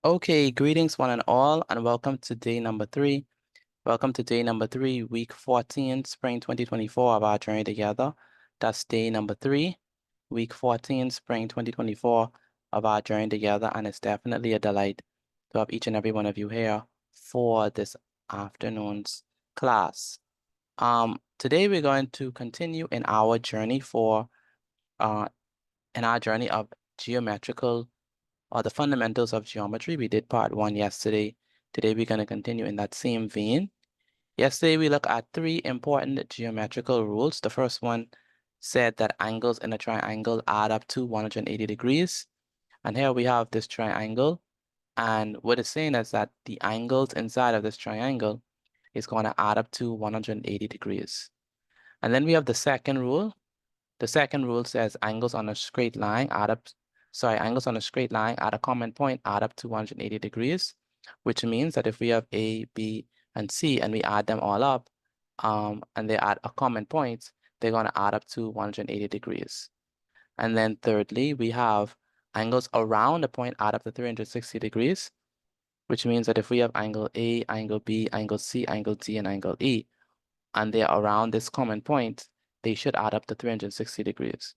Okay, greetings one and all, and welcome to day number 3. Welcome to day number 3, week 14, spring 2024 of our journey together. That's day number 3, week 14, spring 2024 of our journey together, and it's definitely a delight to have each and every one of you here for this afternoon's class. Today we're going to continue in our journey of geometrical or the fundamentals of geometry. We did part 1 yesterday. Today we're going to continue in that same vein. Yesterday we looked at 3 important geometrical rules. The first one said that angles in a triangle add up to 180 degrees. And here we have this triangle. And what it's saying is that the angles inside of this triangle is going to add up to 180 degrees. And then we have the second rule. The second rule says angles on a straight line angles on a straight line at a common point add up to 180 degrees, which means that if we have A, B, and C and we add them all up, and they add a common point, they're going to add up to 180 degrees. And then thirdly, we have angles around a point add up to 360 degrees, which means that if we have angle A, angle B, angle C, angle D, and angle E, and they're around this common point, they should add up to 360 degrees.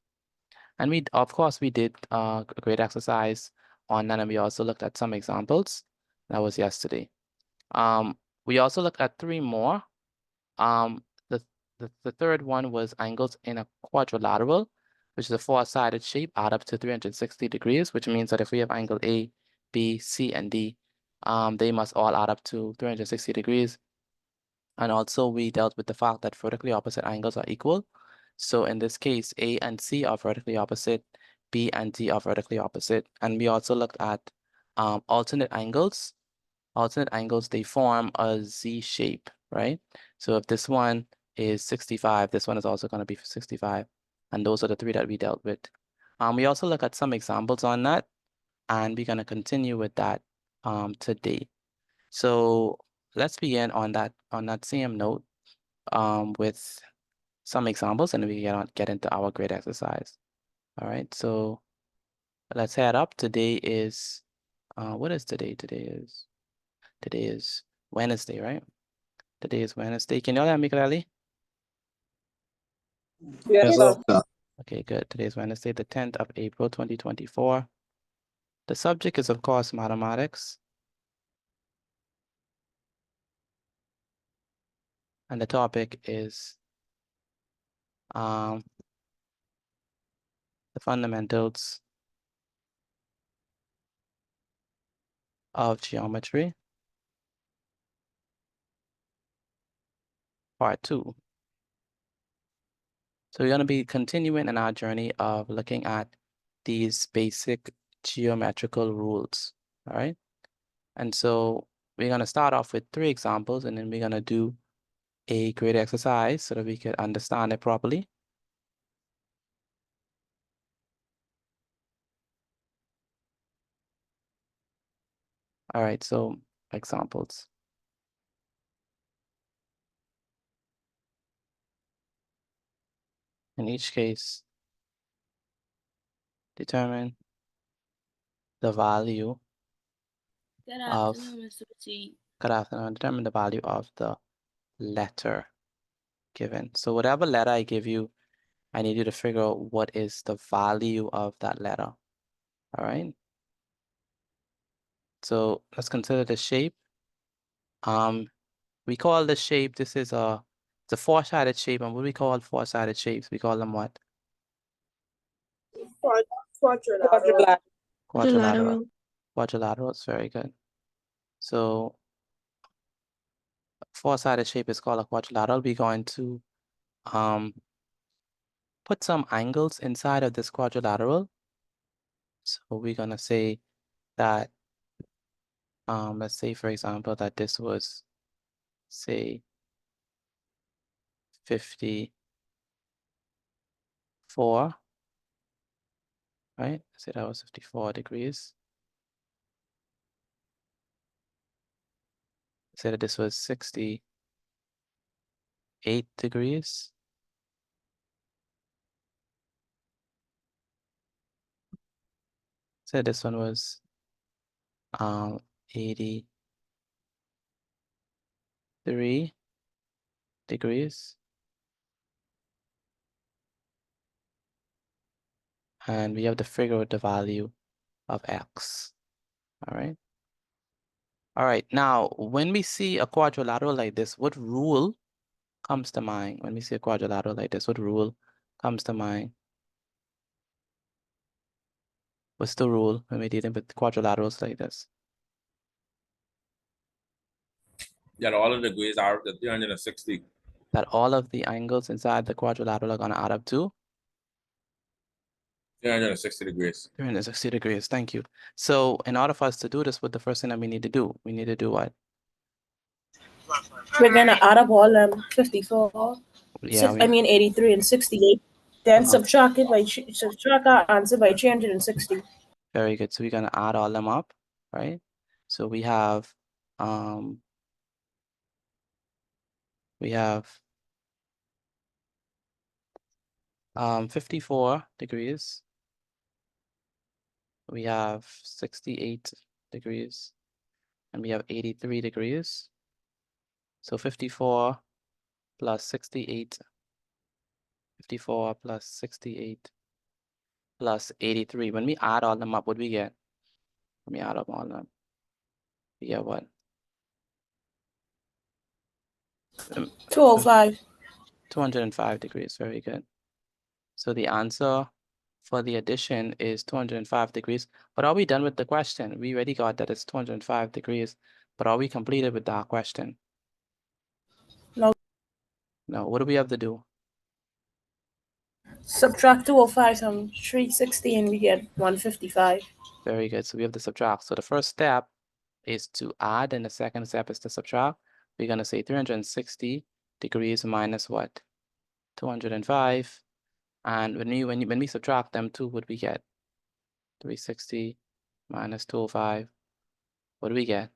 And of course, we did a great exercise on that, and we also looked at some examples. That was yesterday. We also looked at 3 more. The third one was angles in a quadrilateral, which is a 4-sided shape, add up to 360 degrees, which means that if we have angle A, B, C, and D, they must all add up to 360 degrees. And also we dealt with the fact that vertically opposite angles are equal. So in this case, A and C are vertically opposite, B and D are vertically opposite. And we also looked at alternate angles. Alternate angles, they form a Z shape, right? So if this one is 65, this one is also going to be 65. And those are the 3 that we dealt with. We also look at some examples on that, and we're going to continue with that today. So let's begin on that same note with some examples, and then we get into our great exercise. All right, so let's head up. Today is what is today? Today is Wednesday, right? Today is Wednesday. Can you all hear me clearly? Yes, sir. Okay, good. Today is Wednesday, the 10th of April, 2024. The subject is, of course, mathematics. And the topic is the fundamentals of geometry, part 2. So we're going to be continuing in our journey of looking at these basic geometrical rules, all right? And so we're going to start off with 3 examples, and then we're going to do a great exercise so that we could understand it properly. All right, so examples. In each case, determine the value Good of, afternoon, Mr. Petit. good afternoon, determine the value of the letter given. So whatever letter I give you, I need you to figure out what is the value of that letter, all right? So let's consider the shape. We call the shape, it's a 4-sided shape, and what do we call 4-sided shapes? We call them what? Quadrilateral. Quadrilateral. Quadrilaterals, very good. So 4-sided shape is called a quadrilateral. We're going to put some angles inside of this quadrilateral. So we're gonna say that, let's say for example that this was, say, 54, right? Say that was 54 degrees. Say that this was 68 degrees. Say this one was 83 degrees. And we have to figure out the value of x. All right. All right. Now, when we see a quadrilateral like this, what rule comes to mind? When we see a quadrilateral like this, what rule comes to mind? What's the rule when we're dealing with quadrilaterals like this? Yeah, all of the degrees are the 360. That all of the angles inside the quadrilateral are going to add up to 360 degrees. 360 degrees. Thank you. So in order for us to do this, what the first thing that we need to do? We need to do what? We're gonna add up all 54. Yeah, I mean 83 and 68. Then Uh-huh. subtract our answer by 360. Very good. So we're going to add all them up, right? So we have 54 degrees. We have 68 degrees, and we have 83 degrees. So 54 plus 68, 54 plus 68 plus 83. When we add all them up, what do we get? Let me add up all of them. We get what? 205. 205 degrees. Very good. So the answer for the addition is 205 degrees. But are we done with the question? We already got that it's 205 degrees, but are we completed with our question? No. No. What do we have to do? Subtract 205 from 360 and we get 155. Very good. So we have to subtract. So the first step is to add, and the second step is to subtract. We're going to say 360 degrees minus what? 205. And when we subtract them two, what do we get? 360 minus 205. What do we get?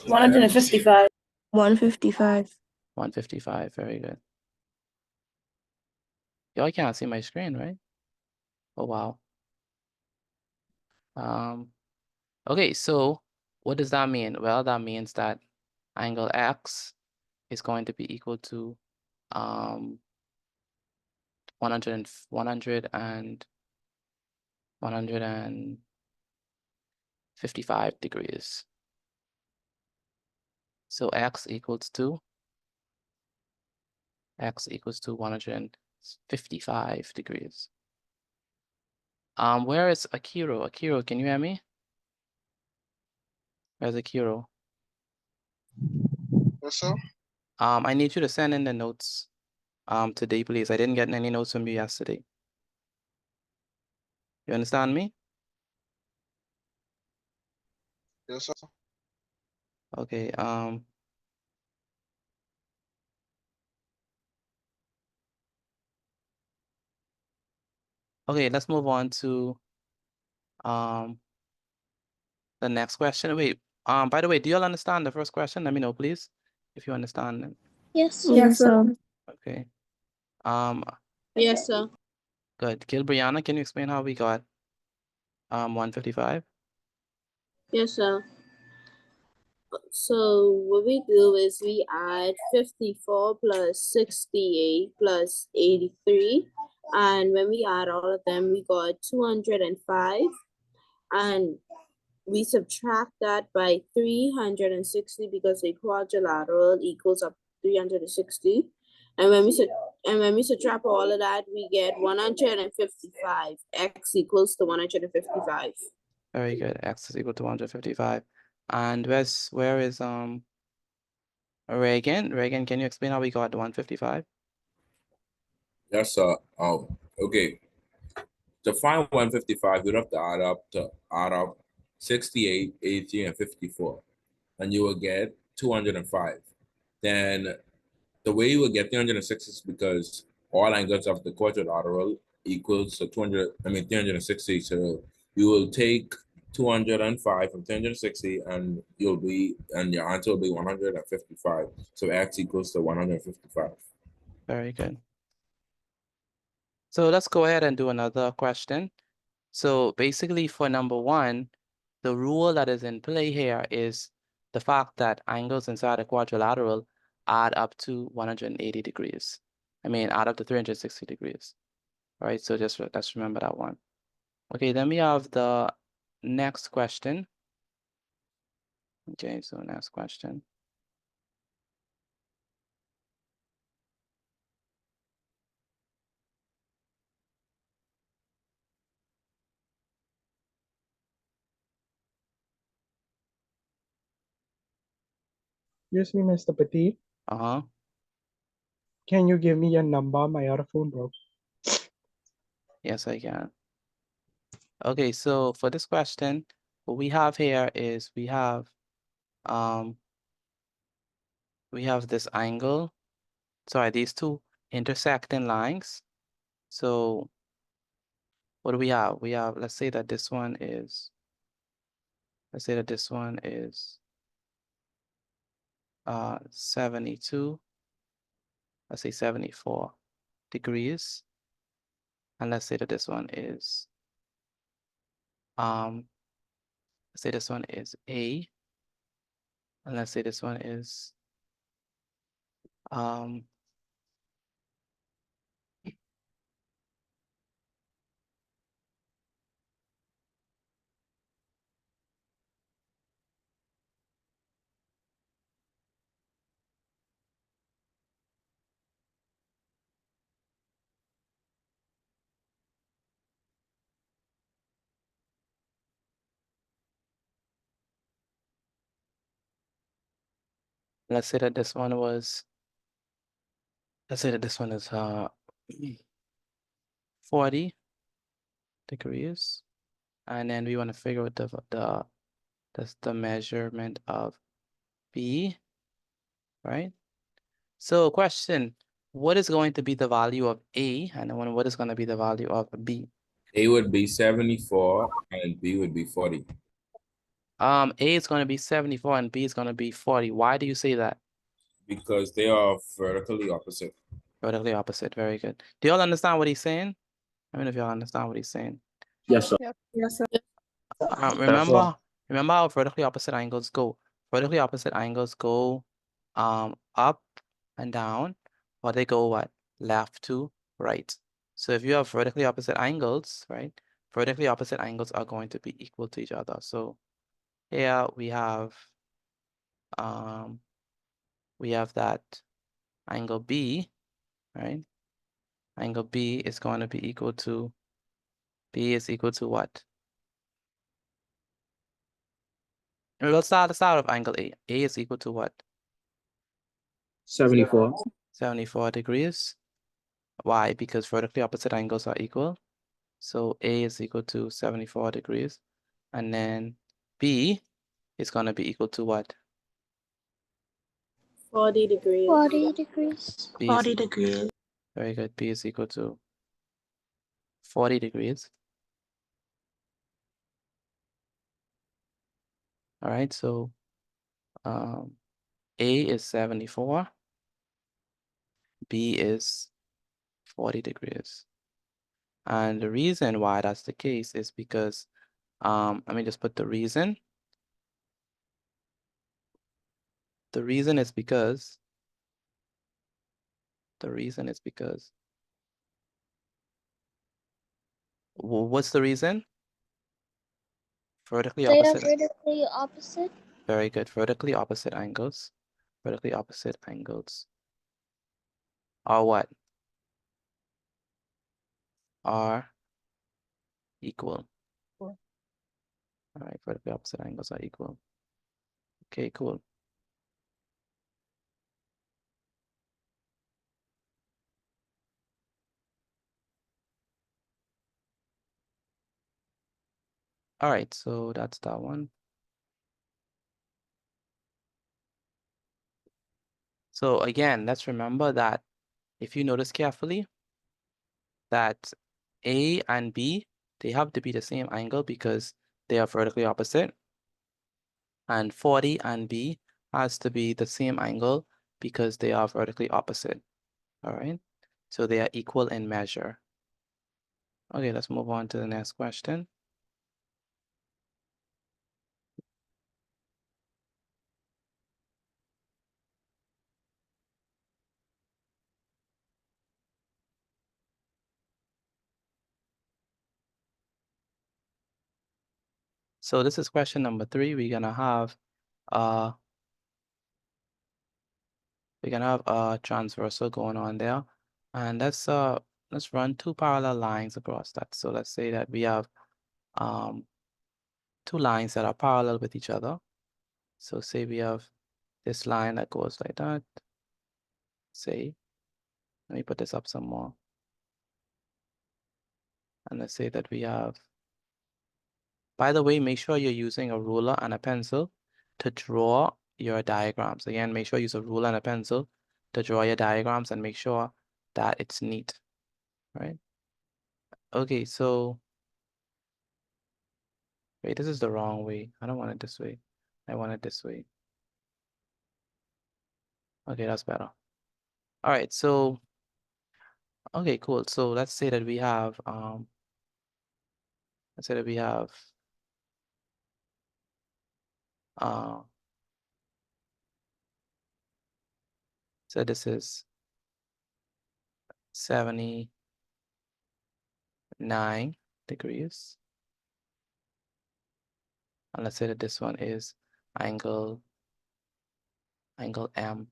155. 155. 155. Very good. Y'all can't see my screen, right? Oh, wow. Okay, so what does that mean? Well, that means that angle X is going to be equal to 155 degrees. So X equals to 155 degrees. Where is Akiro? Akiro, can you hear me? Where's Akiro? Yes, sir. I need you to send in the notes today, please. I didn't get any notes from you yesterday. You understand me? Yes, sir. Okay, okay, let's move on to the next question. Wait, by the way, do you all understand the first question? Let me know, please, if you understand it. Yes. Yes, sir. Okay. Yes, sir. Good. Gilbriana, can you explain how we got 155? Yes, sir. So what we do is we add 54 plus 68 plus 83. And when we add all of them, we got 205. And we subtract that by 360 because a quadrilateral equals up 360. And when we subtract all of that, we get 155. X equals to 155. Very good. X is equal to 155. And where is Reagan? Reagan, can you explain how we got 155? Yes, sir. Okay. To find 155, you'd have to add up 68, 80, and 54. And you will get 205. Then the way you will get 306 is because all angles of the quadrilateral equals to 360. So you will take 205 from 360 and your answer will be 155. So X equals to 155. Very good. So let's go ahead and do another question. So basically for number one, the rule that is in play here is the fact that angles inside a quadrilateral add up to 180 degrees. Add up to 360 degrees. All right, so let's remember that one. Okay, then we have the next question. Okay, so next question. Excuse me, Mr. Petit. Uh-huh. Can you give me your number? My other phone broke. Yes, I can. Okay, so for this question, what we have here is we have this angle. Sorry, these two intersecting lines. So what do we have? We have, let's say that this one is 72, let's say 74 degrees. And let's say that this one is let's say this one is A. And let's say this one is let's say that this one was, let's say that this one is 40 degrees. And then we want to figure out the measurement of B, right? So question, what is going to be the value of A? And then what is going to be the value of B? A would be 74 and B would be 40. A is going to be 74 and B is going to be 40. Why do you say that? Because they are vertically opposite. Vertically opposite. Very good. Do y'all understand what he's saying? I mean, if y'all understand what he's saying. Yes, sir. Yes, sir. Remember how vertically opposite angles go. Vertically opposite angles go up and down, or they go what? Left to right. So if you have vertically opposite angles, right? Vertically opposite angles are going to be equal to each other. So here we have that angle B, right? Angle B is going to be equal to, B is equal to what? Let's start with angle A. A is equal to what? 74. 74 degrees. Why? Because vertically opposite angles are equal. So A is equal to 74 degrees. And then B is going to be equal to what? 40 degrees. 40 degrees. B is 40 degrees. very good. B is equal to 40 degrees. All right, so A is 74. B is 40 degrees. And the reason why that's the case is because, let me just put the reason. The reason is because what's the reason? Vertically They are opposite. vertically opposite. Very good. Vertically opposite angles. Vertically opposite angles are what? Are equal. All right, vertically opposite angles are equal. Okay, cool. All right, so that's that one. So again, let's remember that if you notice carefully that A and B, they have to be the same angle because they are vertically opposite. And 40 and B has to be the same angle because they are vertically opposite. All right, so they are equal in measure. Okay, let's move on to the next question. So this is question number 3. We're gonna have a transversal going on there. And let's run 2 parallel lines across that. So let's say that we have 2 lines that are parallel with each other. So say we have this line that goes like that. Say, let me put this up some more. And let's say that we have, by the way, make sure you're using a ruler and a pencil to draw your diagrams. Again, make sure you use a ruler and a pencil to draw your diagrams and make sure that it's neat, right? Okay, so, wait, this is the wrong way. I don't want it this way. I want it this way. Okay, that's better. All right, so, okay, cool. So let's say that we have, let's say that we have, so this is 79 degrees. And let's say that this one is angle M.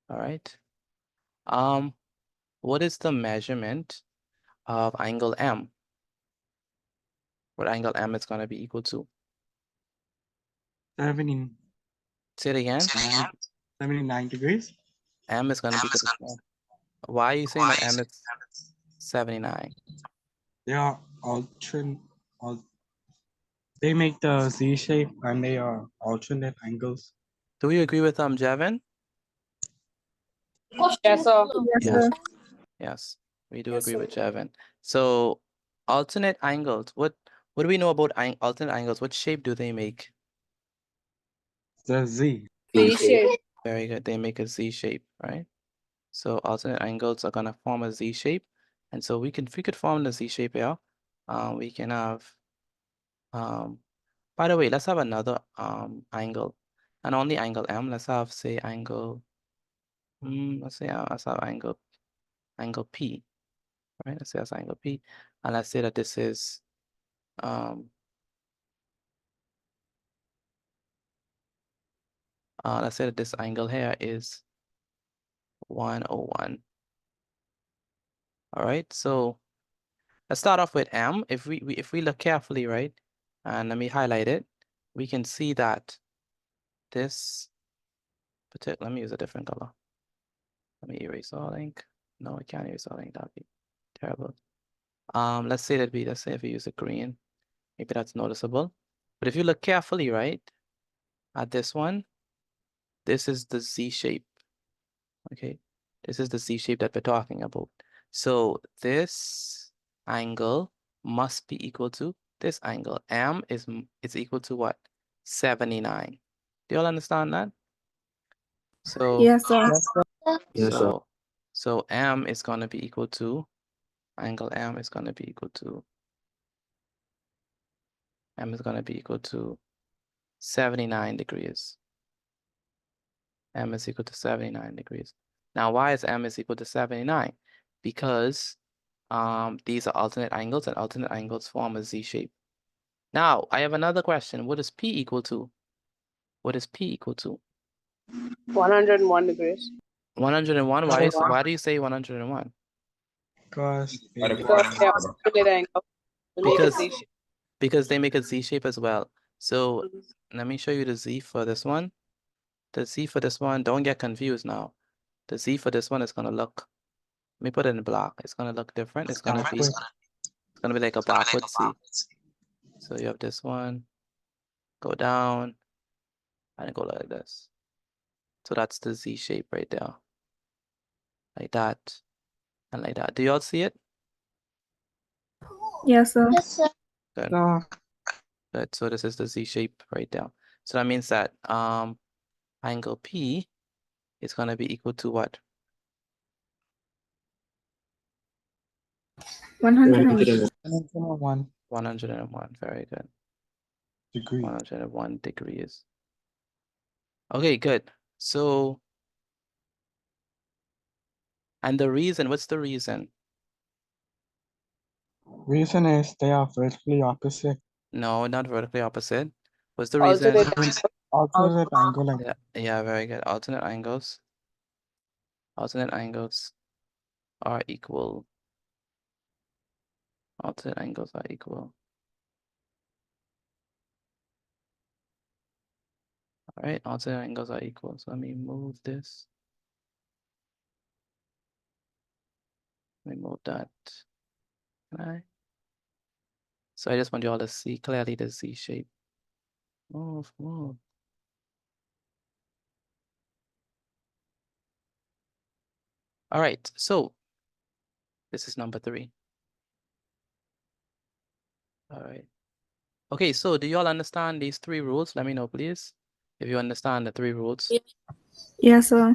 All right. What is the measurement of angle M? What angle M is going to be equal to? 79 Say it again. 79 degrees. M is going to be equal to. Why are you saying that M is 79? They are they make the Z shape and they are alternate angles. Do you agree with Jevin? Yes, sir. Yes, Yes. Yes, we do Yes, agree sir. with Jevin. So alternate angles, what do we know about alternate angles? What shape do they make? The Z. V shape. Very good. They make a Z shape, right? So alternate angles are gonna form a Z shape. And so we could form the Z shape here. We can have, by the way, let's have another angle. And only angle M, let's have, say, angle, let's have angle P, right? Let's say that's angle P. And let's say that this is, let's say that this angle here is 101. All right, so let's start off with M. If we look carefully, right, and let me highlight it, we can see that this particular, let me use a different color. Let me erase all ink. No, I can't erase all ink. That'd be terrible. Let's say if we use a green, maybe that's noticeable. But if you look carefully, right, at this one, this is the Z shape. Okay, this is the Z shape that we're talking about. So this angle must be equal to this angle. M is equal to what? 79. Do you all understand that? So Yes, sir. so M is going to be equal to, angle M is going to be equal to, M is going to be equal to 79 degrees. M is equal to 79 degrees. Now, why is M is equal to 79? Because these are alternate angles and alternate angles form a Z shape. Now, I have another question. What is P equal to? What is P equal to? 101 degrees. 101? Why do you say 101? Because Because they are opposite angle. To make a Because Z shape. because they make a Z shape as well. So let me show you the Z for this one. The Z for this one, don't get confused now. The Z for this one is gonna look, let me put it in black. It's gonna look different. It's gonna be like a backward Z. So you have this one, go down, and go like this. So that's the Z shape right there. Like that, and like that. Do you all see it? Yes, sir. Yes, sir. Good. the Good. So this is the Z shape right there. So that means that angle P is gonna be equal to what? 101. 101 101. Very good. degree. 101 degrees. Okay, good. So, and the reason, what's the reason? Reason is they are vertically opposite. No, not vertically opposite. What's the reason? Alternate angle and Yeah, very good. Alternate angles. Alternate angles are equal. Alternate angles are equal. All right, alternate angles are equal. So let me move this. Let me move that. Can I? So I just want you all to see clearly the Z shape. Move, move. All right, so this is number 3. All right. Okay, so do you all understand these 3 rules? Let me know, please, if you understand the 3 rules. Yes, sir.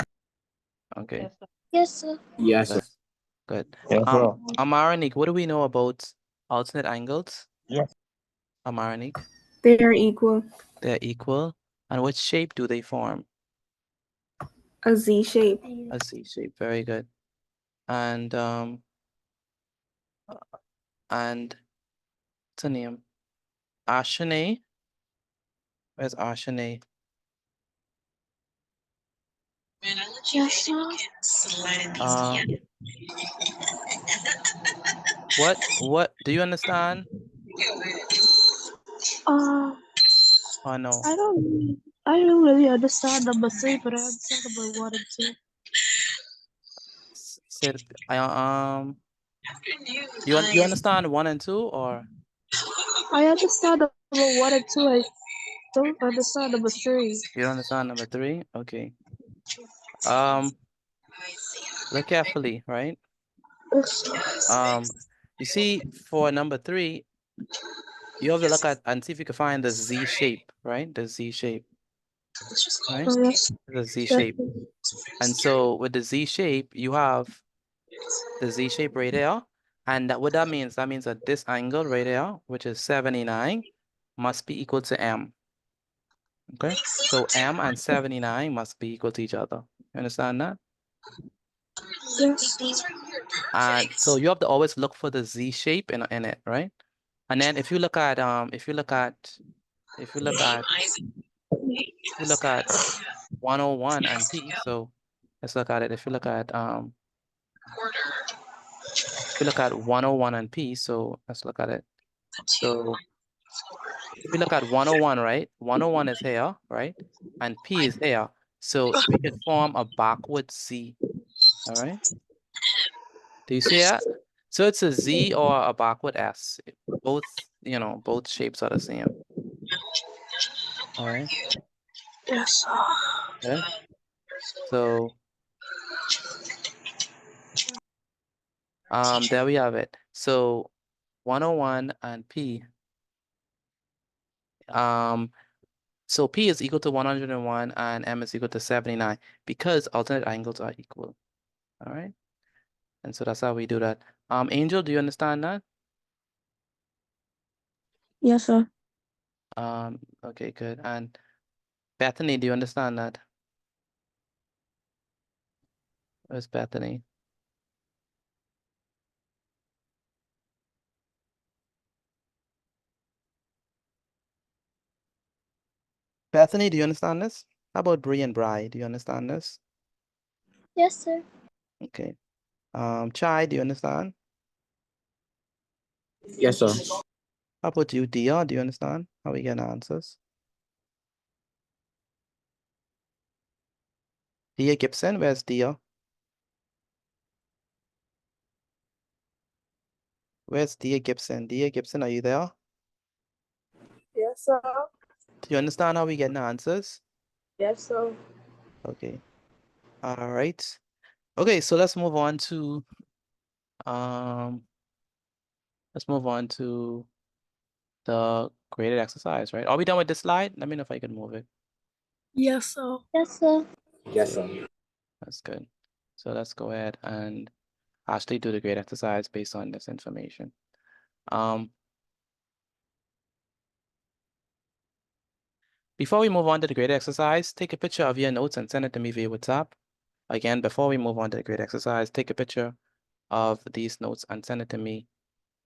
Okay, Yes, sir. good. Good. Amaranik, what do we know about alternate angles? Yes. Amaranik, They are equal. they're equal. And what shape do they form? A Z shape. A Z shape. Very good. And what's her name? Ashane. Where's Ashane? Yes, sir. What do you understand? Uh, Oh no. I don't really understand number 3, but I understand number 1 and 2. Said you understand 1 and 2 or I understand number 1 and 2. I don't understand number 3. you don't understand number 3? Okay. Look carefully, right? You see for number 3, you have to look at and see if you can find the Z shape, right? The Z shape, right? Yes. The Z shape. And so with the Z shape, you have the Z shape right there. And what that means that this angle right there, which is 79, must be equal to M. Okay? So M and 79 must be equal to each other. You understand that? Yes. And so you have to always look for the Z shape in it, right? And then if you look at 101 and P, so let's look at it. If you look at 101 and P, so let's look at it. So if you look at 101, right? 101 is here, right? And P is here. So we could form a backward Z. All right. Do you see that? So it's a Z or a backward S. Both, both shapes are the same. All right. Yes. Okay. So there we have it. So 101 and P. So P is equal to 101 and M is equal to 79 because alternate angles are equal. All right. And so that's how we do that. Angel, do you understand that? Yes, sir. Okay, good. And Bethany, do you understand that? Where's Bethany? Bethany, do you understand this? How about Bree and Bri? Do you understand this? Yes, sir. Okay. Chai, do you understand? Yes, sir. How about you, Dia? Do you understand how we get answers? Dia Gibson, where's Dia? Where's Dia Gibson? Dia Gibson, are you there? Yes, sir. Do you understand how we get the answers? Yes, sir. Okay. All right. Okay, so let's move on to the graded exercise, right? Are we done with this slide? Let me know if I can move it. Yes, sir. Yes, sir. Yes, sir. That's good. So let's go ahead and actually do the grade exercise based on this information. Before we move on to the grade exercise, take a picture of your notes and send it to me via WhatsApp. Again, before we move on to the grade exercise, take a picture of these notes and send it to me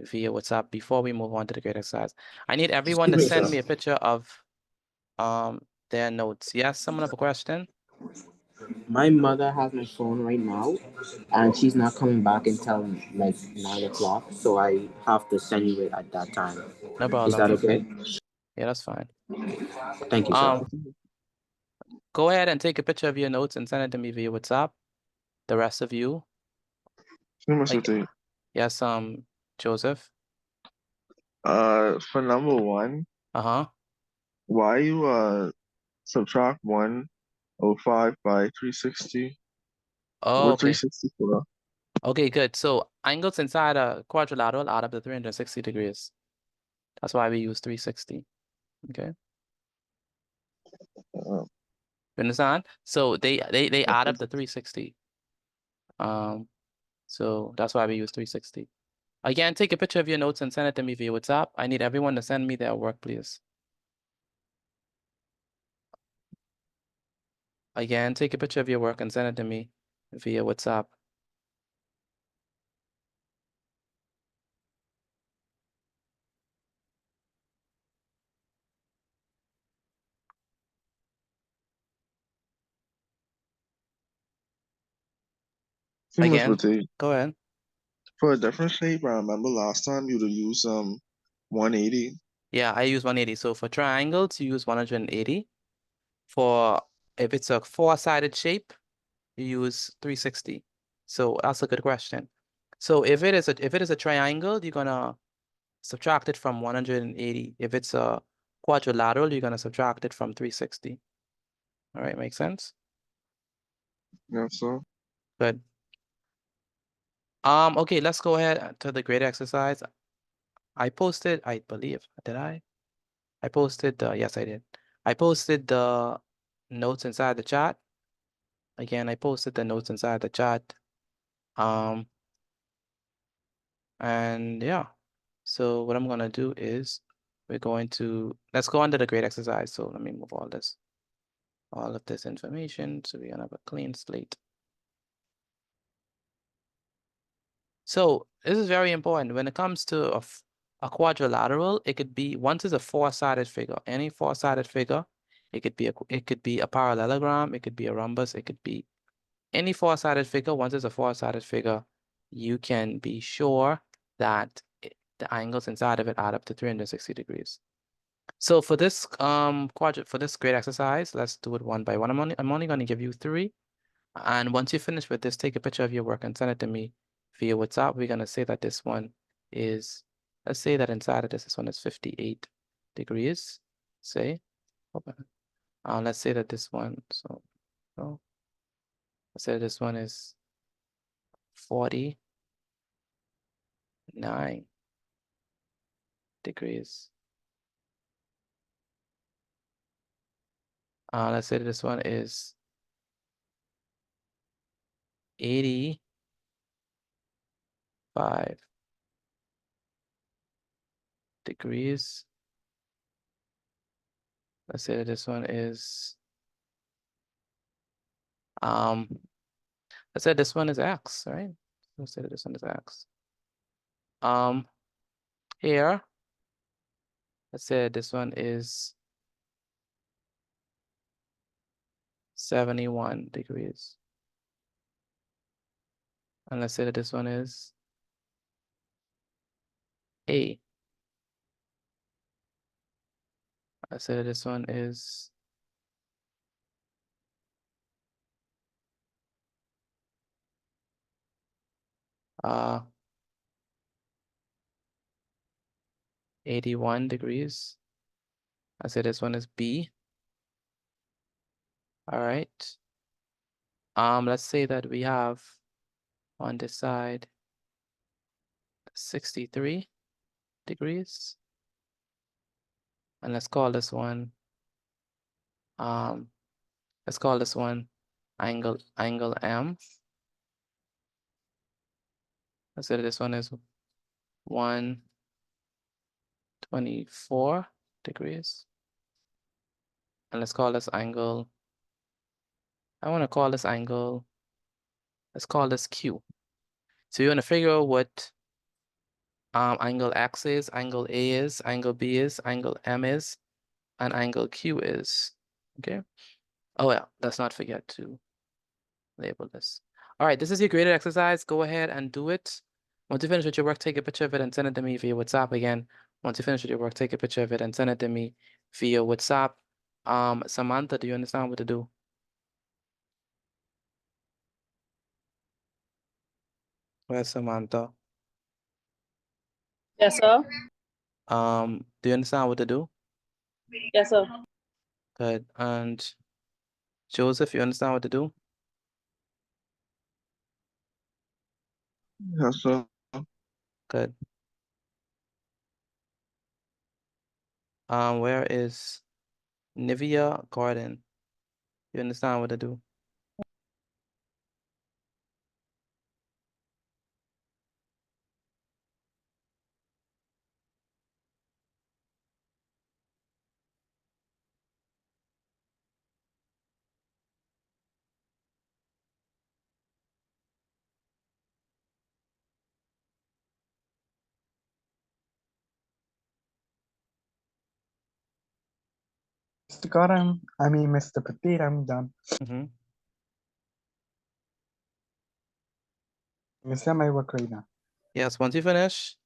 via WhatsApp before we move on to the grade exercise. I need everyone to Excuse me, send sir. me a picture of their notes. Yes, someone have a question? My mother has my phone right now, and she's not coming back until like 9 o'clock. So I have to send you it at that time. No Is problem. that okay? Yeah, that's fine. Thank you, sir. Go ahead and take a picture of your notes and send it to me via WhatsApp. The rest of you. Like- Yes, Joseph. For number one, Uh-huh. why you subtract 105 by 360? Oh, What okay. 364? Okay, good. So angles inside a quadrilateral add up to 360 degrees. That's why we use 360. Okay. Uh, You understand? So they add up to 360. So that's why we use 360. Again, take a picture of your notes and send it to me via WhatsApp. I need everyone to send me their work, please. Again, take a picture of your work and send it to me via WhatsApp. Again, go ahead. For a different shape, I remember last time you'd use 180. Yeah, I use 180. So for triangles, you use 180. For if it's a four-sided shape, you use 360. So that's a good question. So if it is a triangle, you're gonna subtract it from 180. If it's a quadrilateral, you're gonna subtract it from 360. All right, makes sense? Yes, sir. Good. Okay, let's go ahead to the grade exercise. I posted, I believe, did I? I posted yes, I did. I posted the notes inside the chat. Again, I posted the notes inside the chat. And yeah, so what I'm gonna do is let's go under the grade exercise. So let me move all of this information so we can have a clean slate. So this is very important. When it comes to a quadrilateral, it could be, once it's a four-sided figure, any four-sided figure, it could be a parallelogram, it could be a rhombus, it could be any four-sided figure. Once it's a four-sided figure, you can be sure that the angles inside of it add up to 360 degrees. So for this for this grade exercise, let's do it one by one. I'm only going to give you 3. And once you finish with this, take a picture of your work and send it to me via WhatsApp. We're going to say that this one is, let's say that inside of this one is 58 degrees. Say, let's say that this one, let's say this one is 49 degrees. Let's say that this one is 85 degrees. Let's say that this one is, let's say this one is X, right? Let's say that this one is X. Here, let's say this one is 71 degrees. And let's say that this one is A. Let's say that this one is uh 81 degrees. I say this one is B. All right. Let's say that we have on this side 63 degrees. And let's call this one angle M. Let's say this one is 124 degrees. And let's call this angle. I want to call this angle. Let's call this Q. So you want to figure out what angle X is, angle A is, angle B is, angle M is, and angle Q is. Okay. Oh yeah, let's not forget to label this. All right, this is your graded exercise. Go ahead and do it. Once you finish with your work, take a picture of it and send it to me via WhatsApp again. Once you finish with your work, take a picture of it and send it to me via WhatsApp. Samantha, do you understand what to do? Where's Samantha? Yes, sir. Do you understand what to do? Yes, sir. Good. And Joseph, you understand what to do? Yes, sir. Good. Where is Nivea Garden? You understand what to do? Mr. Karam, I mean, Mr. Patel, I'm done. Mm-hmm. Mr. My work right now. Yes, once you finish,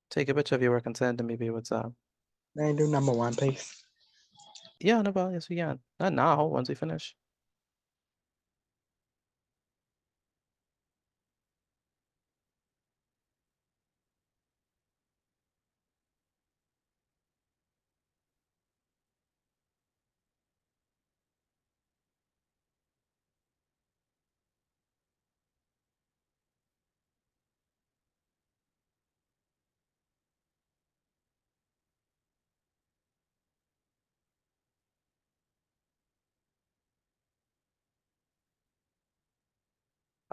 take a picture of your work and send it to me via WhatsApp. I do number one, please. Yeah, no problem. Yes, we can. Not now, once we finish.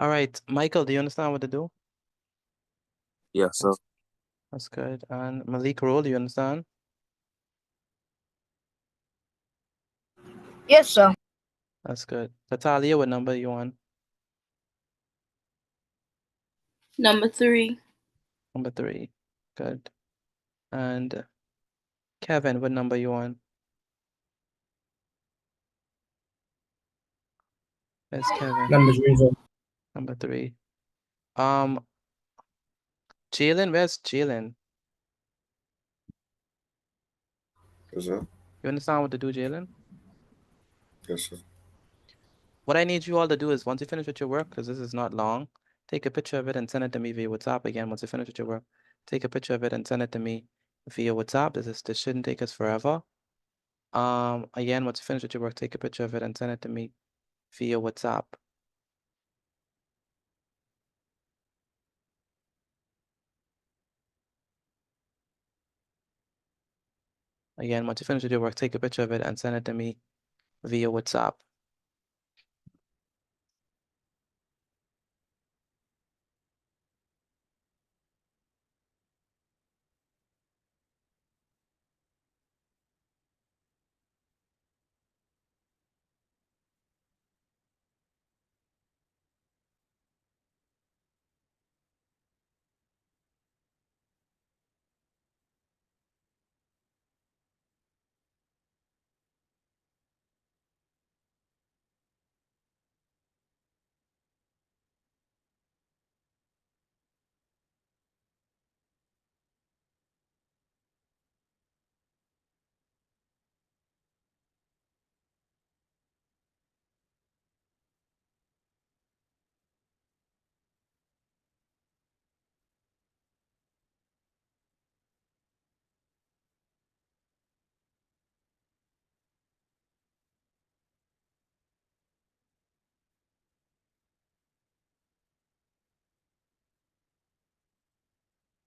All right, Michael, do you understand what to do? Yes, sir. That's good. And Malik Rule, do you understand? Yes, sir. That's good. Natalia, what number you on? Number 3. Number 3. Good. And Kevin, what number you on? Where's Kevin? Number 3, sir. Number 3. Jalen, where's Jalen? Yes, sir. You understand what to do, Jalen? Yes, sir. What I need you all to do is once you finish with your work, because this is not long, take a picture of it and send it to me via WhatsApp again. Once you finish with your work, take a picture of it and send it to me via WhatsApp. This shouldn't take us forever. Again, once you finish with your work, take a picture of it and send it to me via WhatsApp. Again, once you finish with your work, take a picture of it and send it to me via WhatsApp.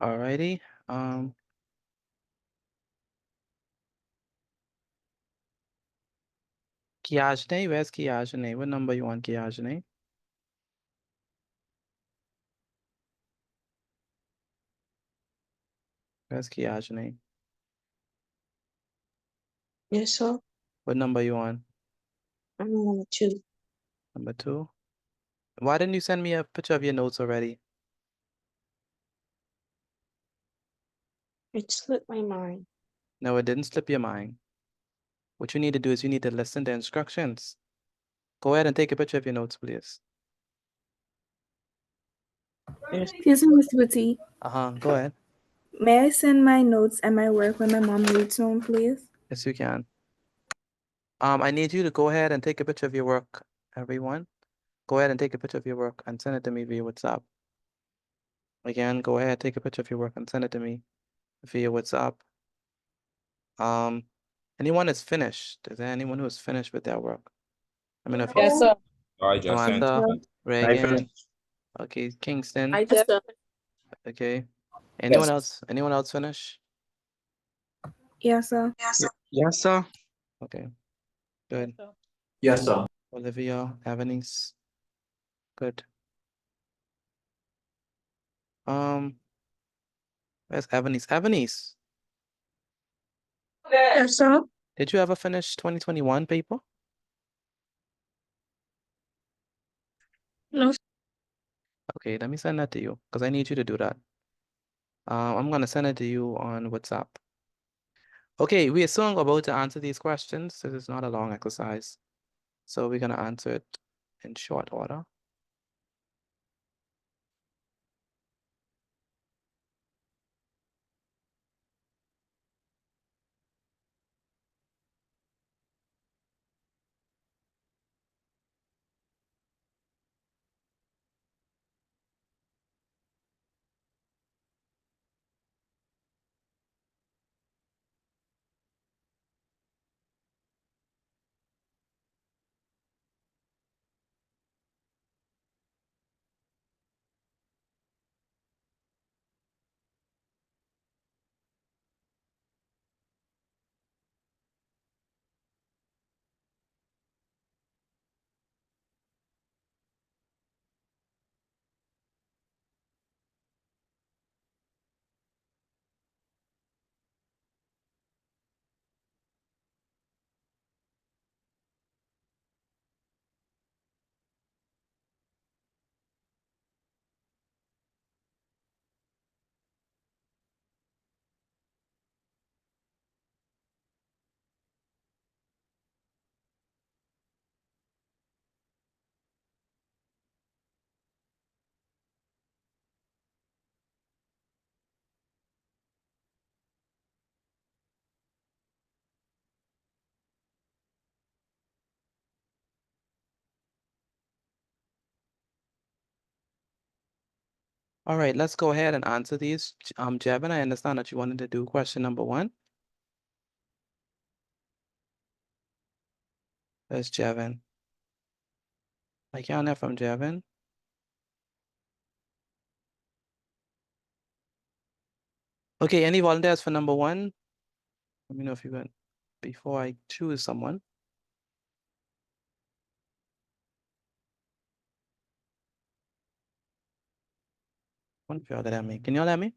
Alrighty. Kiajne, where's Kiajne? What number you want, Kiajne? Where's Kiajani? Yes, sir. What number you on? I'm on 2. Number 2? Why didn't you send me a picture of your notes already? It slipped my mind. No, it didn't slip your mind. What you need to do is you need to listen to instructions. Go ahead and take a picture of your notes, please. Yes. Excuse me, Mr. Petit. Go ahead. May I send my notes and my work when my mom reads home, please? Yes, you can. I need you to go ahead and take a picture of your work, everyone. Go ahead and take a picture of your work and send it to me via WhatsApp. Again, go ahead, take a picture of your work and send it to me via WhatsApp. Anyone that's finished? Is there anyone who is finished with their work? I mean, if Yes, sir. I just sent Samantha, it. Reagan, okay, Kingston, I Yes, just sir. okay. Anyone else? Anyone else finish? yes, sir. Yes, sir. Okay, good. Yes, sir. Olivia, Evanice, good. Where's Evanice? Evanice, Yes, sir. did you ever finish 2021 paper? No. Okay, let me send that to you because I need you to do that. I'm gonna send it to you on WhatsApp. Okay, we are soon about to answer these questions. This is not a long exercise. So we're gonna answer it in short order. All right, let's go ahead and answer these. Jevin, I understand that you wanted to do question number 1. There's Jevin. I can't hear from Jevin. Okay, any volunteers for number 1? Let me know if you can, before I choose someone. One of y'all that hear me. Can y'all hear me?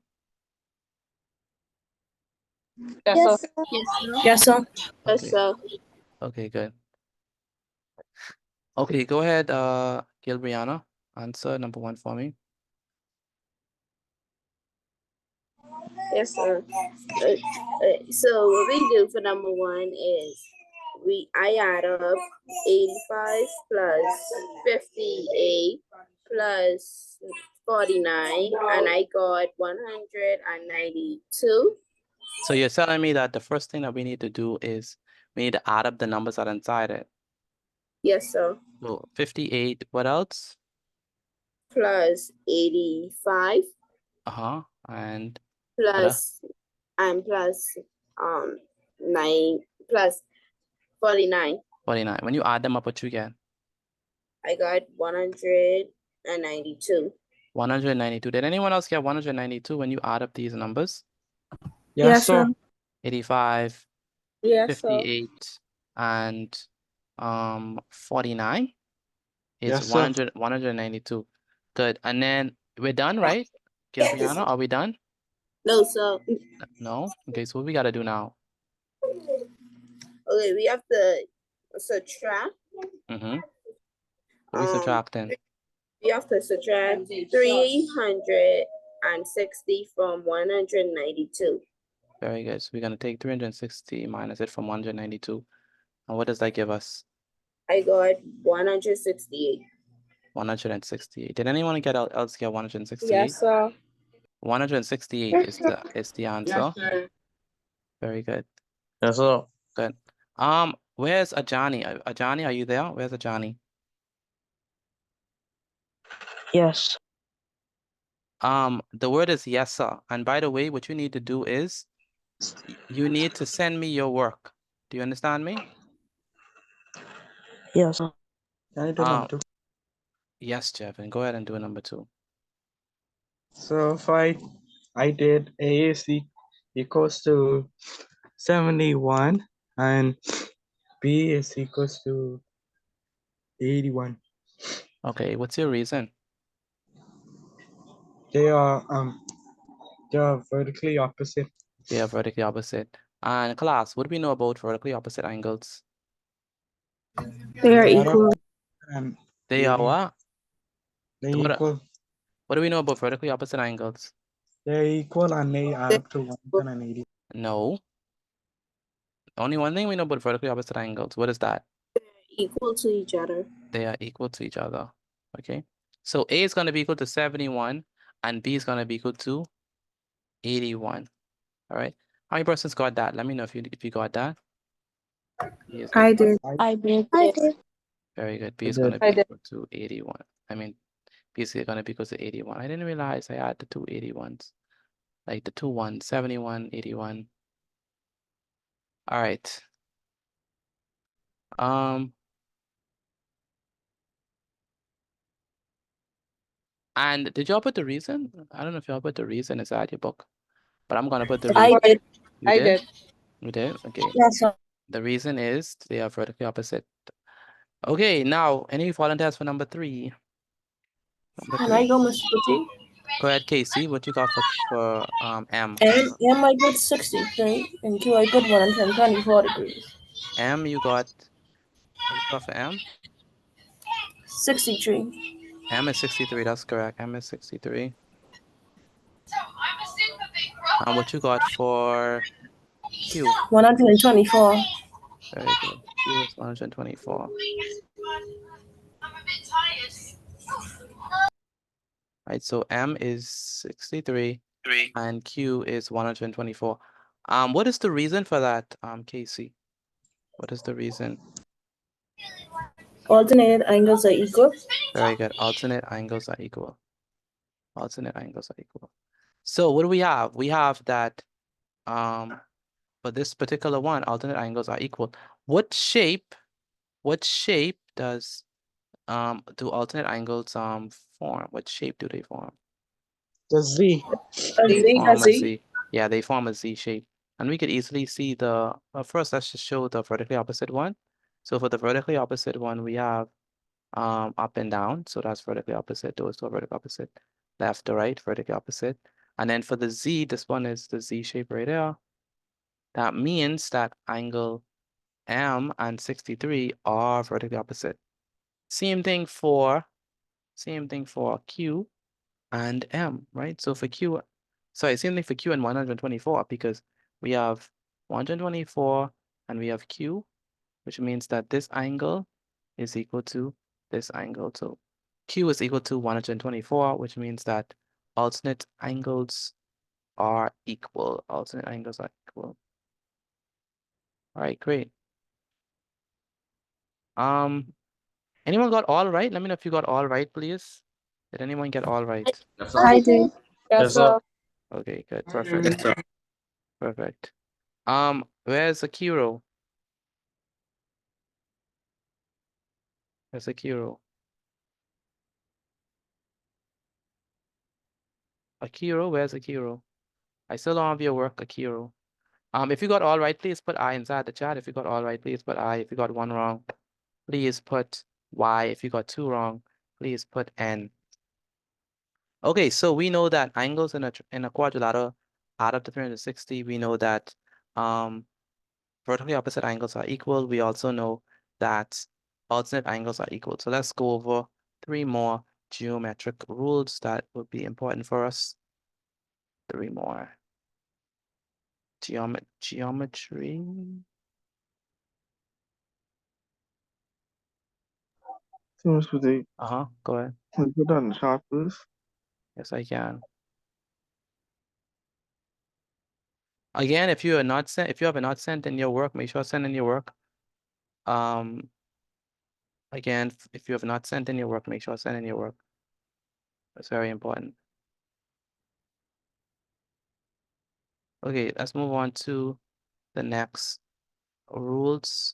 Yes, sir. Yes, sir. Yes, sir. Yes, Okay. sir. Okay, good. Okay, go ahead, Gilbriana. Answer number 1 for me. Yes, sir. So what we do for number 1 is I add up 85 plus 58 plus 49, and I got 192. So you're telling me that the first thing that we need to do is we need to add up the numbers that are inside it. Yes, sir. So 58, what else? Plus 85 And plus and plus 9 plus 49. 49. When you add them up, what you get? I got 192. 192. Did anyone else get 192 when you add up these numbers? Yes, sir. 85, Yes, sir. 58, and 49 is Yes, sir. 192. Good. And then we're done, right? Gilbriana, are we done? No, so No? Okay, so what we gotta do now? okay, we have to subtract. Mm-hmm. What we Um, subtracting? we have to subtract 360 from 192. Very good. So we're gonna take 360 minus it from 192. And what does that give us? I got 168. 168. Did anyone else get 168? Yes, sir. 168 is the answer. sir. Very good. Yes, sir. Good. Where's Ajani? Ajani, are you there? Where's Ajani? Yes. The word is yes, sir. And by the way, what you need to do is you need to send me your work. Do you understand me? Yes. Sir. Can I do number 2? Yes, Jeff, and go ahead and do number 2. So if I did AAC equals to 71 and B is equals to 81. Okay, what's your reason? They are vertically opposite. They are vertically opposite. And class, what do we know about vertically opposite angles? They are They equal. and They are 80. what? They What, equal. what do we know about vertically opposite angles? They're equal and they add up to 180. No. Only one thing we know about vertically opposite angles. What is that? Equal to each other. They are equal to each other. Okay. So A is going to be equal to 71 and B is going to be equal to 81. All right. How many persons got that? Let me know if you got that. B is I equal- did. I did. Very good. B I is going to did. be equal to 81. I mean, B is going to be equal to 81. I didn't realize I had the two 81s. Like the two ones, 71, 81. All right. And did y'all put the reason? I don't know if y'all put the reason inside your book, but I'm gonna put the I reason. did. You I did? did. You did? Okay. Yes, sir. The reason is they are vertically opposite. Okay, now any volunteers for number 3? Number Can 3. I go, Mr. Petit? Go ahead, Casey. What you got for M? M I put 63 and Q I put 124 degrees. M, you got what you got for M? 63. M is 63. That's correct. M is 63. And what you got for Q? 124. Very good. Q is 124. Right, so M is 63 and Q is 124. What is the reason for that, Casey? What is the reason? Alternate angles are equal. Very good. Alternate angles are equal. Alternate angles are equal. So what do we have? We have that for this particular one, alternate angles are equal. What shape does do alternate angles form? What shape do they form? The Z. A Form a Z. Z. Yeah, they form a Z shape. And we could easily see the, first let's just show the vertically opposite one. So for the vertically opposite one, we have up and down. So that's vertically opposite. Those two are vertically opposite. Left to right, vertically opposite. And then for the Z, this one is the Z shape right there. That means that angle M and 63 are vertically opposite. Same thing for Q and M, right? So for Q, sorry, same thing for Q and 124 because we have 124 and we have Q, which means that this angle is equal to this angle. So Q is equal to 124, which means that alternate angles are equal. Alternate angles are equal. All right, great. Anyone got all right? Let me know if you got all right, please. Did anyone get all right? Yes, sir. I did. Yes, sir. Okay, good, Yes, perfect, sir. perfect. Where's Akiro? Where's Akiro? Akiro, where's Akiro? I still don't have your work, Akiro. If you got all right, please put I inside the chat. If you got all right, please put I. If you got one wrong, please put Y. If you got two wrong, please put N. Okay, so we know that angles in a quadrilateral add up to 360, we know that vertically opposite angles are equal. We also know that alternate angles are equal. So let's go over 3 more geometric rules that would be important for us. 3 more. Geometry. So, Mr. Day, Go ahead. can you put that in the chat, please? Yes, I can. Again, if you have not sent in your work, make sure to send in your work. Again, if you have not sent in your work, make sure to send in your work. That's very important. Okay, let's move on to the next rules.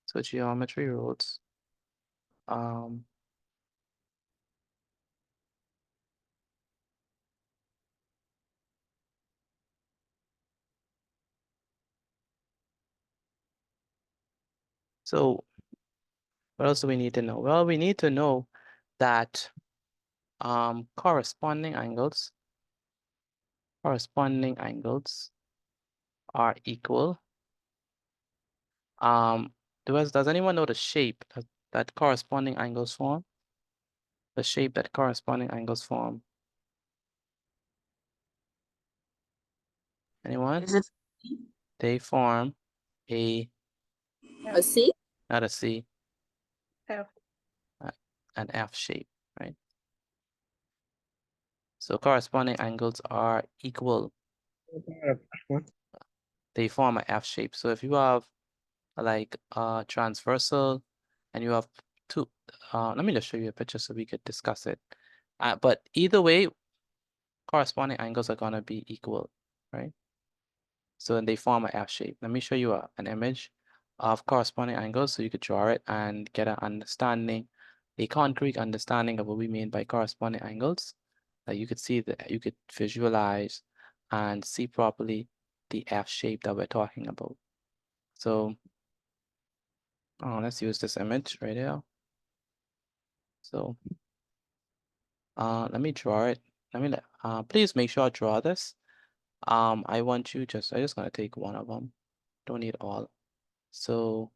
So geometry rules. So what else do we need to know? Well, we need to know that corresponding angles are equal. Does anyone know the shape that corresponding angles form? The shape that corresponding angles form. Anyone? Is it They form A C? not a C, F. an F shape, right? So corresponding angles are equal. They form an F shape. So if you have like transversal and you have two, let me just show you a picture so we could discuss it. But either way, corresponding angles are gonna be equal, right? So they form an F shape. Let me show you an image of corresponding angles so you could draw it and get an understanding, a concrete understanding of what we mean by corresponding angles. That you could see that you could visualize and see properly the F shape that we're talking about. So let's use this image right here. So let me draw it. Please make sure I draw this. I just gonna take one of them. Don't need all. So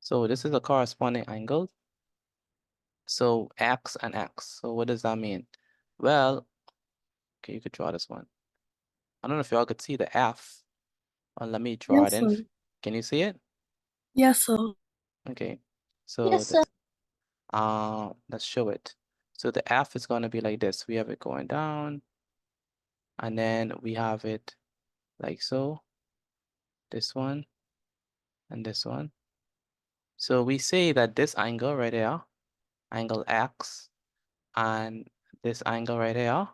this is a corresponding angle. So X and X. So what does that mean? Well, okay, you could draw this one. I don't know if y'all could see the F. Let me draw it Yes, in. sir. Can you see it? Yes, sir. Okay. So Yes, sir. let's show it. So the F is going to be like this. We have it going down, and then we have it like so. This one and this one. So we say that this angle right here, angle X, and this angle right here,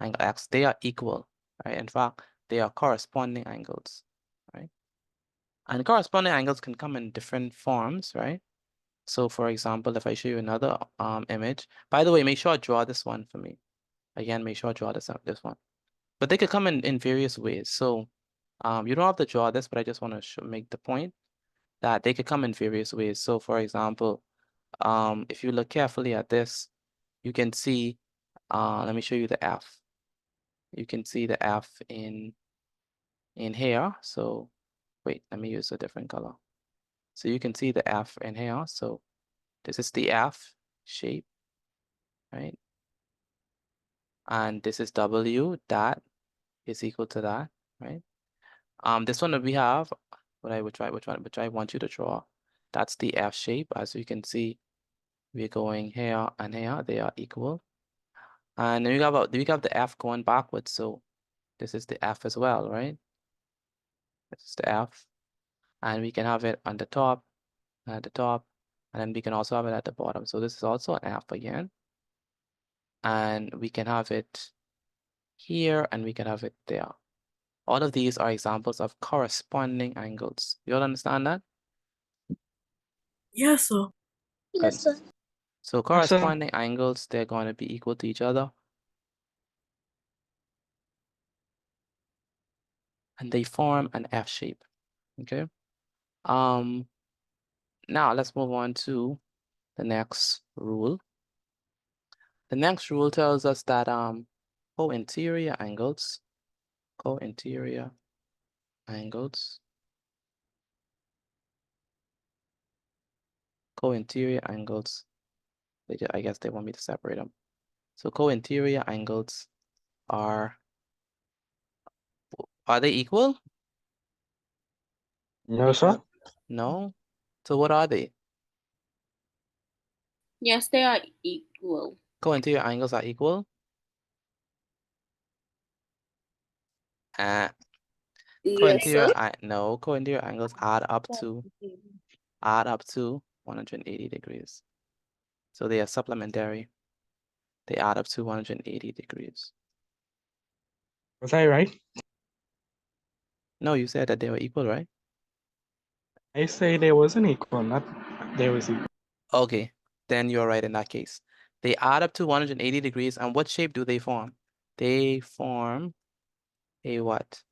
angle X, they are equal, right? In fact, they are corresponding angles, right? And corresponding angles can come in different forms, right? So for example, if I show you another image, by the way, make sure I draw this one for me. Again, make sure I draw this one. But they could come in various ways. So you don't have to draw this, but I just want to make the point that they could come in various ways. So for example, if you look carefully at this, you can see, let me show you the F. You can see the F in here. So wait, let me use a different color. So you can see the F in here. So this is the F shape, right? And this is W, that is equal to that, right? This one that we have, which I want you to draw, that's the F shape. As you can see, we're going here and here, they are equal. And then we have the F going backwards, so this is the F as well, right? This is the F. And we can have it on the top, at the top, and then we can also have it at the bottom. So this is also an F again. And we can have it here, and we can have it there. All of these are examples of corresponding angles. You all understand that? Yes, sir. Yes, sir. So corresponding angles, they're going to be equal to each other. And they form an F shape, okay? Now let's move on to the next rule. The next rule tells us that co-interior angles I guess they want me to separate them. So co-interior angles are they equal? No, sir. No. So what are they? Yes, they are equal. Co-interior angles are equal? Yes, Co-interior, sir. no, co-interior angles add up to 180 degrees. So they are supplementary. They add up to 180 degrees. Was I right? No, you said that they were equal, right? I say they wasn't equal, not they was equal. Okay, then you're right in that case. They add up to 180 degrees, and what shape do they form? They form a what?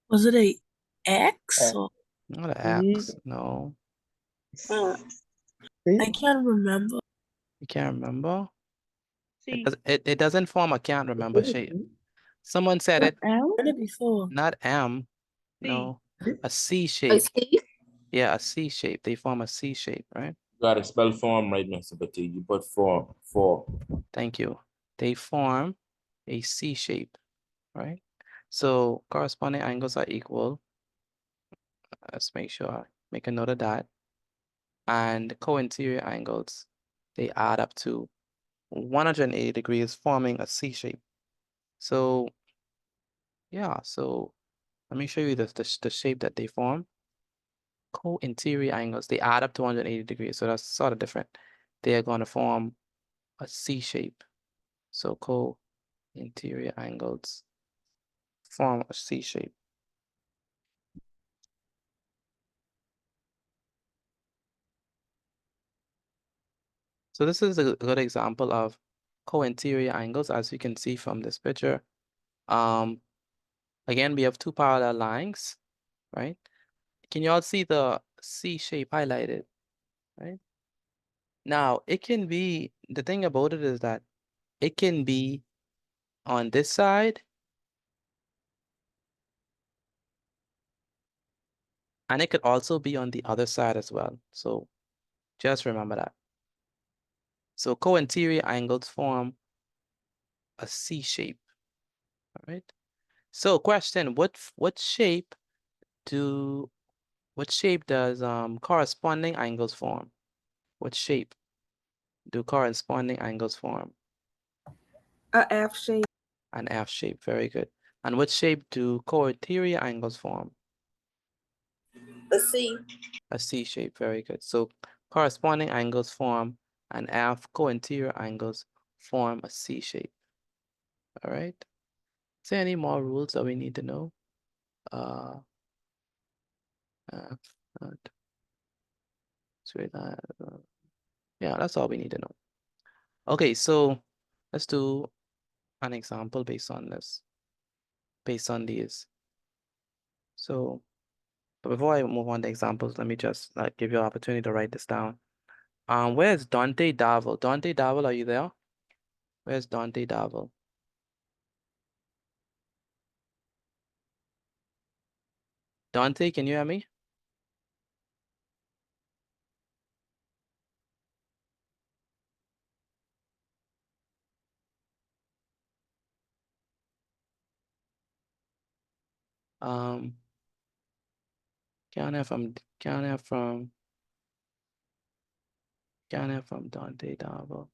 Was it a X? Or Not an X, no. I can't remember. You can't remember? It doesn't form a can't remember shape. Someone said it, I read it before. not M, no, a C I shape. see. Yeah, a C shape. They form a C shape, right? You gotta spell form right, Mr. Petit. You put four. Thank you. They form a C shape, right? So corresponding angles are equal. Let's make sure, make a note of that. And co-interior angles, they add up to 180 degrees, forming a C shape. So yeah, so let me show you the shape that they form. Co-interior angles, they add up to 180 degrees, so that's sort of different. They are going to form a C shape. So co-interior angles form a C shape. So this is a good example of co-interior angles, as you can see from this picture. Again, we have two parallel lines, right? Can you all see the C shape highlighted, right? Now, it can be, the thing about it is that it can be on this side, and it could also be on the other side as well. So just remember that. So co-interior angles form a C shape, all right? So question, what shape does corresponding angles form? What shape do corresponding angles form? A F shape. An F shape, very good. And what shape do co-interior angles form? A C. A C shape, very good. So corresponding angles form an F, co-interior angles form a C shape. All right. Is there any more rules that we need to know? Yeah, that's all we need to know. Okay, so let's do an example based on this, based on these. So, but before I move on to examples, let me just give you an opportunity to write this down. Where's Dante Darvel? Dante Darvel, are you there? Where's Dante Darvel? Dante, can you hear me? Can't have from Dante Darvel.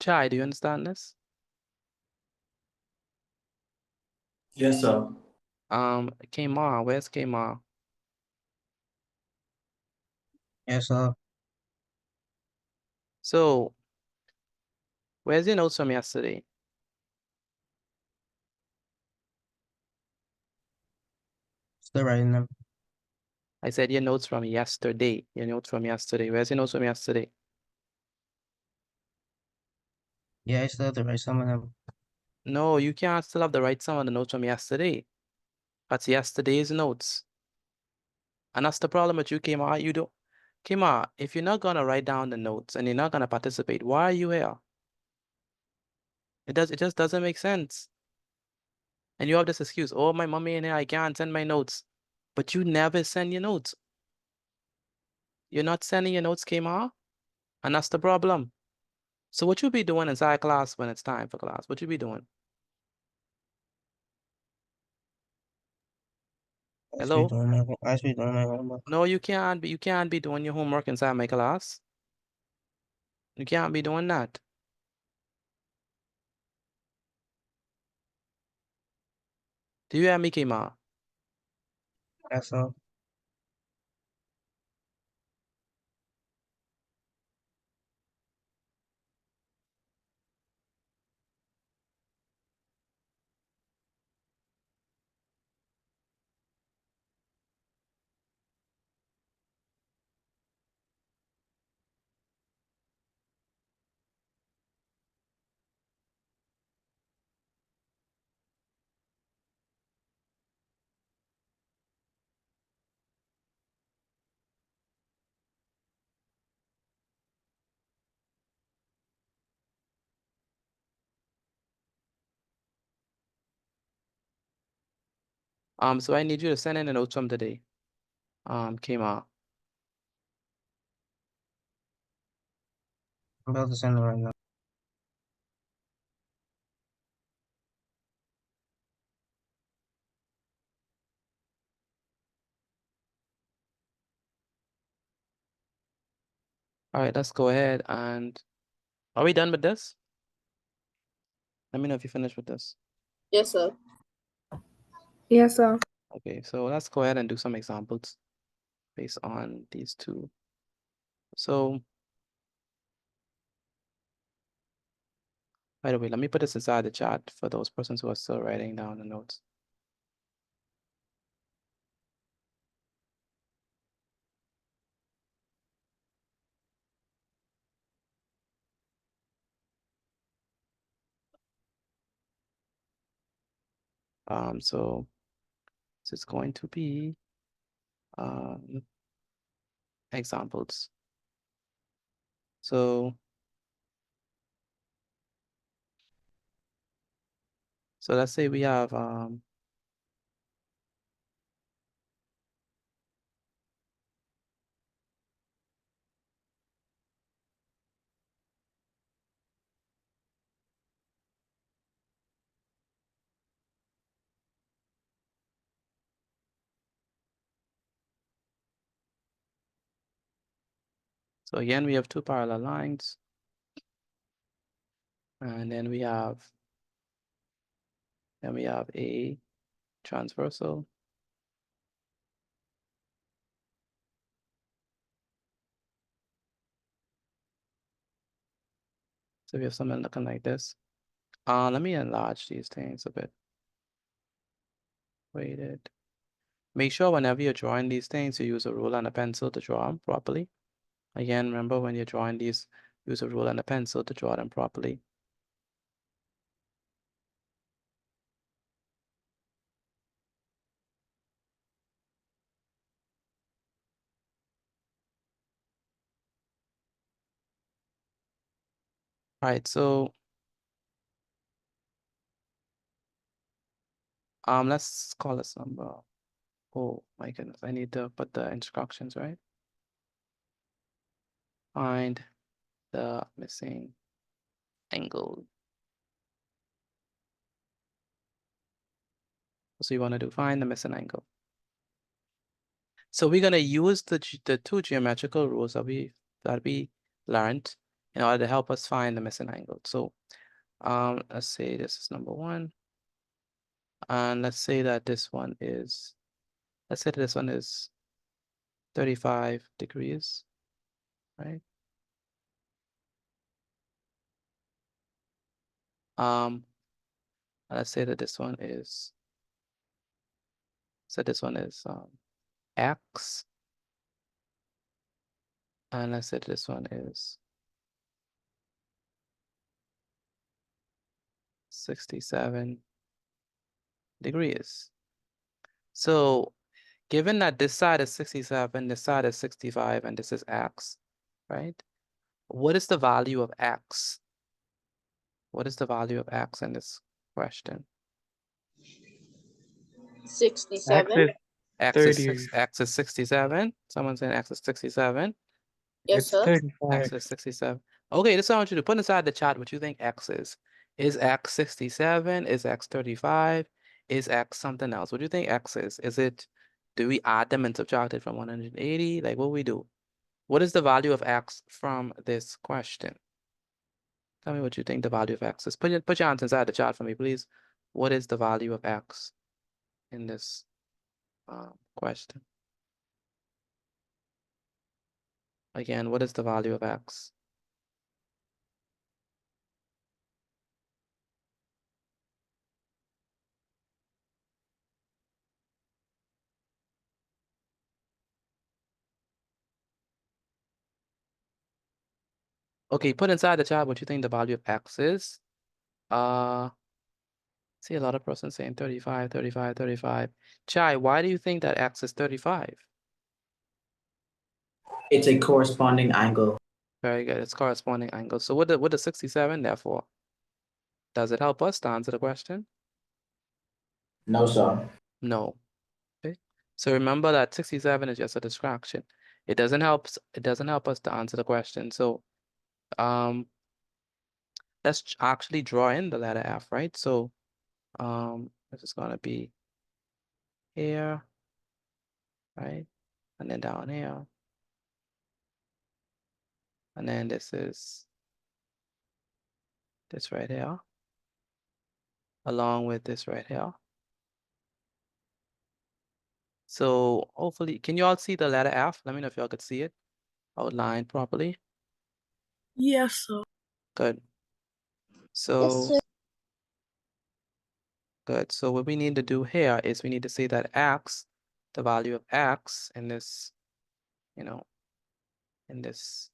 Chai, do you understand this? Yes, sir. Kmar, where's Kmar? Yes, sir. So, where's your notes from yesterday? Still writing them. I said your notes from yesterday. Your notes from yesterday. Where's your notes from yesterday? Yeah, I still have to write some of them. No, you can't still have the right sum on the notes from yesterday. That's yesterday's notes. And that's the problem with you, Kmar. Kima, if you're not gonna write down the notes and you're not gonna participate, why are you here? It just doesn't make sense. And you have this excuse, oh, my mommy in here, I can't send my notes. But you never send your notes. You're not sending your notes, Kima, and that's the problem. So what you be doing inside class when it's time for class? What you be doing? Hello? I should be doing my homework. No, you can't be doing your homework inside my class. You can't be doing that. Do you hear me, Kima? Yes, sir. So I need you to send in the notes from today. Kima. I'm about to send it right now. All right, let's go ahead and are we done with this? Let me know if you finished with this. Yes, sir. Yes, sir. Okay, so let's go ahead and do some examples based on these two. So, by the way, let me put this inside the chat for those persons who are still writing down the notes. So this is going to be examples. So let's say we have so again, we have two parallel lines. And then we have a transversal. So we have something looking like this. Let me enlarge these things a bit. Weighted. Make sure whenever you're drawing these things, you use a ruler and a pencil to draw them properly. Again, remember when you're drawing these, use a ruler and a pencil to draw them properly. All right, so let's call this number. Oh my goodness, I need to put the instructions, right? Find the missing angle. So you want to do find the missing angle. So we're gonna use the two geometrical rules that we learned in order to help us find the missing angle. So let's say this is number one. And let's say that this one is, 35 degrees, right? Let's say that this one is, X. And let's say this one is 67 degrees. So given that this side is 67, this side is 65, and this is x, right? What is the value of x? What is the value of x in this question? 67. X is 30. X is 67. Someone saying X is 67. Yes, It's sir. 35. X is 67. Okay, this is what I want you to put inside the chat what you think X is. Is X 67? Is X 35? Is X something else? What do you think X is? Is it, do we add them and subtract it from 180? Like what we do? What is the value of X from this question? Tell me what you think the value of X is. Put your answer inside the chat for me, please. What is the value of X in this question? Again, what is the value of X? Okay, put inside the chat what you think the value of X is. See a lot of persons saying 35, 35, 35. Chai, why do you think that X is 35? It's a corresponding angle. Very good. It's corresponding angle. So what the 67 therefore? Does it help us to answer the question? No, sir. No. Okay. So remember that 67 is just a distraction. It doesn't help us to answer the question. So let's actually draw in the letter F, right? So this is gonna be here, right? And then down here. And then this is this right here, along with this right here. So hopefully, can you all see the letter F? Let me know if y'all could see it outlined properly. Yes, sir. Good. So good. So what we need to do here is we need to say that X, the value of X in this, you know, in this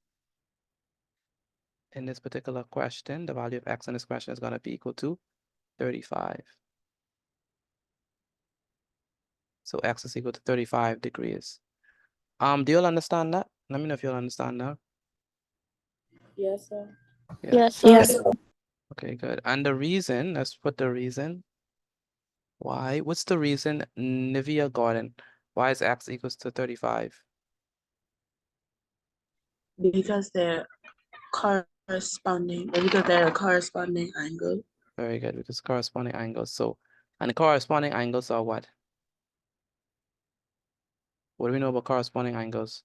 particular question, the value of X in this question is going to be equal to 35. So X is equal to 35 degrees. Do you all understand that? Let me know if you all understand that. Yes, sir. Yeah. Yes, sir. Okay, good. And the reason, let's put the reason. Why? What's the reason, Nivea Gordon? Why is X equals to 35? Because they're corresponding. Because they're a corresponding angle. Very good, because corresponding angles. So, and the corresponding angles are what? What do we know about corresponding angles?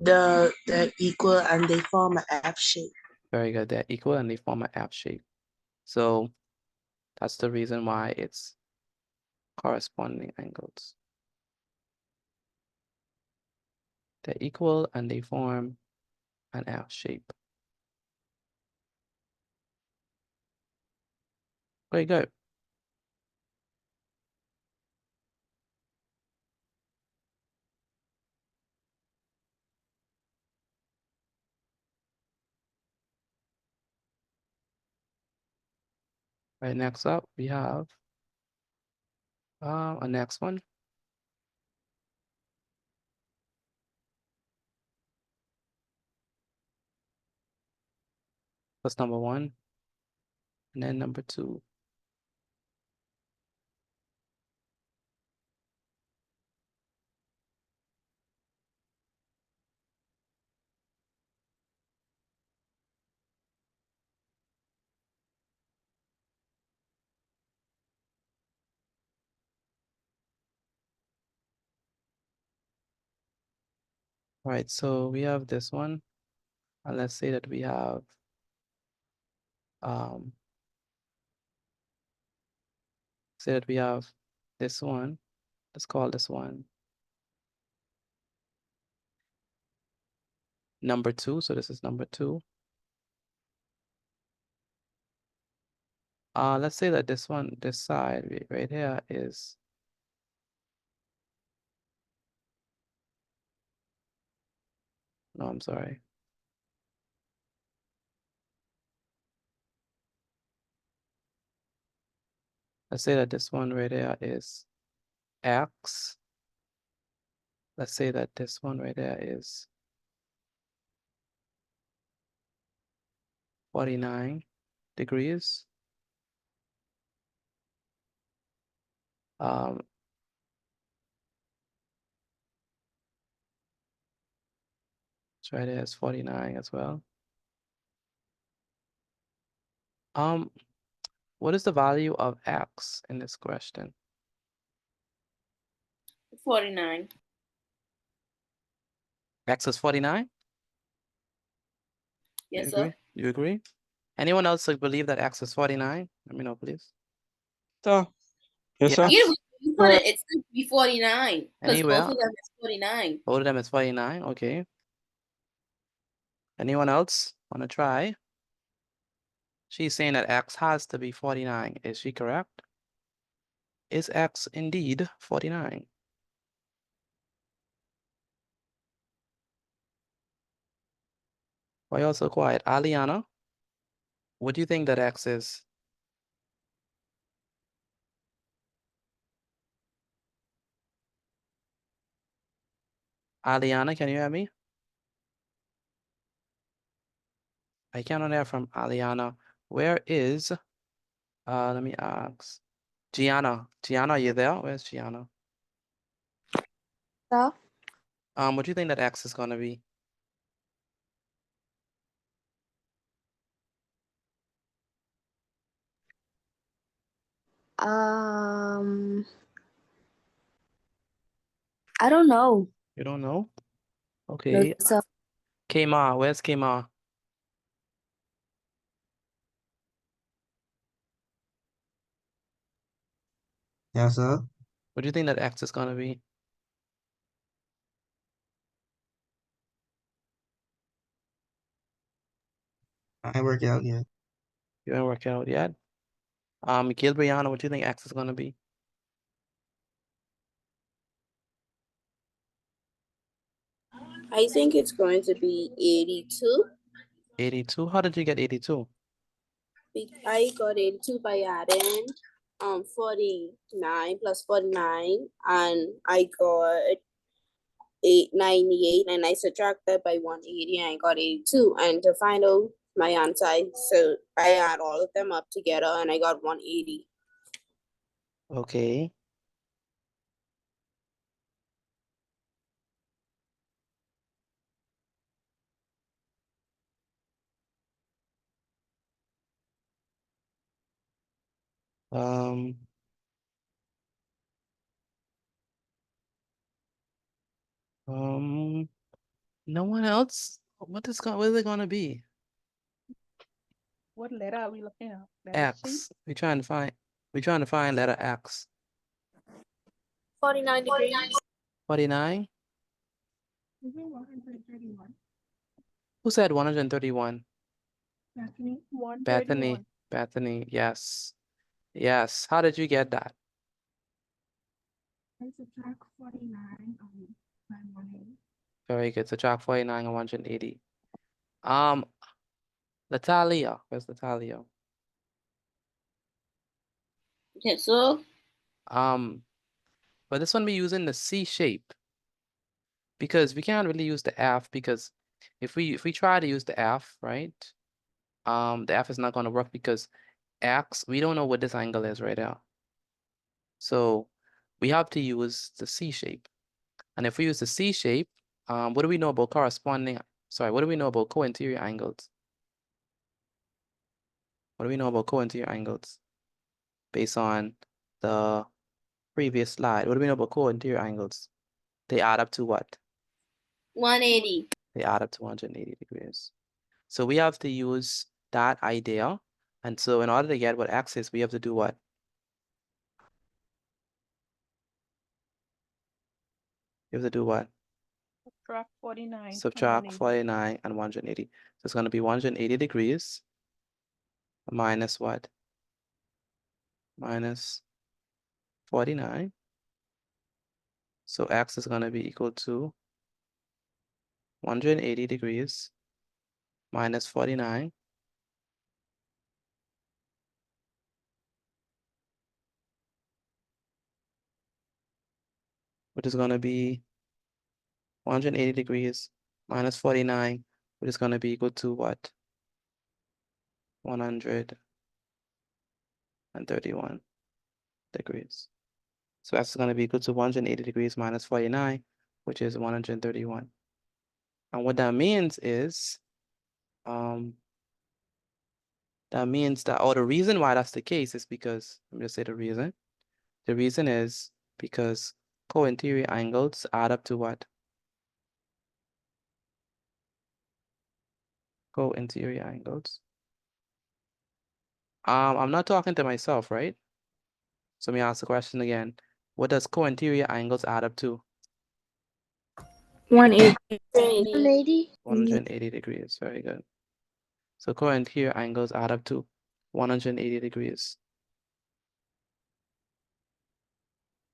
They're equal and they form an F shape. Very good. They're equal and they form an F shape. So that's the reason why it's corresponding angles. They're equal and they form an F shape. Very good. Right, next up, we have a next one. That's number 1. And then number 2. All right, so we have this one. And let's say that we have say that we have this one. Let's call this one number 2. So this is number 2. Let's say that this one, this side right here is no, I'm sorry. Let's say that this one right there is X. Let's say that this one right there is 49 degrees. So right there is 49 as well. What is the value of X in this question? 49. X is 49? Yes, You sir. agree? You agree? Anyone else believe that X is 49? Let me know, please. Sir. Yes, sir. Either way you put it, it's going to be 49 because Anywhere? both of them is 49. Both of them is 49, okay. Anyone else want to try? She's saying that X has to be 49. Is she correct? Is X indeed 49? Why y'all so quiet? Aliana, what do you think that X is? Aliana, can you hear me? I cannot hear from Aliana. Where is, let me ask. Gianna, are you there? Where's Gianna? Sir? What do you think that X is gonna be? I don't know. You don't know? No, Okay. sir. Kmar, where's Kmar? Yes, sir. What do you think that X is gonna be? I ain't work out yet. You haven't worked it out yet? Gilbriana, what do you think X is gonna be? I think it's going to be 82. 82? How did you get 82? I got 82 by adding 49 plus 49, and I got 898, and I subtracted by 180, and I got 82. And to find out my answer, I add all of them up together, and I got 180. Okay. Um, no one else? What is it gonna be? What letter are we looking at? X. We're trying to find letter X. 49 degrees. 49? Who said 131? Bethany, yes. Yes. How did you get that? Very good. Subtract 49 and 180. Natalia. Where's Natalia? Yes, sir. But this one we're using the C shape because we can't really use the F because if we try to use the F, right? The F is not going to work because X, we don't know what this angle is right now. So we have to use the C shape. And if we use the C shape, what do we know about what do we know about co-interior angles? What do we know about co-interior angles? Based on the previous slide, what do we know about co-interior angles? They add up to what? 180. They add up to 180 degrees. So we have to use that idea. And so in order to get what X is, we have to do what? You have to do what? Subtract 49. Subtract 49 and 180. So it's going to be 180 degrees minus what? Minus 49. So X is going to be equal to 180 degrees minus 49. which is gonna be 180 degrees minus 49, which is gonna be equal to what? 131 degrees. So that's gonna be equal to 180 degrees minus 49, which is 131. And what that means is, that means that, or the reason why that's the case is because, let me just say the reason. The reason is because co-interior angles add up to what? Co-interior angles. I'm not talking to myself, right? So let me ask the question again. What does co-interior angles add up to? 180. 180. 180 degrees, very good. So co-interior angles add up to 180 degrees.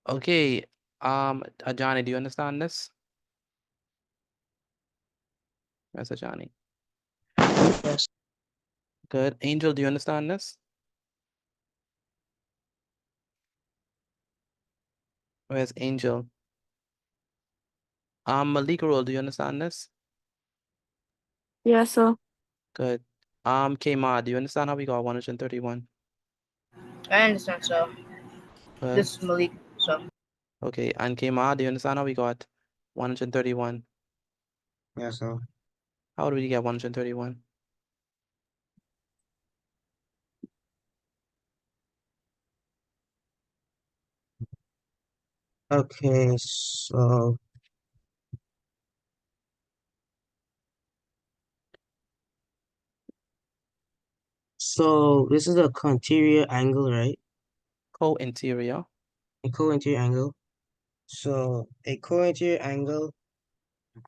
Okay, Johnny, do you understand this? Yes, Johnny. Yes. Good. Angel, do you understand this? Where's Angel? Malika, do you understand this? Yes, sir. Good. Kmart, do you understand how we got 131? I understand, sir. Good. This is Malik, sir. Okay, and Kmart, do you understand how we got 131? Yes, sir. How do we get 131? Okay, so this is a conterior angle, right? Co-interior. A co-interior angle. So a co-interior angle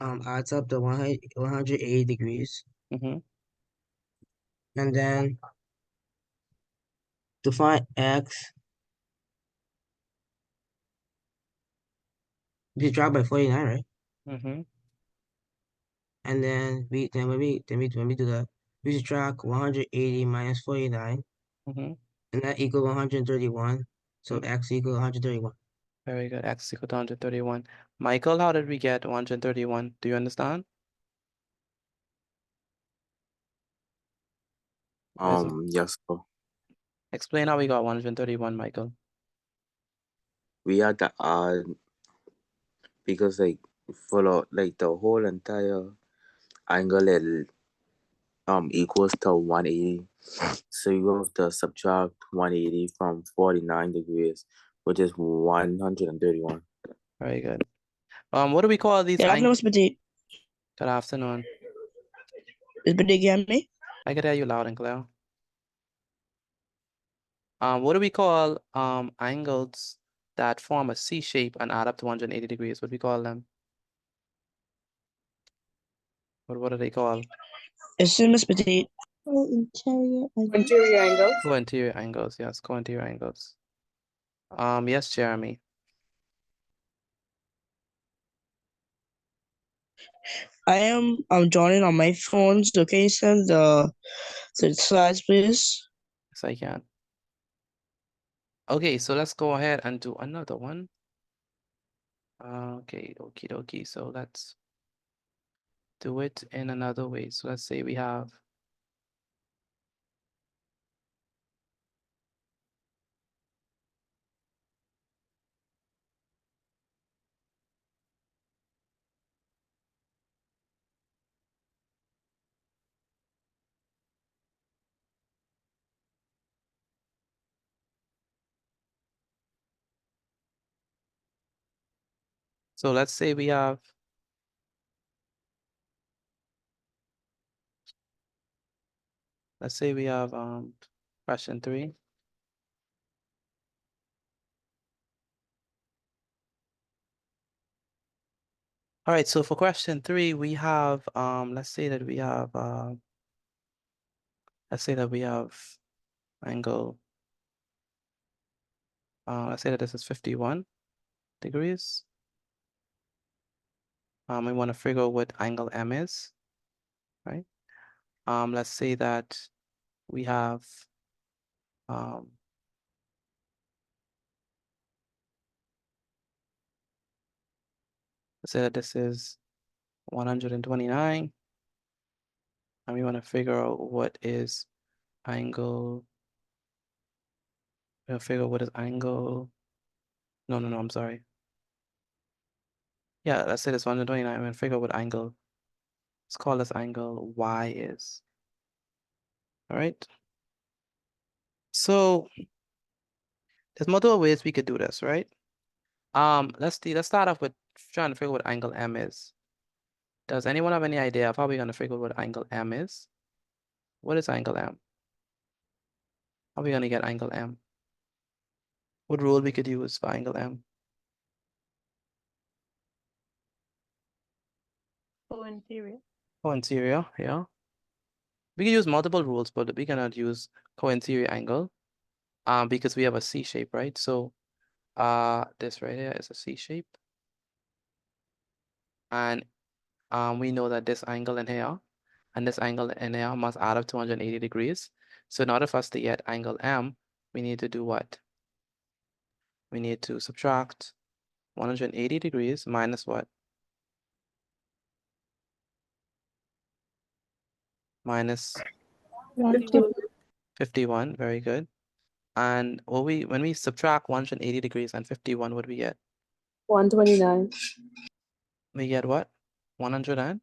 adds up to 180 degrees. Mm-hmm. And then to find x, we drop by 49, right? Mm-hmm. And then when we do that, we subtract 180 minus 49, Mm-hmm. and that equals 131. So x equals 131. Very good. X equal to 131. Michael, how did we get 131? Do you understand? Yes, sir. Explain how we got 131, Michael. We had to add because like for like the whole entire angle it equals to 180. So you have to subtract 180 from 49 degrees, which is 131. Very good. What do we call these Good afternoon, angles? Mr. Petit. Good afternoon. Mr. Petit, can you hear me? I can hear you loud and clear. What do we call angles that form a C shape and add up to 180 degrees? What do we call them? What are they called? It's Mr. Petit. Interior angle. Co-interior angles, yes, co-interior angles. Yes, Jeremy. I am joining on my phone, so can you send the slides, please? Yes, I can. Okay, so let's go ahead and do another one. Okay, okie dokie. So let's do it in another way. So let's say we have so let's say we have question 3. All right, so for question 3, we have let's say that we have angle let's say that this is 51 degrees. We want to figure out what angle M is, right? Let's say that we have um, say that this is 129. And we want to figure out what is angle. We'll figure out what is angle. No, I'm sorry. Yeah, let's say this 129. I'm gonna figure out what angle. Let's call this angle Y is. All right. So there's multiple ways we could do this, right? Let's start off with trying to figure out what angle M is. Does anyone have any idea of how we're gonna figure out what angle M is? What is angle M? How are we gonna get angle M? What rule we could use for angle M? Co-interior. Co-interior, yeah. We can use multiple rules, but we cannot use co-interior angle because we have a C shape, right? So this right here is a C shape. And we know that this angle in here and this angle in here must add up 280 degrees. So in order for us to get angle M, we need to do what? We need to subtract 180 degrees minus what? Minus 51, very good. And when we subtract 180 degrees and 51, what do we get? 129. We get what? 129.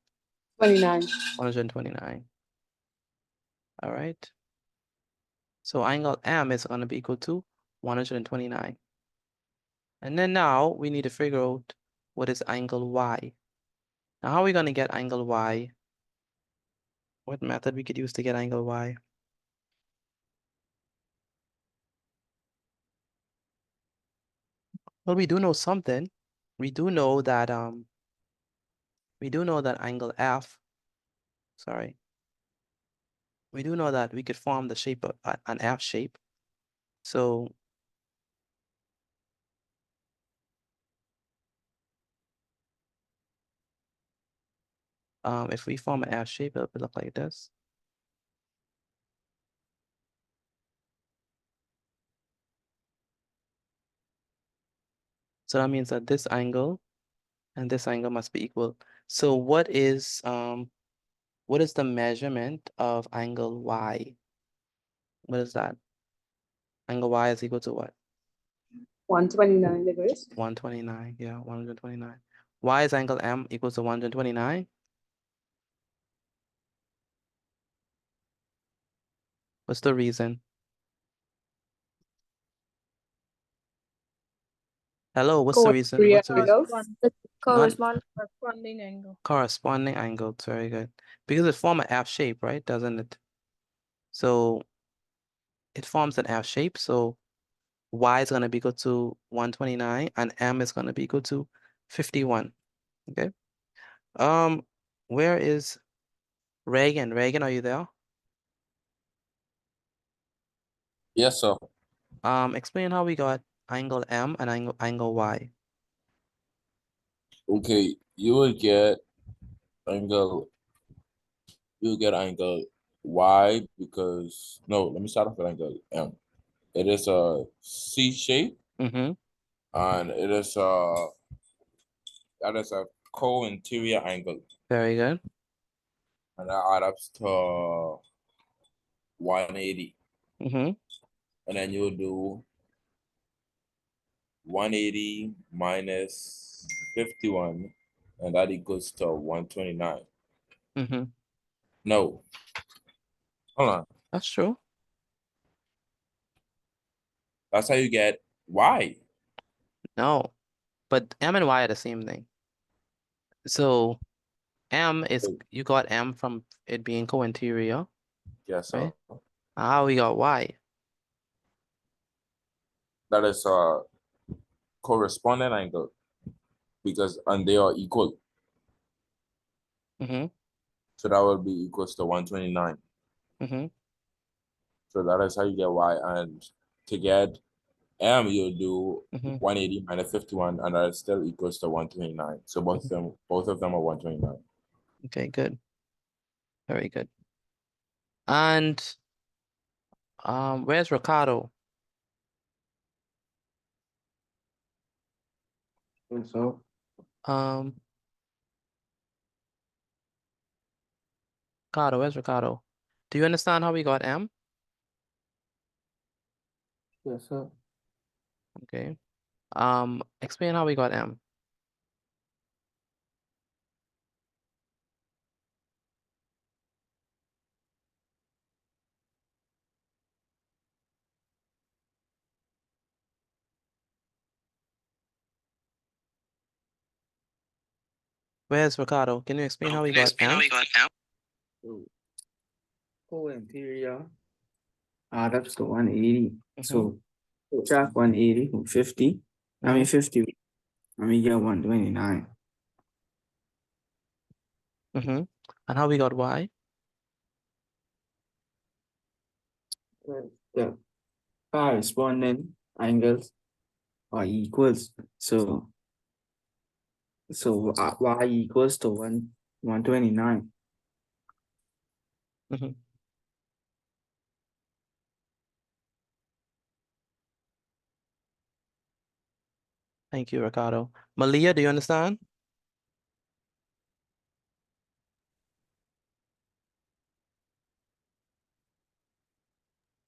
129. All right. So angle M is going to be equal to 129. And then now we need to figure out what is angle Y. Now how are we going to get angle Y? What method we could use to get angle Y? Well, we do know something. We do know that angle F, sorry. We do know that we could form the shape of an F shape. So if we form an F shape, it would look like this. So that means that this angle and this angle must be equal. So what is the measurement of angle Y? What is that? Angle Y is equal to what? 129 degrees. 129, yeah, 129. Why is angle M equals to 129? What's the reason? Hello, what's the reason? What's the reason? The corresponding angle. Corresponding angle, very good. Because it forms an F shape, right? Doesn't it? So it forms an F shape, so Y is going to be equal to 129 and M is going to be equal to 51. Okay. Where is Reagan? Reagan, are you there? Yes, sir. Explain how we got angle M and angle Y. Okay, you will get angle Y because no, let me start off with angle M. It is a C shape Mm-hmm. and that is a co-interior angle. Very good. And that adds up to 180. Mm-hmm. And then you'll do 180 minus 51, and that equals to 129. Mm-hmm. No. Hold on. That's true. That's how you get Y. No, but M and Y are the same thing. So M is, you got M from it being co-interior. Yes, sir. Right. How we got Y? That is a corresponding angle and they are equal. Mm-hmm. So that will be equals to 129. Mm-hmm. So that is how you get Y. And to get M, you'll do 180 minus 51, and that still equals to 129. So both of them are 129. Okay, good. Very good. And where's Ricardo? So, Ricardo, where's Ricardo? Do you understand how we got M? Yes, sir. Okay. Explain how we got M. Where's Ricardo? Can you explain how we got M? So, whole interior add up to 180. So, subtract 180 from 50. I mean, 50. And we get 129. And how we got Y? The corresponding angles are equals. So y equals to 129. Thank you, Ricardo. Malia, do you understand?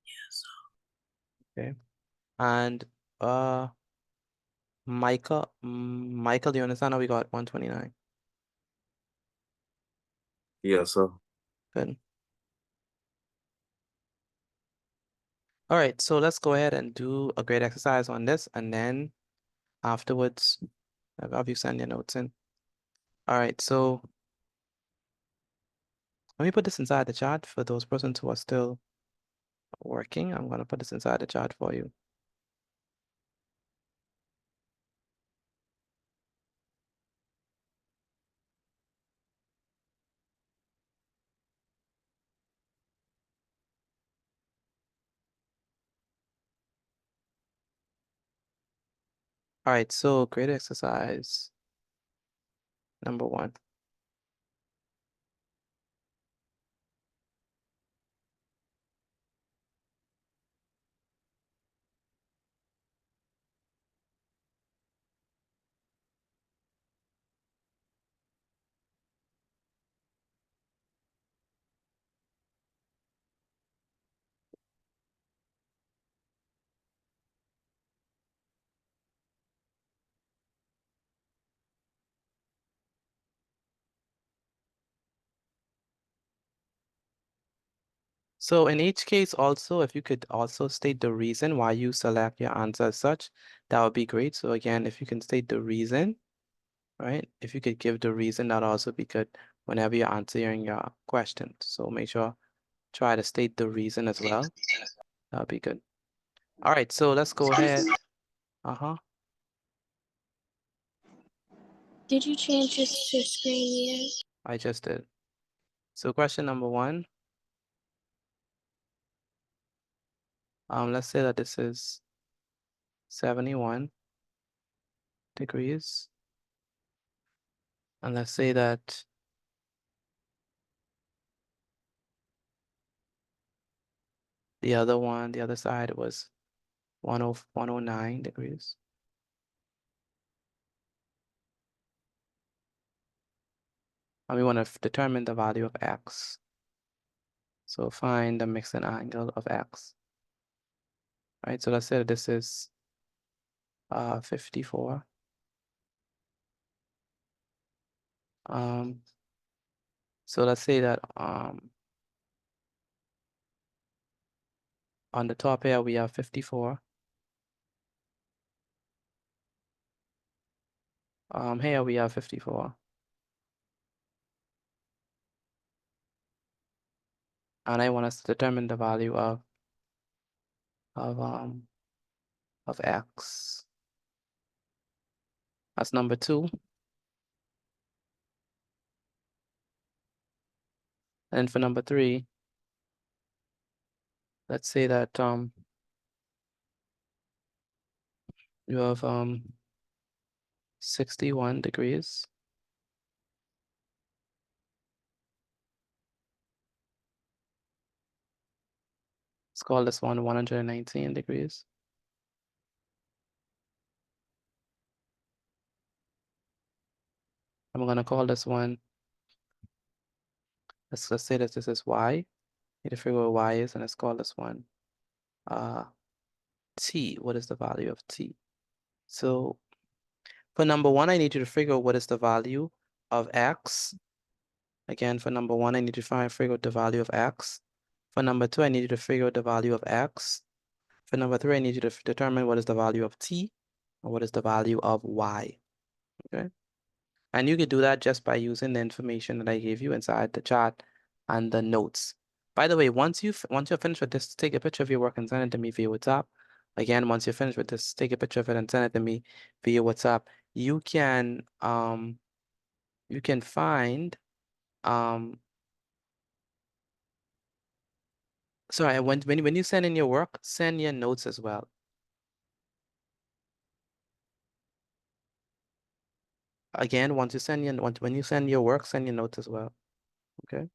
Yes. Okay. And Michael, do you understand how we got 129? Yes, sir. Good. All right, so let's go ahead and do a great exercise on this, and then afterwards, I'll have you send your notes in. All right, so let me put this inside the chat for those persons who are still working. I'm gonna put this inside the chat for you. All right, so great exercise number 1. So in each case also, if you could also state the reason why you select your answer as such, that would be great. So again, if you can state the reason, right? If you could give the reason, that'd also be good whenever you're answering your question. So make sure, try to state the reason as well. That'd be good. All right, so let's go ahead. Did you change this to screen yet? I just did. So question number 1. Let's say that this is 71 degrees. And let's say that the other side was 109 degrees. And we want to determine the value of x. So find the mixing angle of x. All right, so let's say that this is 54. So let's say that on the top here we have 54. Here we have 54. And I want us to determine the value of x. That's number 2. And for number 3, let's say that you have 61 degrees. Let's call this one 119 degrees. I'm gonna call this one Let's say that this is y. Need to figure out what y is, and let's call this one t. What is the value of t? So for number one, I need you to figure out what is the value of x. Again, for number one, I need you to figure out the value of x. For number two, I need you to figure out the value of x. For number three, I need you to determine what is the value of t and what is the value of y. Okay. And you could do that just by using the information that I gave you inside the chat and the notes. By the way, once you're finished with this, take a picture of your work and send it to me via WhatsApp. Again, once you're finished with this, take a picture of it and send it to me via WhatsApp. You can find sorry, when you send in your work, send your notes as well. Again, when you send your work, send your notes as well. Okay.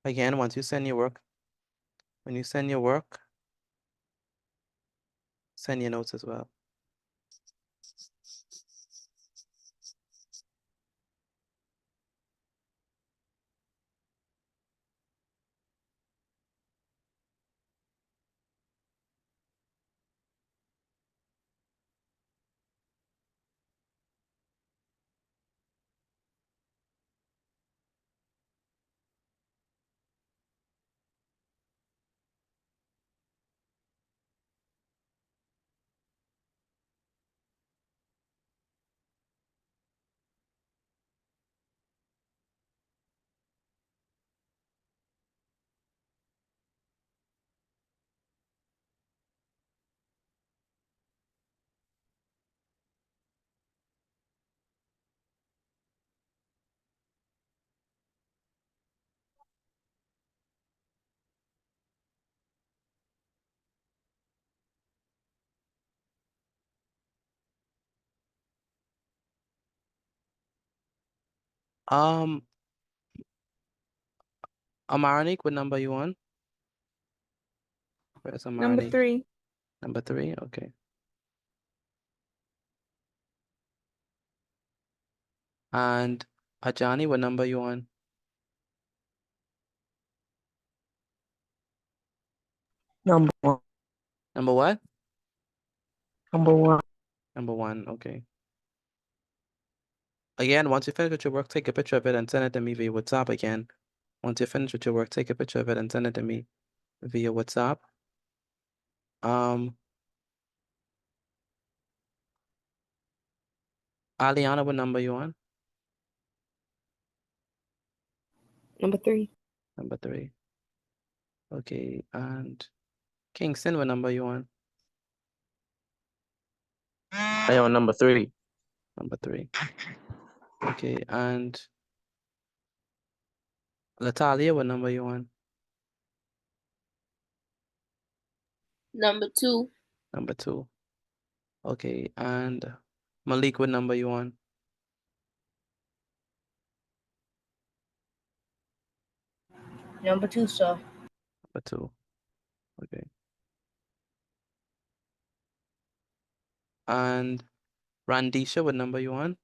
Again, once you send your work, when you send your work, send your notes as well. Amarnik, what number you on? Where's Number Amarnik? 3. Number 3, okay. And Ajani, what number you on? Number one. Number what? Number one. Number 1, okay. Again, once you finish with your work, take a picture of it and send it to me via WhatsApp again. Once you finish with your work, take a picture of it and send it to me via WhatsApp. Aliana, what number you on? Number 3. Number 3. Okay, and Kingston, what number you on? I am on number 3. Number 3. Okay, and Latalia, what number you on? Number 2. Number 2. Okay, and Malik, what number you on? Number 2, sir. Number 2. Okay. And Randisha, what number you on?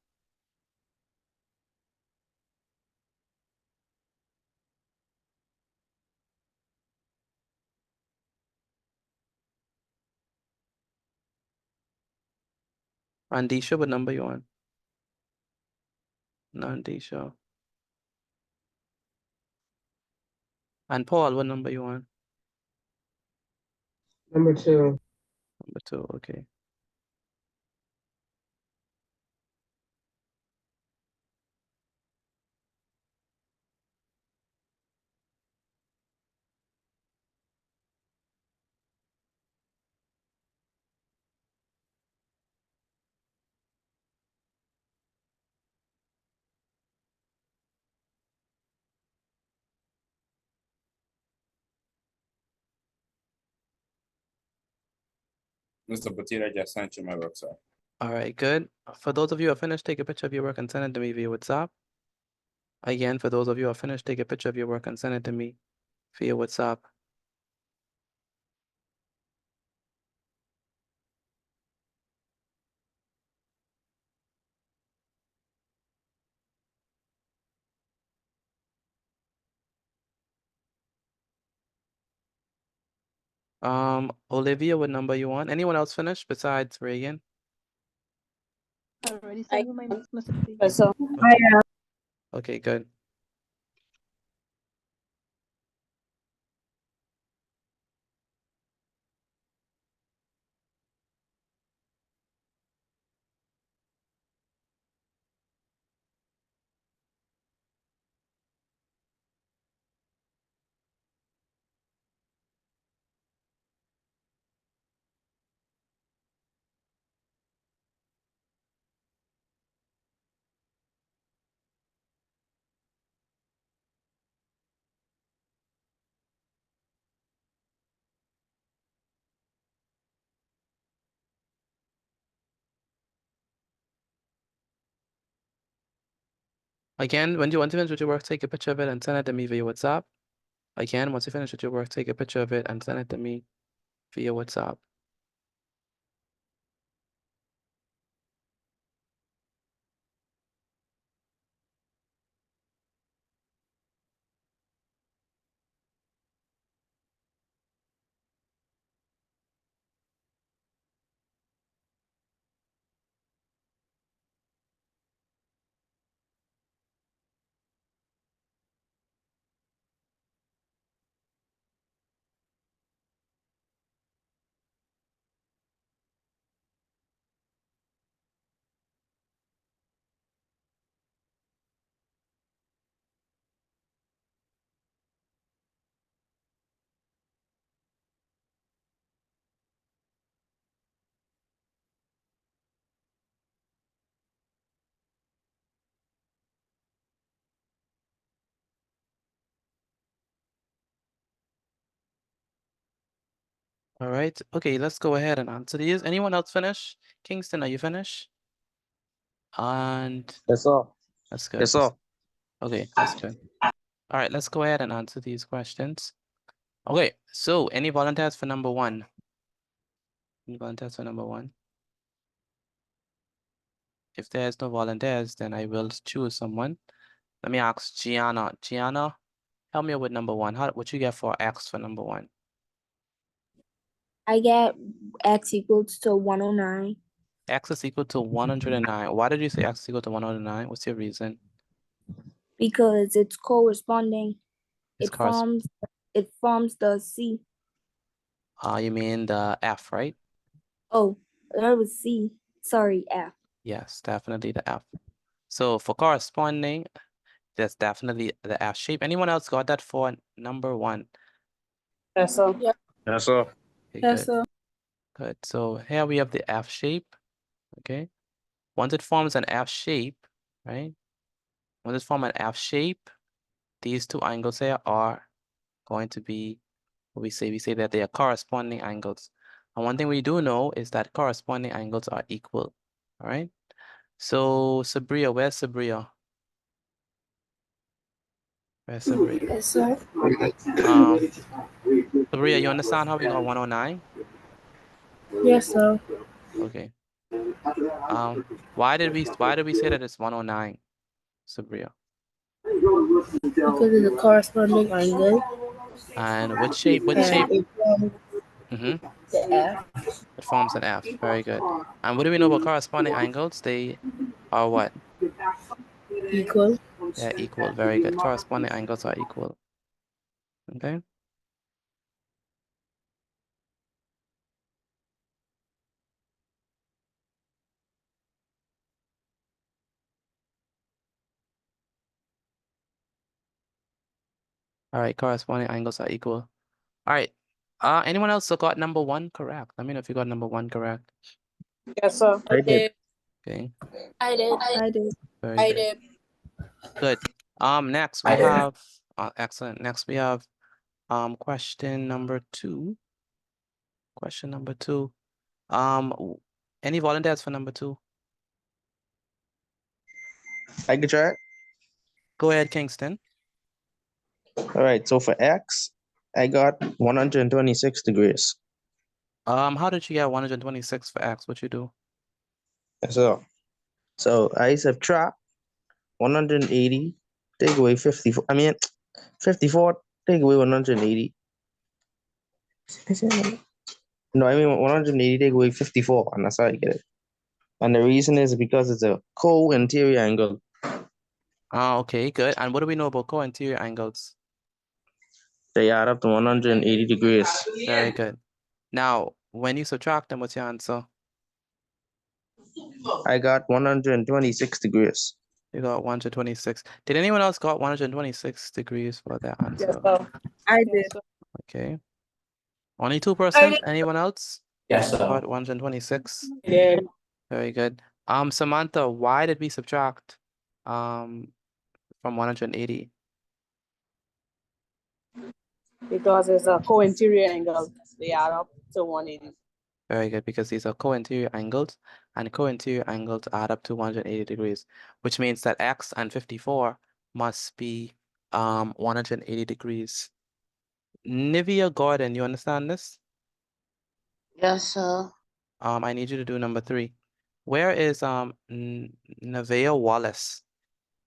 Randisha, what number you on? Nandisha. And Paul, what number you on? Number 2. Number 2, okay. Mr. Patira just sent you my work, sir. All right, good. For those of you who are finished, take a picture of your work and send it to me via WhatsApp. Again, for those of you who are finished, take a picture of your work and send it to me via WhatsApp. Olivia, what number you want? Anyone else finish besides Reagan? I already sent you my next message. So Okay, good. Again, when you want to finish with your work, take a picture of it and send it to me via WhatsApp. Again, once you finish with your work, take a picture of it and send it to me via WhatsApp. All right. Okay, let's go ahead and answer these. Anyone else finish? Kingston, are you finished? And Yes, sir. that's good. Yes, sir. Okay, that's good. All right, let's go ahead and answer these questions. Okay, so any volunteers for number one? Any volunteers for number one? If there's no volunteers, then I will choose someone. Let me ask Gianna. Gianna, help me with number one. What you get for X for number one? I get x equals to 109 X is equal to 109. Why did you say X is equal to 109? What's your reason? because it's corresponding. It's It forms the C. You mean the F, right? Oh, that was C. Sorry, F. Yes, definitely the F. So for corresponding, that's definitely the F shape. Anyone else got that for number one? Yes, sir. Yeah. Yes, sir. Okay, Yes, good. sir. Good. So here we have the F shape. Okay. Once it forms an F shape, right? Once it forms an F shape, these two angles here are going to be what we say that they are corresponding angles. And one thing we do know is that corresponding angles are equal. All right. So Sabria, where's Sabria? Where's Sabria? Yes, sir. Sabria, you understand how we got 109? Yes, sir. Okay. Why did we say that it's 109, Sabria? Because it's a corresponding angle. And what shape? What And shape? it forms Mm-hmm. the F. It forms an F. Very good. And what do we know about corresponding angles? They are what? Equal. They're equal. Very good. Corresponding angles are equal. Okay. All right. Corresponding angles are equal. All right. Anyone else got number one correct? Let me know if you got number one correct. Yes, sir. I did. Okay. I did. Very good. Good. Next we have excellent. Next we have question number two. Question number two. Any volunteers for number two? I can try it. Go ahead, Kingston. All right. So for X, I got 126 degrees. How did you get 126 for X? What you do? So I subtract 180, take away 54. 54, take away 180. No, I mean 180 take away 54, and that's how you get it. And the reason is because it's a co-interior angle. Ah, okay, good. And what do we know about co-interior angles? They add up to 180 degrees. Very good. Now, when you subtract them, what's your answer? I got 126 degrees. You got 126. Did anyone else got 126 degrees for their answer? I did. Okay. Only 2%? Anyone else? Yes, sir. Got 126. Yeah. Very good. Samantha, why did we subtract from 180? Because it's a co-interior angle. They add up to 180. Very good, because these are co-interior angles, and co-interior angles add up to 180 degrees, which means that X and 54 must be 180 degrees. Nivea Gordon, you understand this? Yes, sir. I need you to do number 3. Where is Nevaeh Wallace?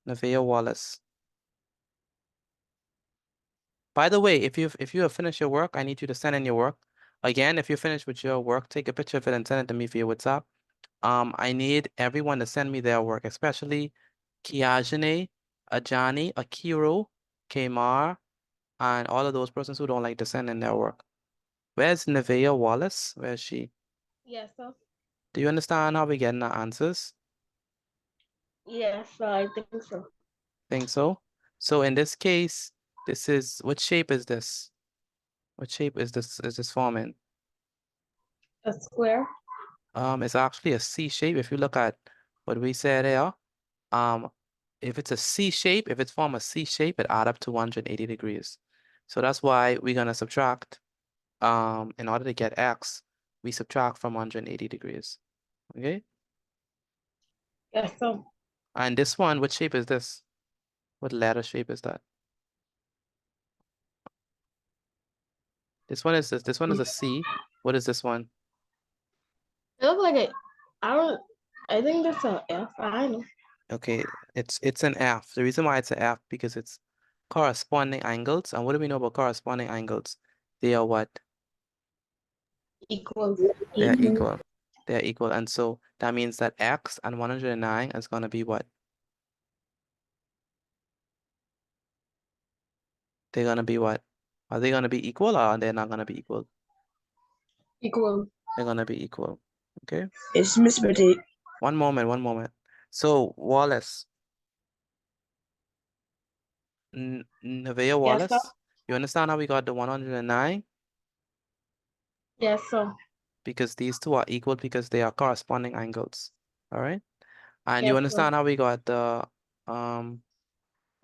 Nevaeh Wallace. By the way, if you have finished your work, I need you to send in your work. Again, if you're finished with your work, take a picture of it and send it to me via WhatsApp. I need everyone to send me their work, especially Kiajane, Ajani, Akiro, Kmar, and all of those persons who don't like to send in their work. Where's Nevaeh Wallace? Where is she? Yes, sir. Do you understand how we getting our answers? Yes, sir. I think so. Think so? So in this case, this is, what shape is this? What shape is this forming? A square. It's actually a C shape. If you look at what we said here, if it's a C shape, if it's form a C shape, it add up to 180 degrees. So that's why we're gonna subtract, in order to get X, we subtract from 180 degrees, okay? Yes, sir. And this one, what shape is this? What letter shape is that? This one is this one is a C. What is this one? It looks like a. I think that's a F. I know. Okay, it's an F. The reason why it's an F because it's corresponding angles. And what do we know about corresponding angles? They are what? Equals. They are equal. They are equal. And so that means that X and 109 is gonna be what? They're gonna be what? Are they gonna be equal or are they not gonna be equal? Equal. They're gonna be equal. Okay. It's Miss Betty. One moment. So Wallace. Nevaeh Wallace. Yes, sir. You understand how we got the 109? Yes, sir. Because these two are equal because they are corresponding angles. All right. And Yes, you sir. understand how we got the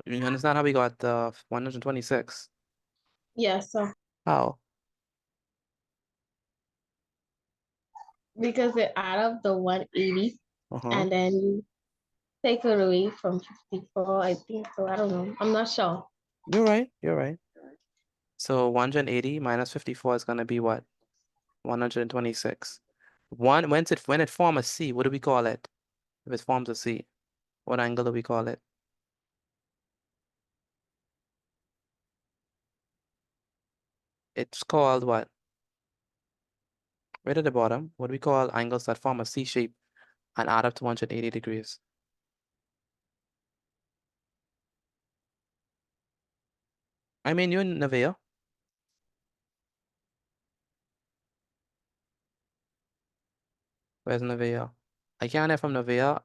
you understand how we got the 126? Yes, sir. How? Because they add up the 180, Uh-huh. and then you take it away from 54. I think so. I don't know. I'm not sure. You're right. So 180 minus 54 is gonna be what? 126. When it forms a C, what do we call it? If it forms a C, what angle do we call it? It's called what? Right at the bottom, what do we call angles that form a C shape and add up to 180 degrees? I mean, you in Nevaeh. Where's Nevaeh? I can't hear from Nevaeh.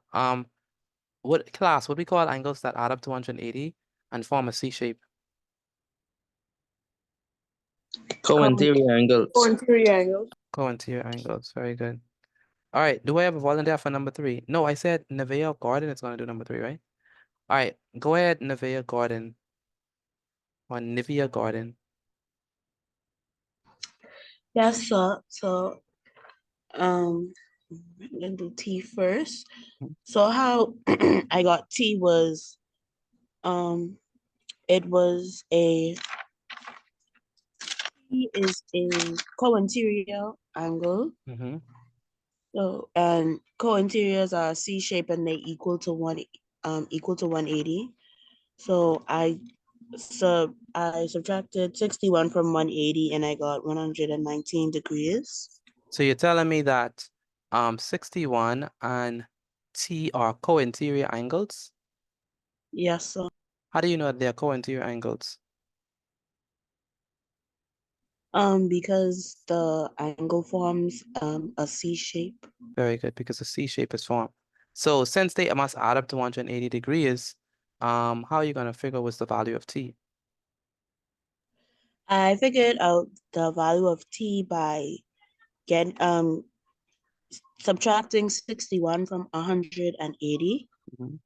What class? What we call angles that add up to 180 and form a C shape? Co-interior angles. Co-interior angles. Co-interior angles. Very good. All right. Do I have a volunteer for number 3? No, I said Nevaeh Gordon is gonna do number 3, right? All right. Go ahead, Nevaeh Gordon. Or Nivea Gordon. Yes, sir. So, I'm gonna do T first. So how I got T was, it was a T is a co-interior angle. Mm-hmm. So, and co-interiors are C shape and they equal to 180. So I So I subtracted 61 from 180 and I got 119 degrees. So you're telling me that 61 and T are co-interior angles? Yes, sir. How do you know that they're co-interior angles? Because the angle forms a C shape. Very good, because the C shape is formed. So since they must add up to 180 degrees, how are you gonna figure what's the value of T? I figured out the value of T by subtracting 61 from 180. Mhm.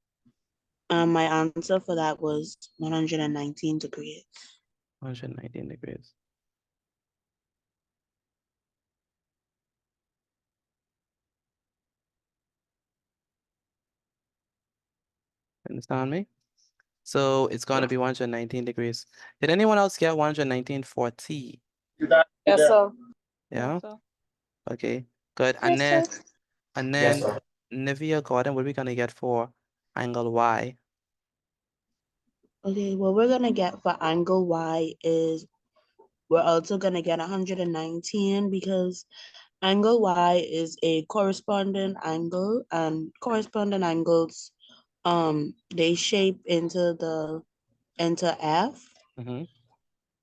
My answer for that was 119 degrees. 119 degrees. Understand me? So it's going to be 119 degrees. Did anyone else get 119 for T? Yes, sir. Yeah? sir. Okay, good. And then Nivea Gordon, what are we gonna get for angle Y? Okay, what we're gonna get for angle Y is we're also gonna get 119 because angle Y is a corresponding angle, and corresponding angles they shape into F. Mm-hmm.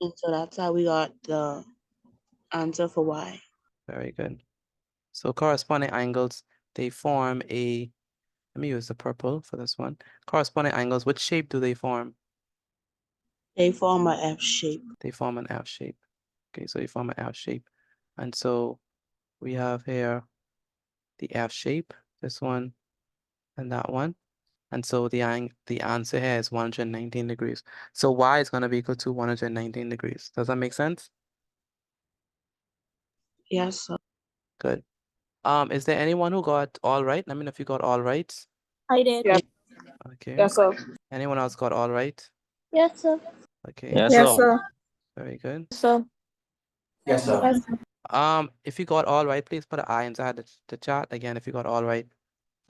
And so that's how we got the answer for Y. Very good. So corresponding angles, they form a, let me use the purple for this one. Corresponding angles, which shape do they form? They form a F shape. They form an F shape. Okay, so they form an F shape. And so we have here the F shape, this one and that one. And so the answer here is 119 degrees. So Y is going to be equal to 119 degrees. Does that make sense? Yes, sir. Good. Is there anyone who got all right? Let me know if you got all right. I did. Yes, Okay. yes, sir. Anyone else got all right? Yes, sir. Okay. Yes, Yes, sir. sir. Very good. So, Yes, sir. If you got all right, please put an I inside the chat. Again, if you got all right,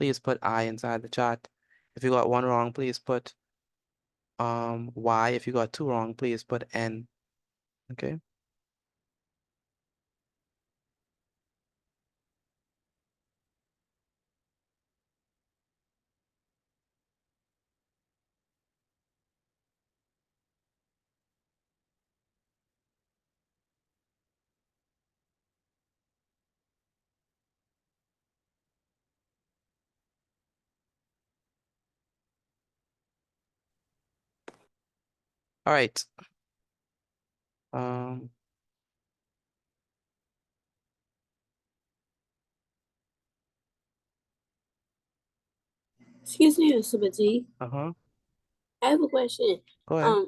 please put I inside the chat. If you got one wrong, please put Y. If you got two wrong, please put N. Okay. All right. Excuse me, Mr. Batty. Uh-huh. I have a question. Go ahead.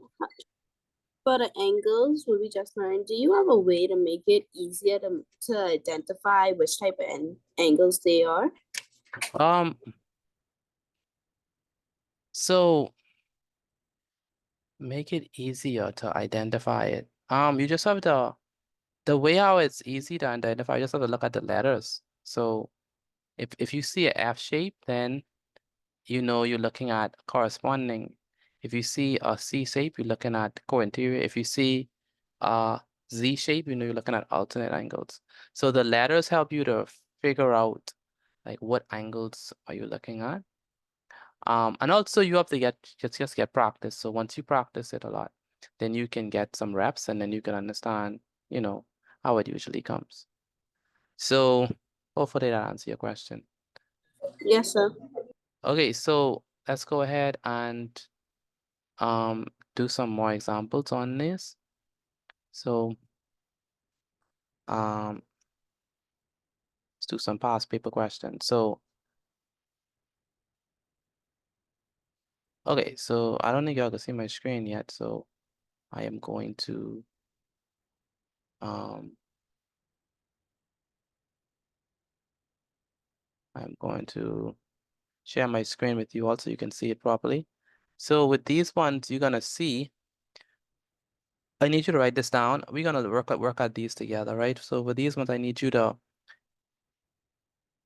For the angles, what we just learned, do you have a way to make it easier to identify which type of angles they are? So make it easier to identify it. You just have the way how it's easy to identify, you just have to look at the letters. So if you see a F shape, then you know you're looking at corresponding. If you see a C shape, you're looking at co-interior. If you see a Z shape, you know you're looking at alternate angles. So the letters help you to figure out like what angles are you looking at. And also you have to just get practice. So once you practice it a lot, then you can get some reps and then you can understand, you know, how it usually comes. So hopefully that answers your question. Yes, sir. Okay, so let's go ahead and do some more examples on this. So let's do some past paper questions. So okay, so I don't think y'all can see my screen yet, so I am going to share my screen with you all so you can see it properly. So with these ones, you're gonna see, I need you to write this down. We're gonna work out these together, right? So with these ones, we're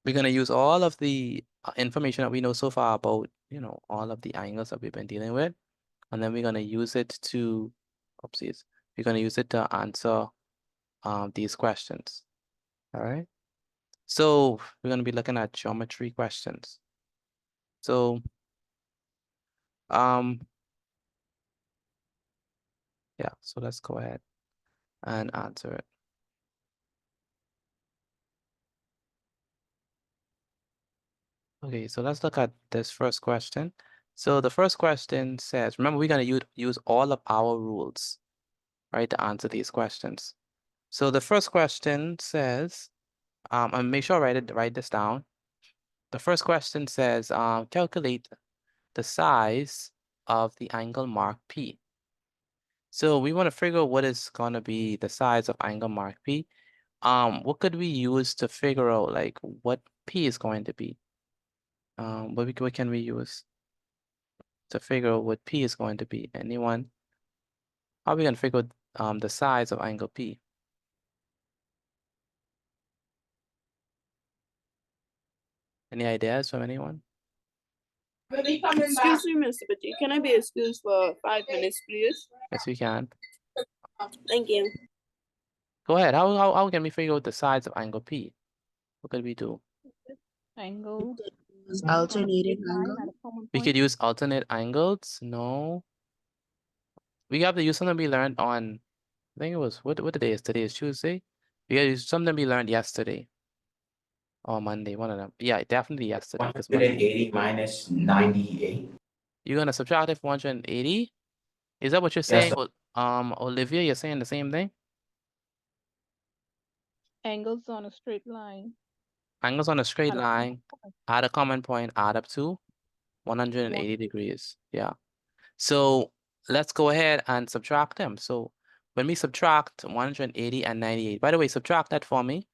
gonna use all of the information that we know so far about, you know, all of the angles that we've been dealing with. and then we're gonna use it to, oopsies, we're gonna use it to answer these questions. All right. So we're gonna be looking at geometry questions. So yeah, so let's go ahead and answer it. Okay, so let's look at this first question. So the first question says, remember, we're going to use all of our rules, right, to answer these questions. So the first question says, and make sure I write this down. The first question says, calculate the size of the angle mark P. So we want to figure out what is going to be the size of angle mark P. What could we use to figure out like what P is going to be? What can we use to figure out what P is going to be? Anyone? How are we going to figure out the size of angle P? Any ideas from anyone? Excuse me, Mr. Petit. Can I be excused for 5 minutes, please? Yes, we can. Thank you. Go ahead. How can we figure out the size of angle P? What could we do? Angle. Use alternating angle. We could use alternate angles. No. We have to use something we learned on, I think it was, what day is today? Is Tuesday? We got to use something we learned yesterday. Or Monday, one of them. Yeah, definitely yesterday. 180 minus 98. You're gonna subtract it from 180? Is that what you're Yes, saying? sir. Olivia, you're saying the same thing? Angles on a straight line. Angles on a straight Add a line, add a common point, add up to 180 180. degrees. Yeah. So let's go ahead and subtract them. So when we subtract 180 and 98, by the way, subtract that for me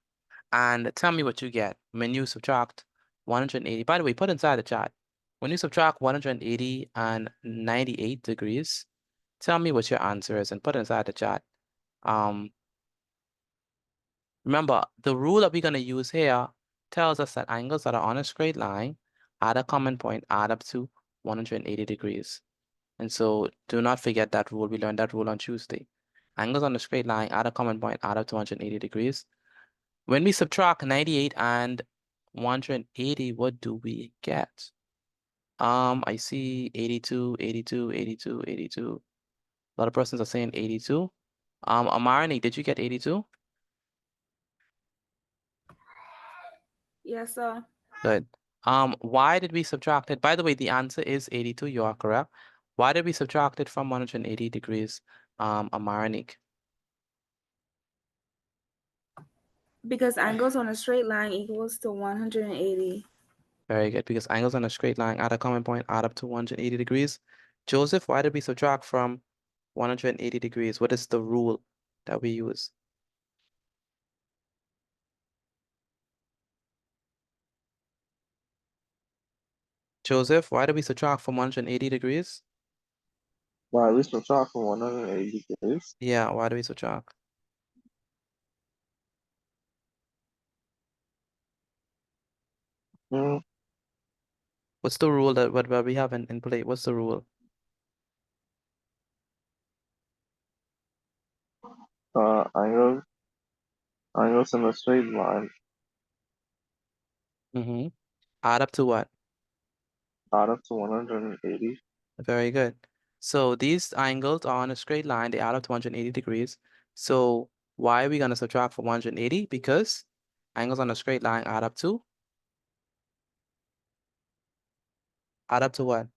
and tell me what you get when you subtract 180. By the way, put inside the chat. When you subtract 180 and 98 degrees, tell me what your answer is and put inside the chat. Remember, the rule that we're going to use here tells us that angles that are on a straight line add a common point, add up to 180 degrees. And so do not forget that rule. We learned that rule on Tuesday. Angles on a straight line add a common point, add up to 180 degrees. When we subtract 98 and 180, what do we get? I see 82, 82, 82, 82. A lot of persons are saying 82. Amarani, did you get 82? Yes, sir. Good. Why did we subtract it? By the way, the answer is 82. You are correct. Why did we subtract it from 180 degrees, Amarnik? Because angles on a straight line equals to 180. Very good, because angles on a straight line add a common point, add up to 180 degrees. Joseph, why did we subtract from 180 degrees? What is the rule that we use? Joseph, why did we subtract from 180 degrees? Why we subtract from 180 degrees? Yeah, why do we subtract? Hmm. What's the rule that what we have in play? What's the rule? Angles in a straight line Mm-hmm. Add up to what? add up to 180. Very good. So these angles are on a straight line. They add up to 180 degrees. So why are we going to subtract from 180? Because angles on a straight line add up to? Add up to what?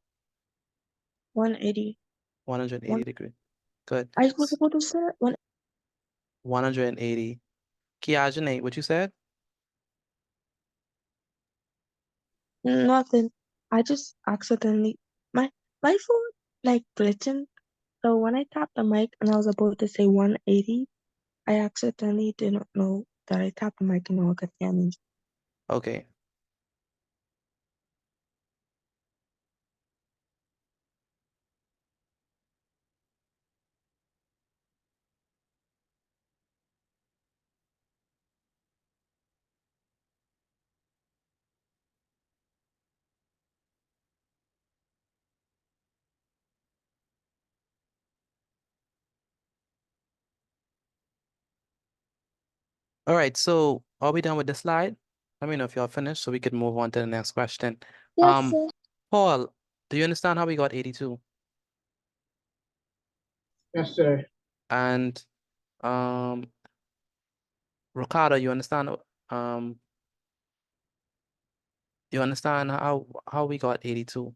180. 180 degrees. Good. I was about to say 180. Kiajane, what you said? nothing. I just accidentally my phone like glitching. So when I tapped the mic and I was about to say 180, I accidentally didn't know that I tapped the mic and all got damaged. Okay. All right, so are we done with the slide? Let me know if y'all finished so we could move on to the next question. Yes, sir. Paul, do you understand how we got 82? Yes, sir. And Ricardo, you understand how we got 82?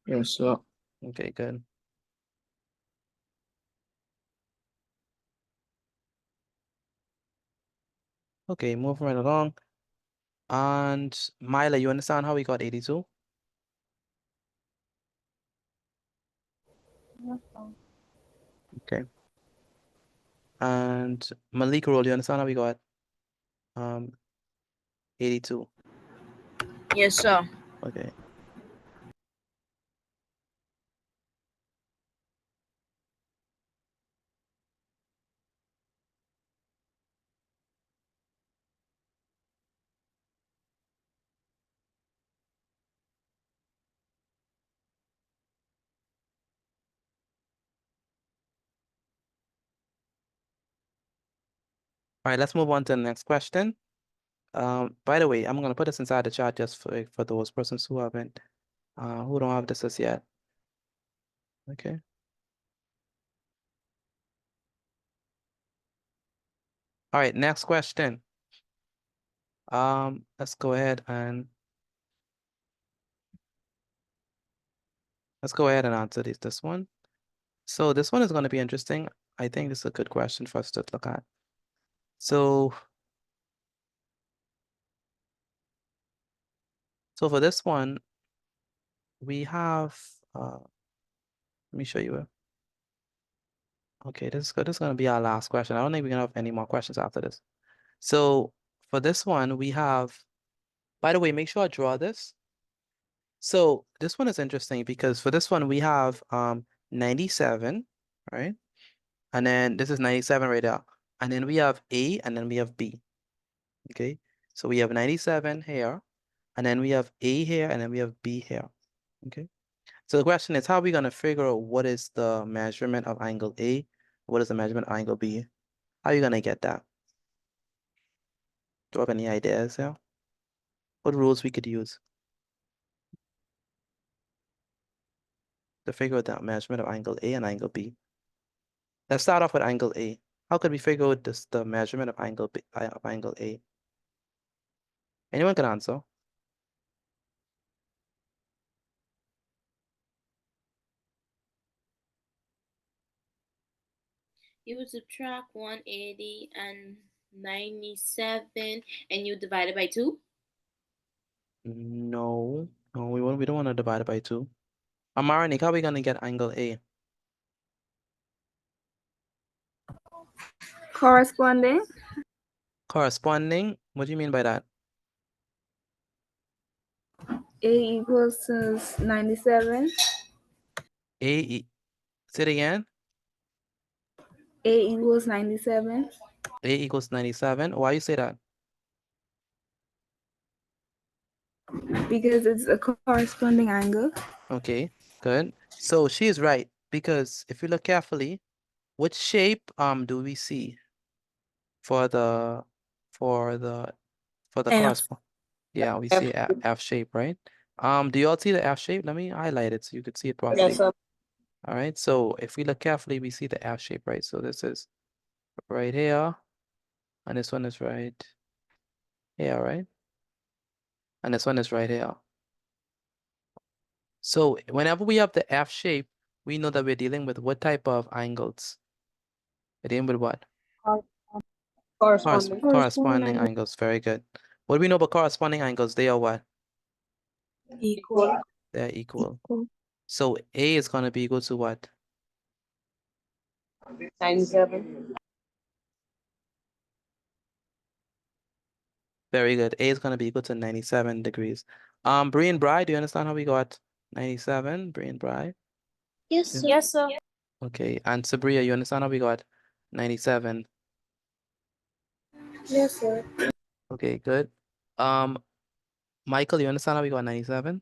Yes, sir. Okay, good. Okay, moving right along. And Myla, you understand how we got 82? Okay. And Malik Roll, you understand how we got 82? Yes, sir. Okay. All right, let's move on to the next question. By the way, I'm gonna put this inside the chat just for those persons who haven't who don't have this as yet. Okay. All right, next question. Let's go ahead and answer this one. So this one is going to be interesting. I think this is a good question for us to look at. So for this one, we have let me show you. Okay, this is good. This is going to be our last question. I don't think we're going to have any more questions after this. So for this one, we have, by the way, make sure I draw this. So this one is interesting because for this one, we have 97, right? And then this is 97 right there. And then we have A and then we have B. Okay, so we have 97 here, and then we have A here, and then we have B here. Okay, so the question is, how are we going to figure out what is the measurement of angle A? What is the measurement of angle B? How are you going to get that? Do you have any ideas here? What rules we could use to figure out the measurement of angle A and angle B? Let's start off with angle A. How could we figure out the measurement of angle B, of angle A? Anyone can answer. You would subtract 180 and 97 and you divide it by 2? No, we don't want to divide it by 2. Amaranik, how are we going to get angle A? Corresponding. Corresponding? What do you mean by that? A equals to 97. Say it again. A equals 97. A equals 97. Why you say that? Because it's a corresponding angle. Okay, good. So she is right because if you look carefully, which shape do we see for the correspond? Yeah, we see F shape, right? Do you all see the F shape? Let me highlight it so you could see it properly. Yes, sir. All right, so if we look carefully, we see the F shape, right? So this is right here, and this one is right here, right? And this one is right here. So whenever we have the F shape, we know that we're dealing with what type of angles? We're dealing with what? Corresponding angles. Very good. What do we know about corresponding angles? They are what? Equal. They're equal. So A is going to be equal to what? 97. Very good. A is going to be equal to 97 degrees. Bree and Bri, do you understand how we got 97? Bree and Bri? Yes, sir. Yes, sir. Okay. And Sabria, you understand how we got 97? Yes, sir. Okay, good. Michael, you understand how we got 97?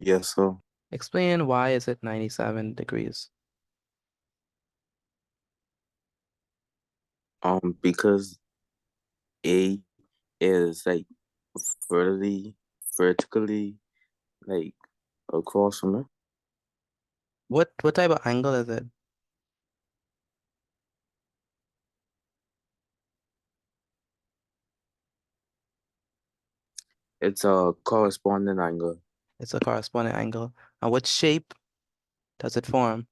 Yes, sir. Explain why is it 97 degrees? Because A is like vertically like across from it. What type of angle is it? It's a corresponding angle. It's a corresponding angle. And what shape does it form?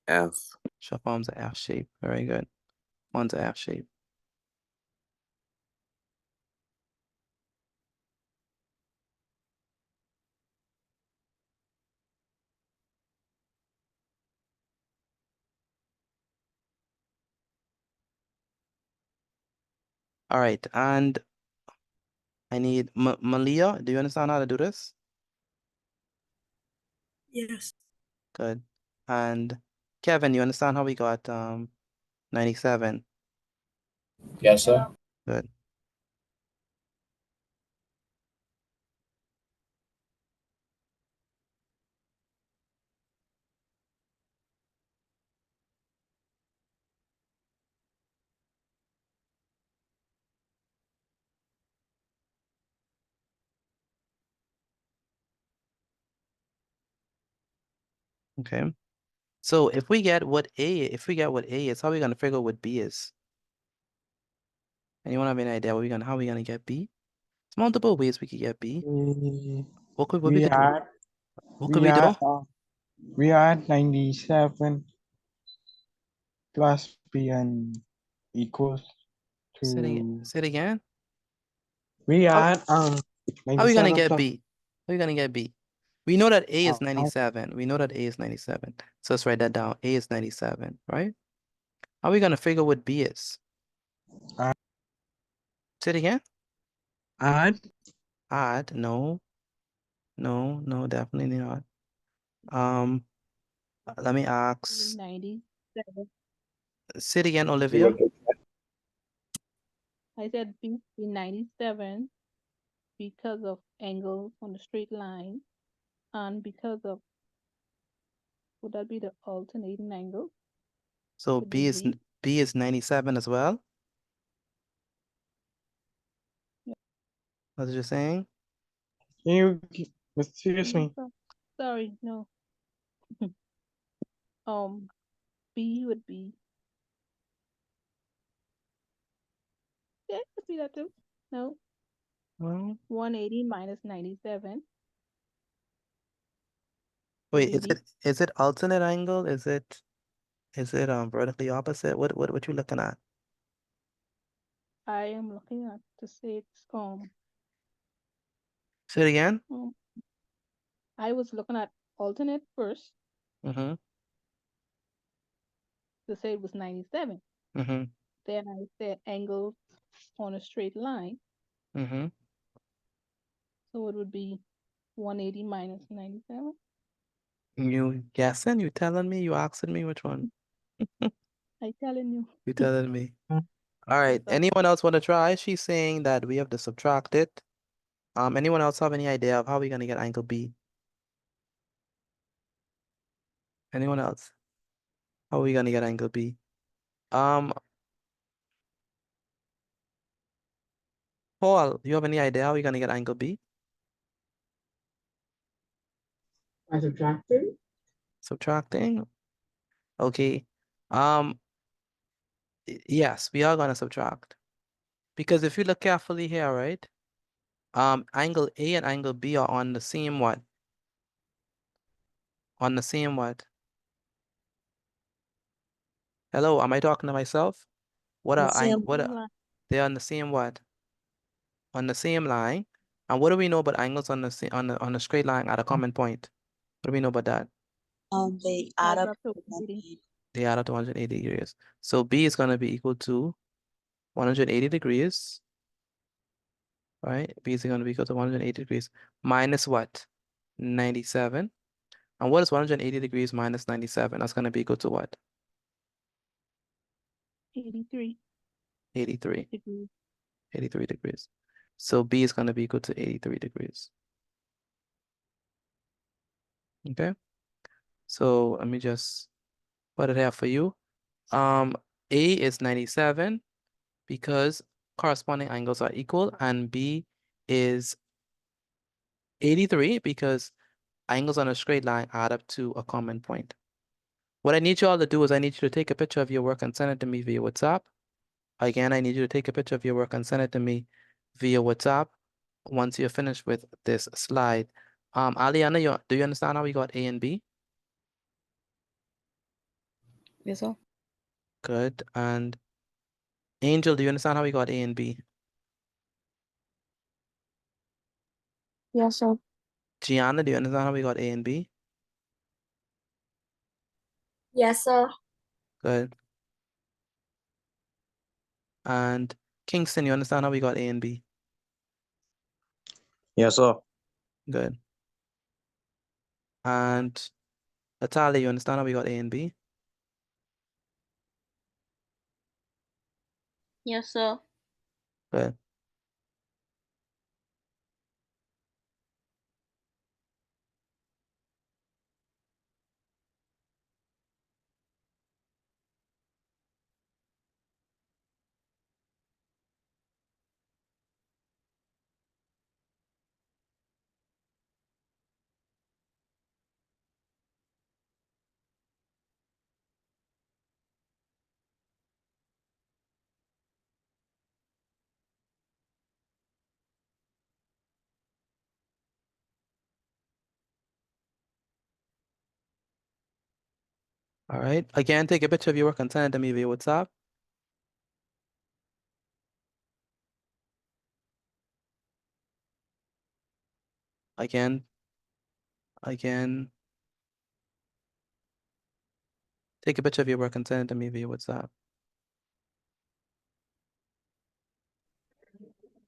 F. Sure, forms an F shape. Very good. Forms an F shape. All right, and I need Malia. Do you understand how to do this? Yes. Good. And Kevin, you understand how we got 97? Yes, sir. Good. Okay. So if we get what A is, how are we gonna figure out what B is? Anyone have any idea how are we gonna get B? There's multiple ways we could get B. What we We could do? add What could we do? we add 97 plus B and equals to Say it again. we How add how are we gonna 97 get plus B? How are we gonna get B? We know that A is uh, 97. We know that A is 97. So let's write that down. A is 97, right? How are we gonna figure what B is? Say it again. add Add. No, definitely not. Let me ask. 97. Say it again, Olivia. I said B 97 because of angles on the straight line and because of, would that be the alternating angle? So Would be B. B is 97 as well. Yeah. What you're saying? Can you excuse me? Sorry, no. B would be, yeah, it could be that too. No, Well, 180 minus 97. wait, Would be B. is it alternate angle? Is it vertically opposite? What you looking at? I am looking at to say it's Say it again. I was looking at alternate first Mm-hmm. to say it was 97. Mm-hmm. Then I said angle on a straight line. Mm-hmm. So it would be 180 minus 97. You guessing? You telling me? You asking me which one? I telling you. You telling me? All right. Yes, Anyone else want to try? She's saying that we have to subtract it. Anyone else have any idea of how we're gonna get angle B? Anyone else? How are we gonna get angle B? Paul, you have any idea how we're gonna get angle B? By subtracting? Subtracting? Okay. Yes, we are gonna subtract. Because if you look carefully here, right? Angle A and angle B are on the same what? On the same what? Hello, am I talking to myself? What are they're on the same what? On the same line. And what do we know about angles on the straight line at a common point? What do we know about that? They add up to They add up to 180 degrees. So B is gonna be equal to 180 degrees. Right? B is gonna be equal to 180 degrees minus what? 97. And what is 180 degrees minus 97? That's gonna be equal to what? 83 83. degrees. 83 degrees. So B is gonna be equal to 83 degrees. Okay. So let me just put it here for you. A is 97 because corresponding angles are equal, and B is 83 because angles on a straight line add up to a common point. What I need you all to do is I need you to take a picture of your work and send it to me via WhatsApp. Again, I need you to take a picture of your work and send it to me via WhatsApp once you're finished with this slide. Aliana, do you understand how we got A and B? Yes, sir. Good. And Angel, do you understand how we got A and B? Yes, sir. Gianna, do you understand how we got A and B? Yes, sir. Good. And Kingston, you understand how we got A and B? Yes, sir. Good. And Natalia, you understand how we got A and B? Yes, sir. Good. All right. Again, take a picture of your work and send it to me via WhatsApp. Again, take a picture of your work and send it to me via WhatsApp.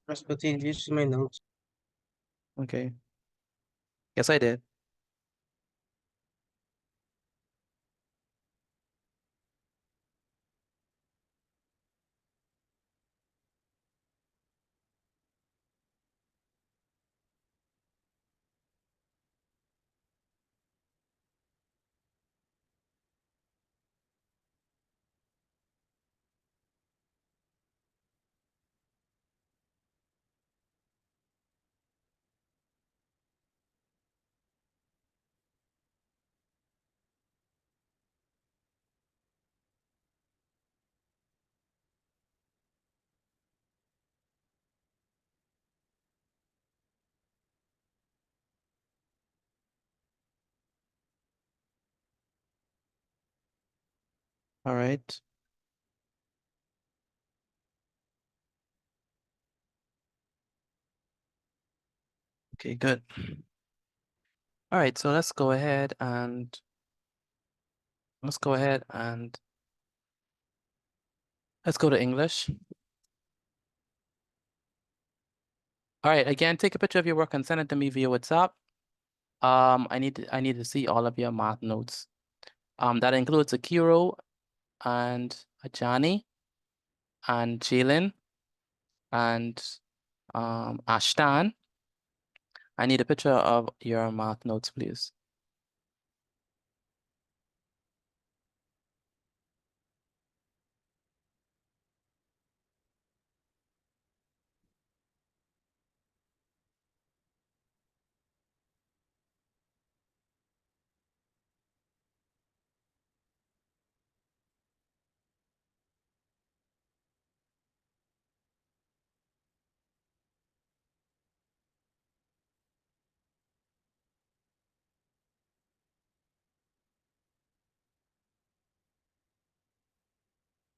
Rasputin, did you see my notes? Okay. Yes, I did. All right. Okay, good. All right, so let's go ahead and let's go to English. All right, again, take a picture of your work and send it to me via WhatsApp. I need to see all of your math notes. That includes Akiro and Ajani and Jalen and Ashtan. I need a picture of your math notes, please.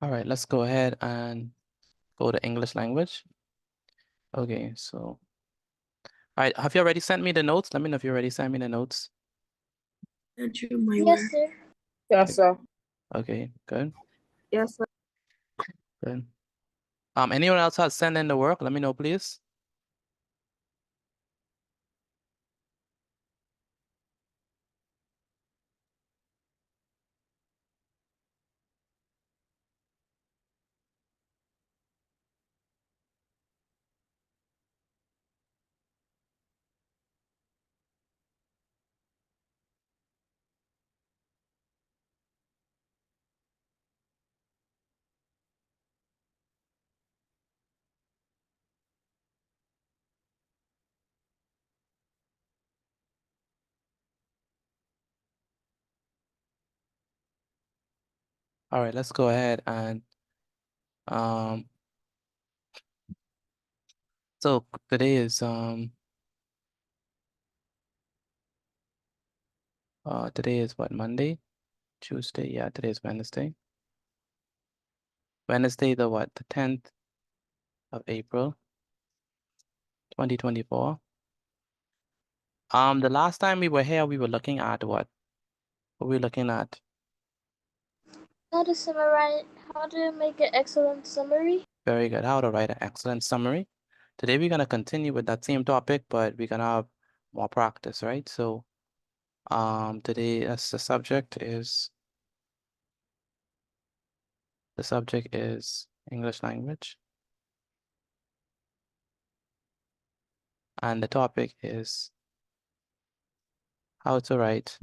All right, let's go ahead and go to English language. Okay, so, all right, have you already sent me the notes? Let me know if you already sent me the notes. Yes, sir. Yes, sir. Okay, good, Yes, sir. good. Anyone else has sent in the work? Let me know, please. All right, let's go ahead and so today is today is what, Monday? Tuesday, yeah, today is Wednesday. Wednesday the what? The 10th of April, 2024. The last time we were here, we were looking at what? What were we looking at? How to summarize, how to make an excellent summary. Very good. How to write an excellent summary. Today we're gonna continue with that same topic, but we're gonna have more practice, right? So today as the subject is English language. And the topic is how to write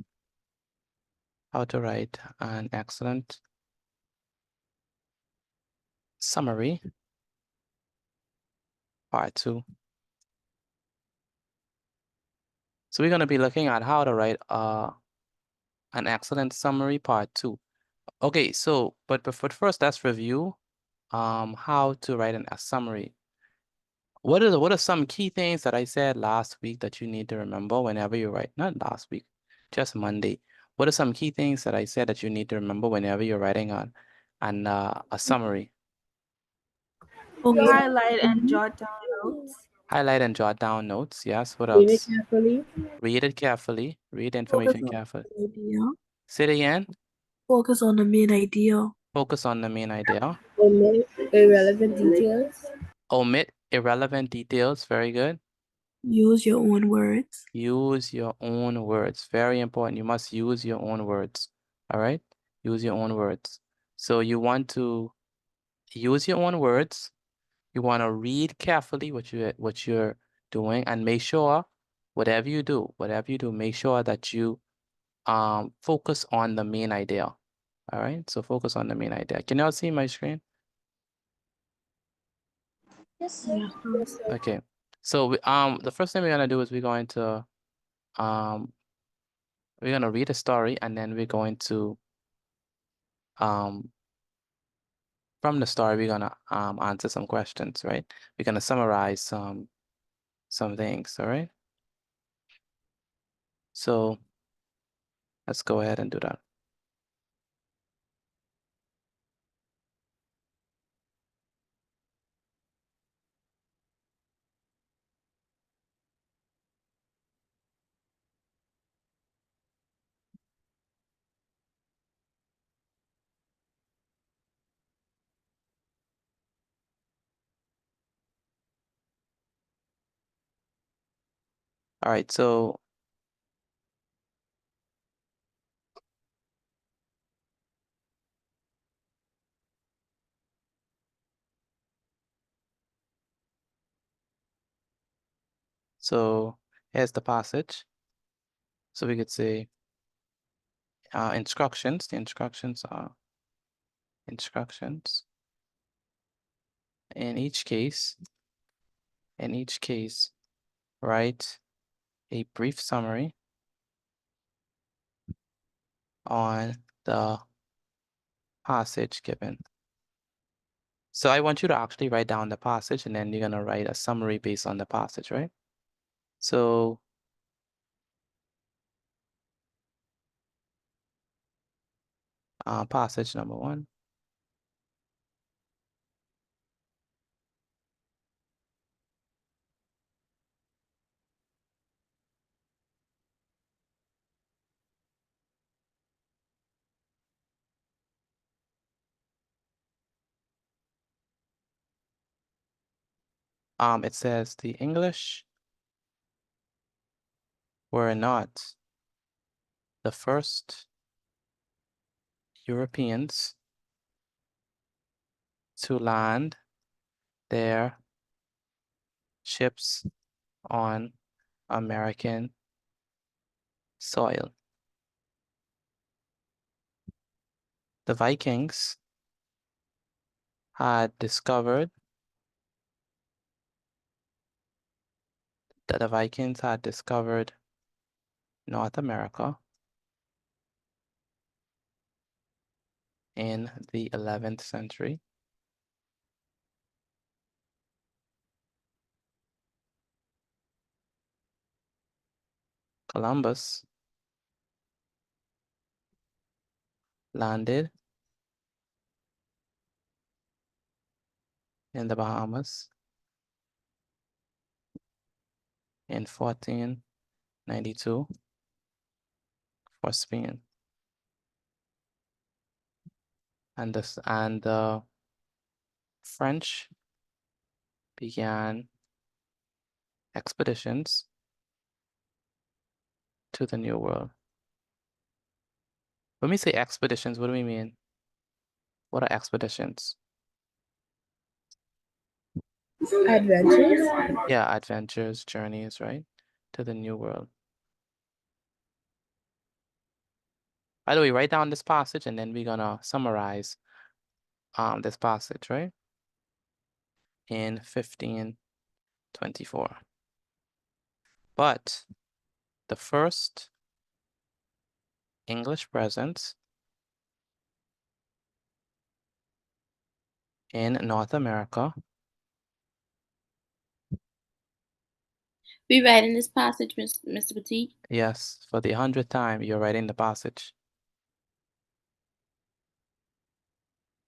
an excellent summary, part 2. So we're going to be looking at how to write an excellent summary, part 2. Okay, so but first let's review how to write a summary. What are some key things that I said last week that you need to remember whenever you write? Not last week, just Monday. What are some key things that I said that you need to remember whenever you're writing a summary? Highlight and jot down notes. Highlight and jot down notes. Yes. What Read it else? carefully. Read it carefully. Read the information carefully. Idea. Say it again. Focus on the main idea. Focus on the main idea. Omit irrelevant details. Omit irrelevant details. Very good. Use your own words. Use your own words. Very important. You must use your own words. All right. Use your own words. So you want to use your own words. You want to read carefully what you're doing, and make sure whatever you do, make sure that you focus on the main idea. All right. So focus on the main idea. Can y'all see my screen? Yes, sir. Okay. So the first thing we're gonna do is we're gonna read a story, and then we're going to from the story we're gonna answer some questions, right? We're gonna summarize some things, all right? So let's go ahead and do that. All right, so here's the passage. So we could say instructions. The instructions are instructions. In each case, write a brief summary on the passage given. So I want you to actually write down the passage, and then you're gonna write a summary based on the passage, right? So passage number 1. It says the English were not the first Europeans to land their ships on American soil. The Vikings had discovered North America in the 11th century? Columbus landed in the Bahamas in 1492 for Spain. And the French began expeditions to the New World. When we say expeditions, what do we mean? What are expeditions? Adventures? Yeah, adventures, journeys, right? To the New World. By the way, write down this passage and then we're gonna summarize this passage, right? In 1524. But the first English presence in North America. We read in this passage, Mr. Petit. Yes, for the 100th time, you're writing the passage.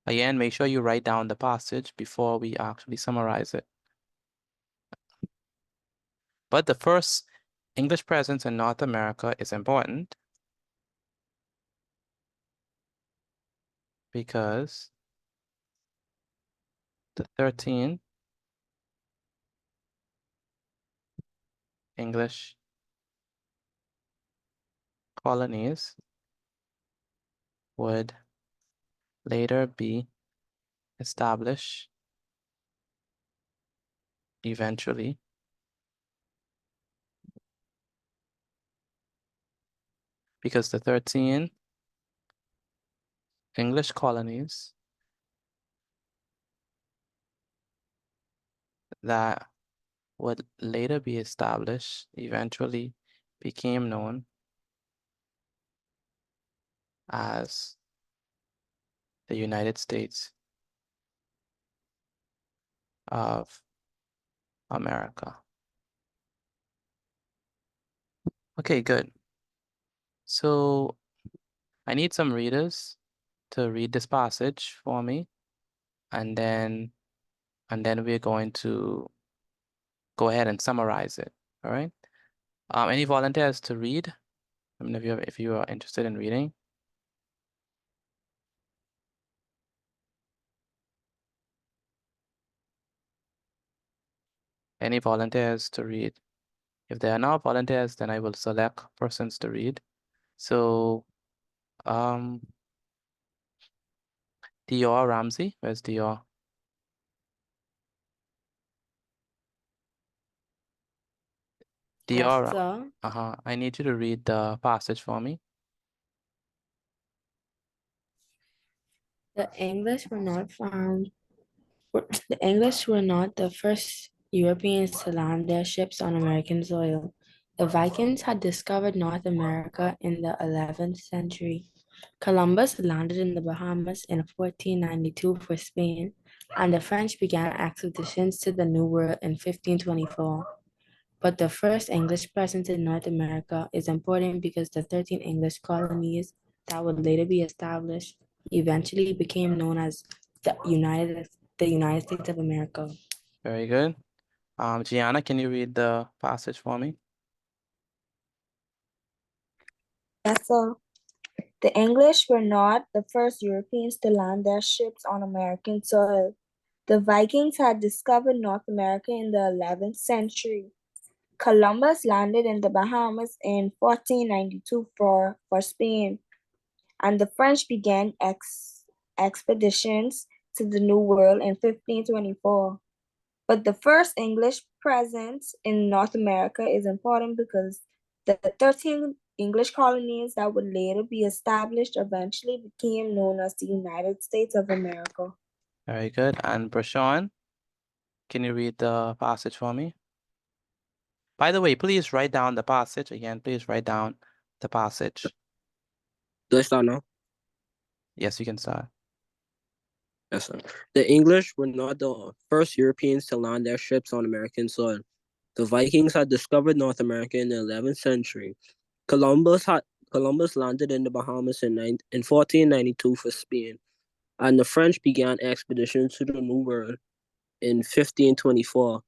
Again, make sure you write down the passage before we actually summarize it. But the first English presence in North America is important because the 13 English colonies would later be established eventually because the 13 English colonies that would later be established eventually became known as the United States of America. Okay, good. So I need some readers to read this passage for me, and then we're going to go ahead and summarize it. All right. Any volunteers to read? I mean, if you are interested in reading. Any volunteers to read? If there are no volunteers, then I will select persons to read. So, Dior Ramsey, where's Dior? Dior, Yes, sir. I need you to read the passage for me. The English were not the first Europeans to land their ships on American soil. The Vikings had discovered North America in the 11th century. Columbus landed in the Bahamas in 1492 for Spain, and the French began expeditions to the New World in 1524. But the first English presence in North America is important because the 13 English colonies that would later be established eventually became known as the United States of America. Very good. Gianna, can you read the passage for me? Yes, sir. The English were not the first Europeans to land their ships on American soil. The Vikings had discovered North America in the 11th century. Columbus landed in the Bahamas in 1492 for Spain, and the French began expeditions to the New World in 1524. But the first English presence in North America is important because the 13 English colonies that would later be established eventually became known as the United States of America. Very good. And Brashawn, can you read the passage for me? By the way, please write down the passage. Again, please write down the passage. Do I start now? Yes, you can start. Yes, sir. The English were not the first Europeans to land their ships on American soil. The Vikings had discovered North America in the 11th century. Columbus landed in the Bahamas in 1492 for Spain, and the French began expeditions to the New World in 1524.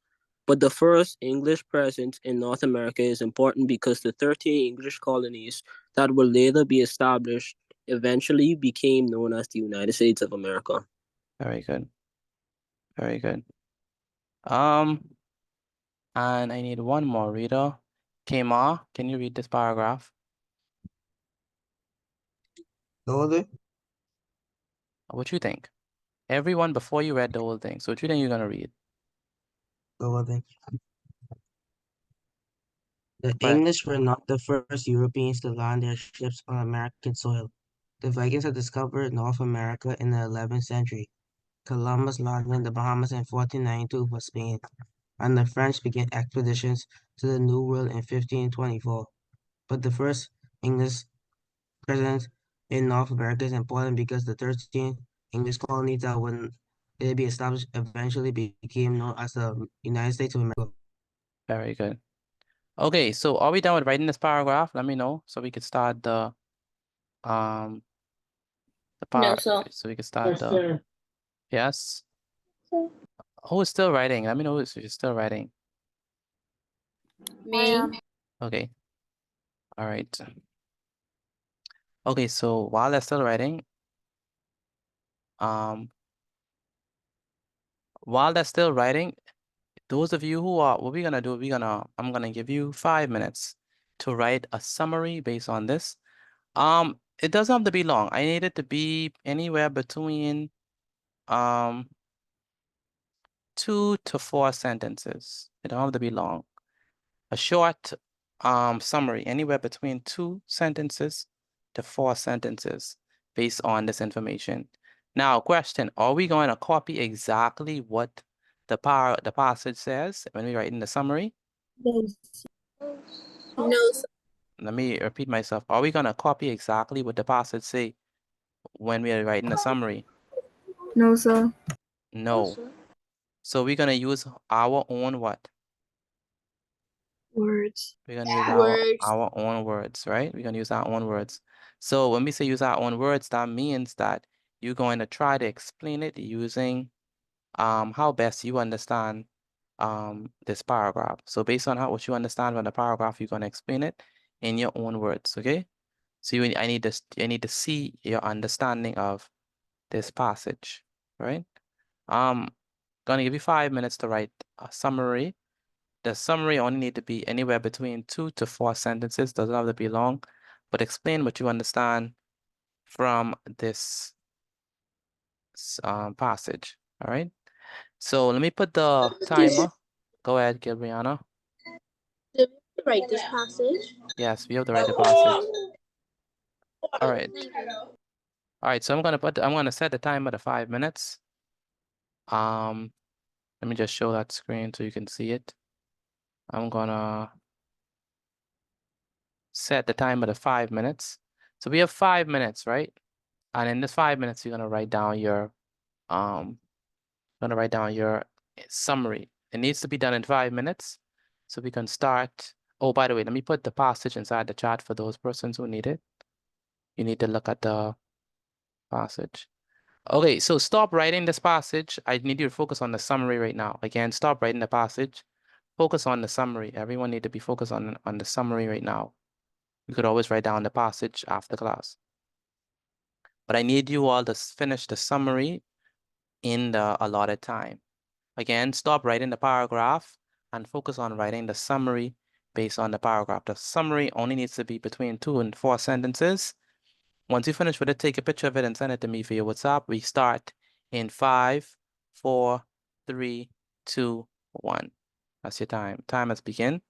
But the first English presence in North America is important because the 13 English colonies that would later be established eventually became known as the United States of America. Very good. Very good. And I need one more reader. Kema, can you read this paragraph? The whole thing? What you think? Everyone before you read the whole thing. So what you think you're gonna read? The whole thing. The Right. English were not the first Europeans to land their ships on American soil. The Vikings had discovered North America in the 11th century. Columbus landed in the Bahamas in 1492 for Spain, and the French began expeditions to the New World in 1524. But the first English presence in North America is important because the 13 English colonies that would later be established eventually became known as the United States of America. Very good. Okay, so are we done with writing this paragraph? Let me know so we could start the No, sir. so we can start the yes. Who is still writing? Let me know who's still writing. Me. Okay. All right. Okay, so while they're still writing, those of you who are, what we're gonna do, I'm gonna give you 5 minutes to write a summary based on this. It doesn't have to be long. I need it to be anywhere between 2 to 4 sentences. It don't have to be long. A short summary, anywhere between 2 sentences to 4 sentences based on this information. Now, question, are we going to copy exactly what the passage says when we write in the summary? No, sir. Let me repeat myself. Are we going to copy exactly what the passage say when we are writing the summary? No, sir. No. So we're going to use our own what? Words. We're going to use Words. our own words, right? We're going to use our own words. So when we say use our own words, that means that you're going to try to explain it using how best you understand this paragraph. So based on what you understand from the paragraph, you're going to explain it in your own words, okay? So I need to see your understanding of this passage, right? Gonna give you 5 minutes to write a summary. The summary only need to be anywhere between 2 to 4 sentences, doesn't have to be long, but explain what you understand from this passage, all right? So let me put the timer. Go ahead, Gabriana. Did we write this passage? Yes, we have to write the passage. All right. All right, so I'm gonna set the timer to 5 minutes. Let me just show that screen so you can see it. I'm gonna set the timer to 5 minutes. So we have 5 minutes, right? And in this 5 minutes, you're gonna write down your summary. It needs to be done in 5 minutes. So we can start. Oh, by the way, let me put the passage inside the chat for those persons who need it. You need to look at the passage. Okay, so stop writing this passage. I need you to focus on the summary right now. Again, stop writing the passage. Focus on the summary. Everyone need to be focused on the summary right now. You could always write down the passage after class. But I need you all to finish the summary in the allotted time. Again, stop writing the paragraph and focus on writing the summary based on the paragraph. The summary only needs to be between 2 and 4 sentences. Once you finish with it, take a picture of it and send it to me via WhatsApp. We start in 5, 4, 3, 2, 1. That's your time. Time has begun.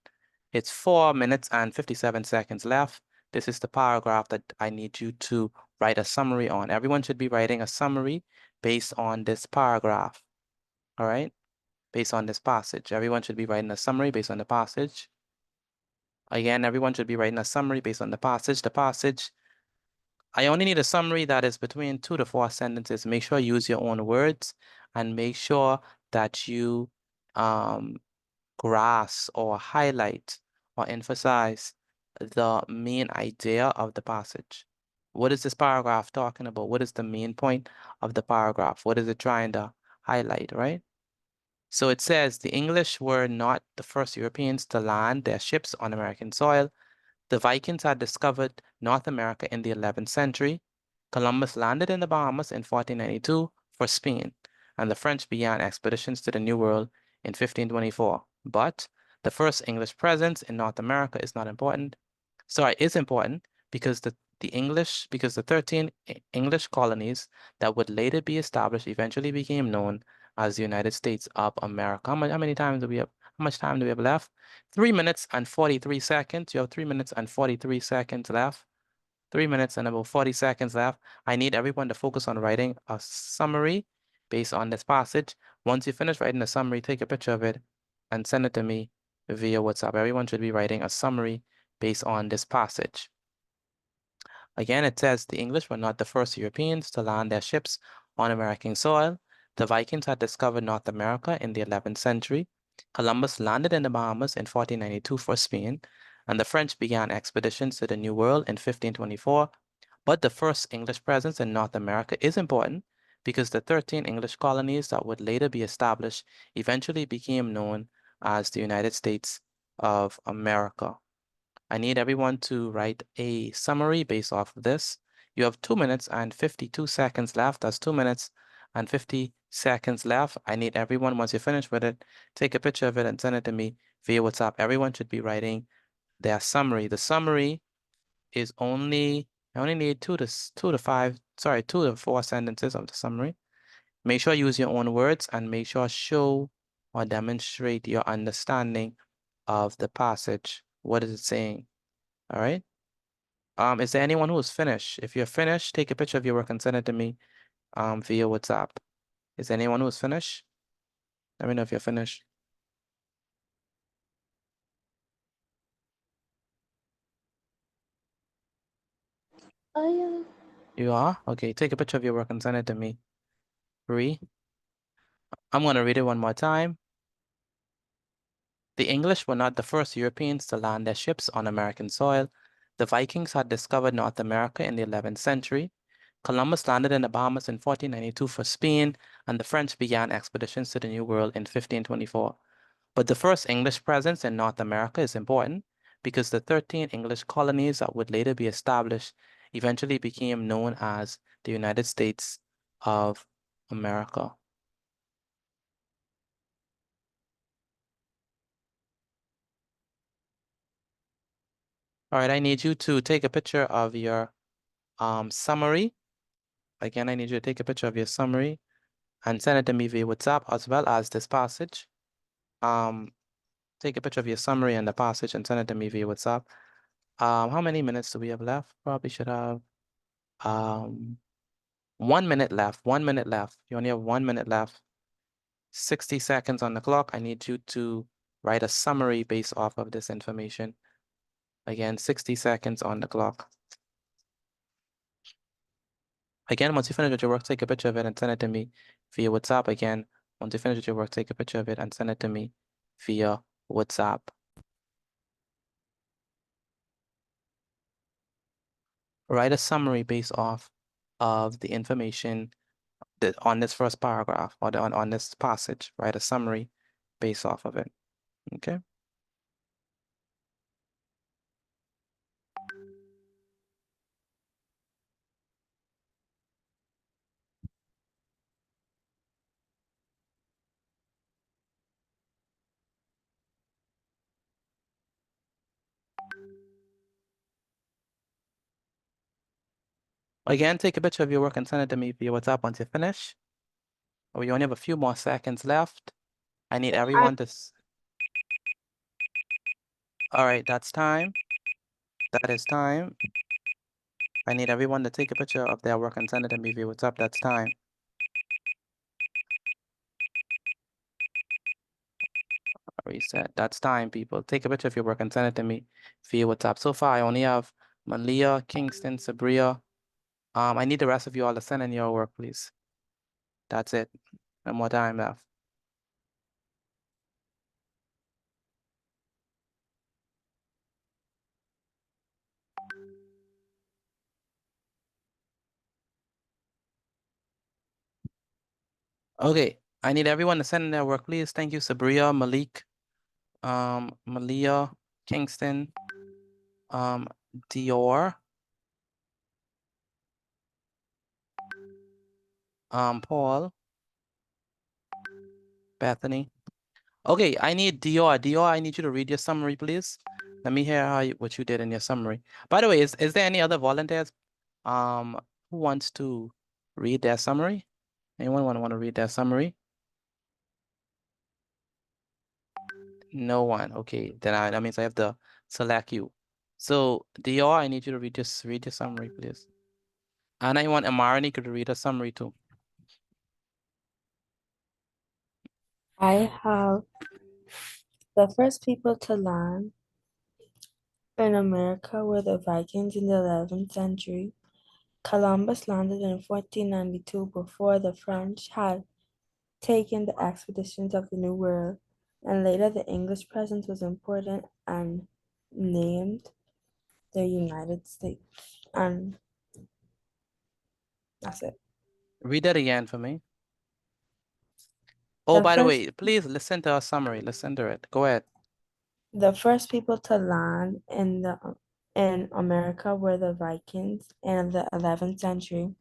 It's 4 minutes and 57 seconds left. This is the paragraph that I need you to write a summary on. Everyone should be writing a summary based on this paragraph. All right? Based on this passage. Everyone should be writing a summary based on the passage. Again, everyone should be writing a summary based on the passage. The passage I only need a summary that is between 2 to 4 sentences. Make sure you use your own words and make sure that you grasp or highlight or emphasize the main idea of the passage. What is this paragraph talking about? What is the main point of the paragraph? What is it trying to highlight, right? So it says the English were not the first Europeans to land their ships on American soil. The Vikings had discovered North America in the 11th century. Columbus landed in the Bahamas in 1492 for Spain, and the French began expeditions to the New World in 1524. But the first English presence in North America is not important. Sorry, is important because the 13 English colonies that would later be established eventually became known as the United States of America. How many times do we have? How much time do we have left? 3 minutes and 43 seconds. You have 3 minutes and 43 seconds left. 3 minutes and about 40 seconds left. I need everyone to focus on writing a summary based on this passage. Once you finish writing the summary, take a picture of it and send it to me via WhatsApp. Everyone should be writing a summary based on this passage. Again, it says the English were not the first Europeans to land their ships on American soil. The Vikings had discovered North America in the 11th century. Columbus landed in the Bahamas in 1492 for Spain, and the French began expeditions to the New World in 1524. But the first English presence in North America is important because the 13 English colonies that would later be established eventually became known as the United States of America. I need everyone to write a summary based off of this. You have 2 minutes and 52 seconds left. That's 2 minutes and 50 seconds left. I need everyone, once you're finished with it, take a picture of it and send it to me via WhatsApp. Everyone should be writing their summary. The summary is I only need 2 to 4 sentences of the summary. Make sure you use your own words and make sure show or demonstrate your understanding of the passage. What is it saying? All right. Is there anyone who is finished? If you're finished, take a picture of your work and send it to me via WhatsApp. Is there anyone who is finished? Let me know if you're finished. You are? Okay, take a picture of your work and send it to me. 3. I'm gonna read it one more time. The English were not the first Europeans to land their ships on American soil. The Vikings had discovered North America in the 11th century. Columbus landed in the Bahamas in 1492 for Spain, and the French began expeditions to the New World in 1524. But the first English presence in North America is important because the 13 English colonies that would later be established eventually became known as the United States of America. All right, I need you to take a picture of your summary. Again, I need you to take a picture of your summary and send it to me via WhatsApp as well as this passage. Take a picture of your summary and the passage and send it to me via WhatsApp. How many minutes do we have left? Probably should have 1 minute left. 1 minute left. You only have 1 minute left. 60 seconds on the clock. I need you to write a summary based off of this information. Again, 60 seconds on the clock. Again, once you finish with your work, take a picture of it and send it to me via WhatsApp. Again, once you finish with your work, take a picture of it and send it to me via WhatsApp. Write a summary based off of the information that on this first paragraph or on this passage. Write a summary based off of it. Okay. Again, take a picture of your work and send it to me via WhatsApp once you finish. We only have a few more seconds left. I need everyone to... All right, that's time. That is time. I need everyone to take a picture of their work and send it to me via WhatsApp. That's time. Reset. That's time, people. Take a picture of your work and send it to me via WhatsApp. So far, I only have Malia, Kingston, Sabria, I need the rest of you all to send in your work, please. That's it. No more time left. Okay, I need everyone to send in their work, please. Thank you, Sabria, Malik, Malia, Kingston, Dior, Paul, Bethany. Okay, I need Dior. Dior, I need you to read your summary, please. Let me hear what you did in your summary. By the way, is there any other volunteers who wants to read their summary? Anyone want to read their summary? No one. Okay, then that means I have to select you. So Dior, I need you to read your summary, please. And I want Amarani to read a summary too. I have the first people to land in America were the Vikings in the 11th century. Columbus landed in 1492 before the French had taken the expeditions of the New World, and later the English presence was important and named the United States. And that's it. Read that again for me. Oh, The by the first- way, please listen to our summary. Listen to it. Go ahead. The first people to land in America were the Vikings in the 11th century.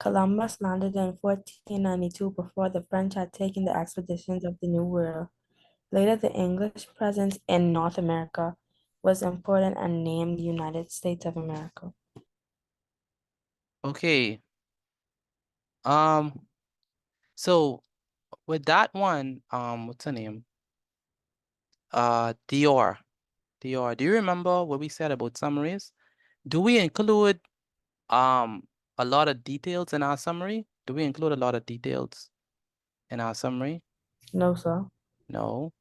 Columbus landed in 1492 before the French had taken the expeditions of the New World. Later, the English presence in North America was important and named the United States of America. Okay. So with that one, what's her name? Dior. Dior, do you remember what we said about summaries? Do we include a lot of details in our summary? Do we include a lot of details in our summary? No, sir. No.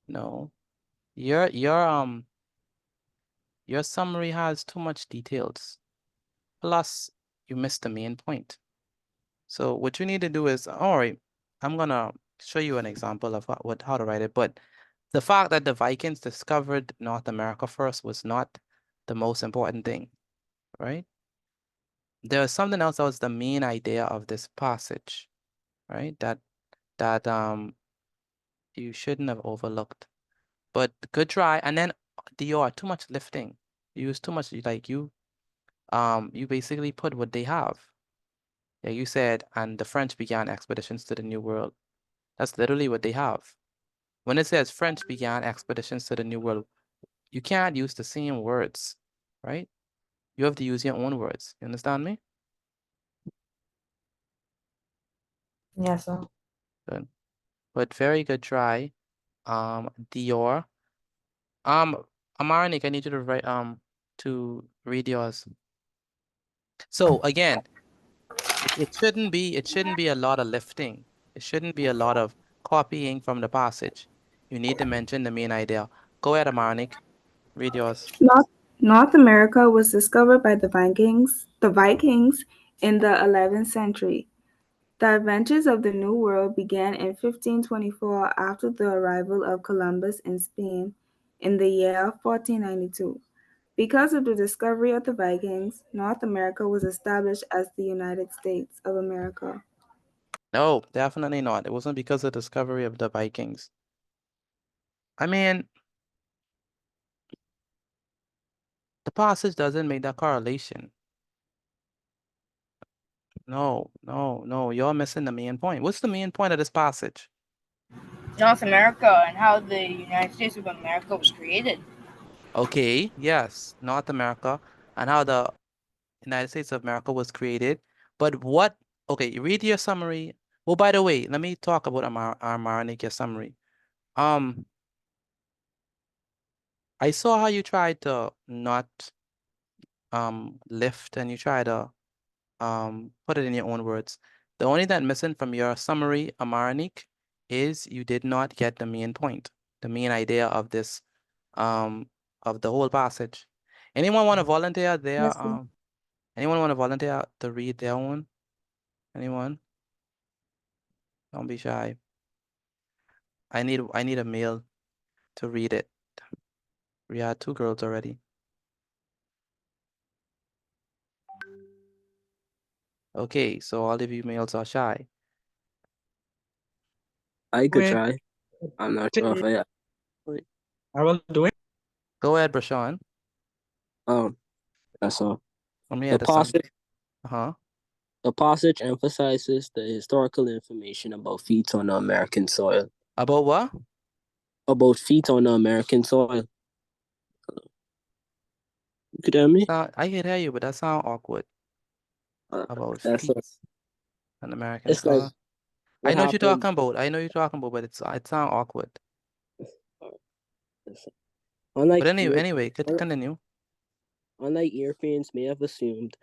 No. Your summary has too much details. Plus, you missed the main point. So what you need to do is, all right, I'm gonna show you an example of how to write it, but the fact that the Vikings discovered North America first was not the most important thing, right? There was something else that was the main idea of this passage, right? That you shouldn't have overlooked. But good try. And then Dior, too much lifting. You use too much, like you basically put what they have. Yeah, you said, and the French began expeditions to the New World. That's literally what they have. When it says French began expeditions to the New World, you can't use the same words, right? You have to use your own words. You understand me? Yes, sir. Good. But very good try. Dior. Amarnik, I need you to write to read yours. So again, it shouldn't be a lot of lifting. It shouldn't be a lot of copying from the passage. You need to mention the main idea. Go ahead, Amarnik. Read yours. North America was discovered by the Vikings in the 11th century. The adventures of the New World began in 1524 after the arrival of Columbus in Spain in the year 1492. Because of the discovery of the Vikings, North America was established as the United States of America. No, definitely not. It wasn't because of the discovery of the Vikings. I mean, the passage doesn't make that correlation. No, you're missing the main point. What's the main point of this passage? North America and how the United States of America was created. Okay, yes, North America and how the United States of America was created. But what, okay, read your summary. Well, by the way, let me talk about Amarnik, summary. I saw how you tried to not lift and you try to put it in your own words. The only thing missing from your summary, Amarnik, is you did not get the main point, the main idea of this of the whole passage. Anyone want to volunteer there? Yes, sir. Anyone want to volunteer to read their own? Anyone? Don't be shy. I need a male to read it. We had 2 girls already. Okay, so all of you males are shy. I could Wait. try. I'm not sure if I. I will do it. Go ahead, Brashawn. That's all. Let me The add some. passage. Uh-huh. The passage emphasizes the historical information about feet on the American soil. About what? About feet on the American soil. You could hear me? I can hear you, but that sounds awkward. About That's feet a, on American it's like soil. I what know what you're happened. talking about. I know you're talking about, but it sounds awkward. Unlike But anyway, Europe- continue. Unlike Europeans may have assumed,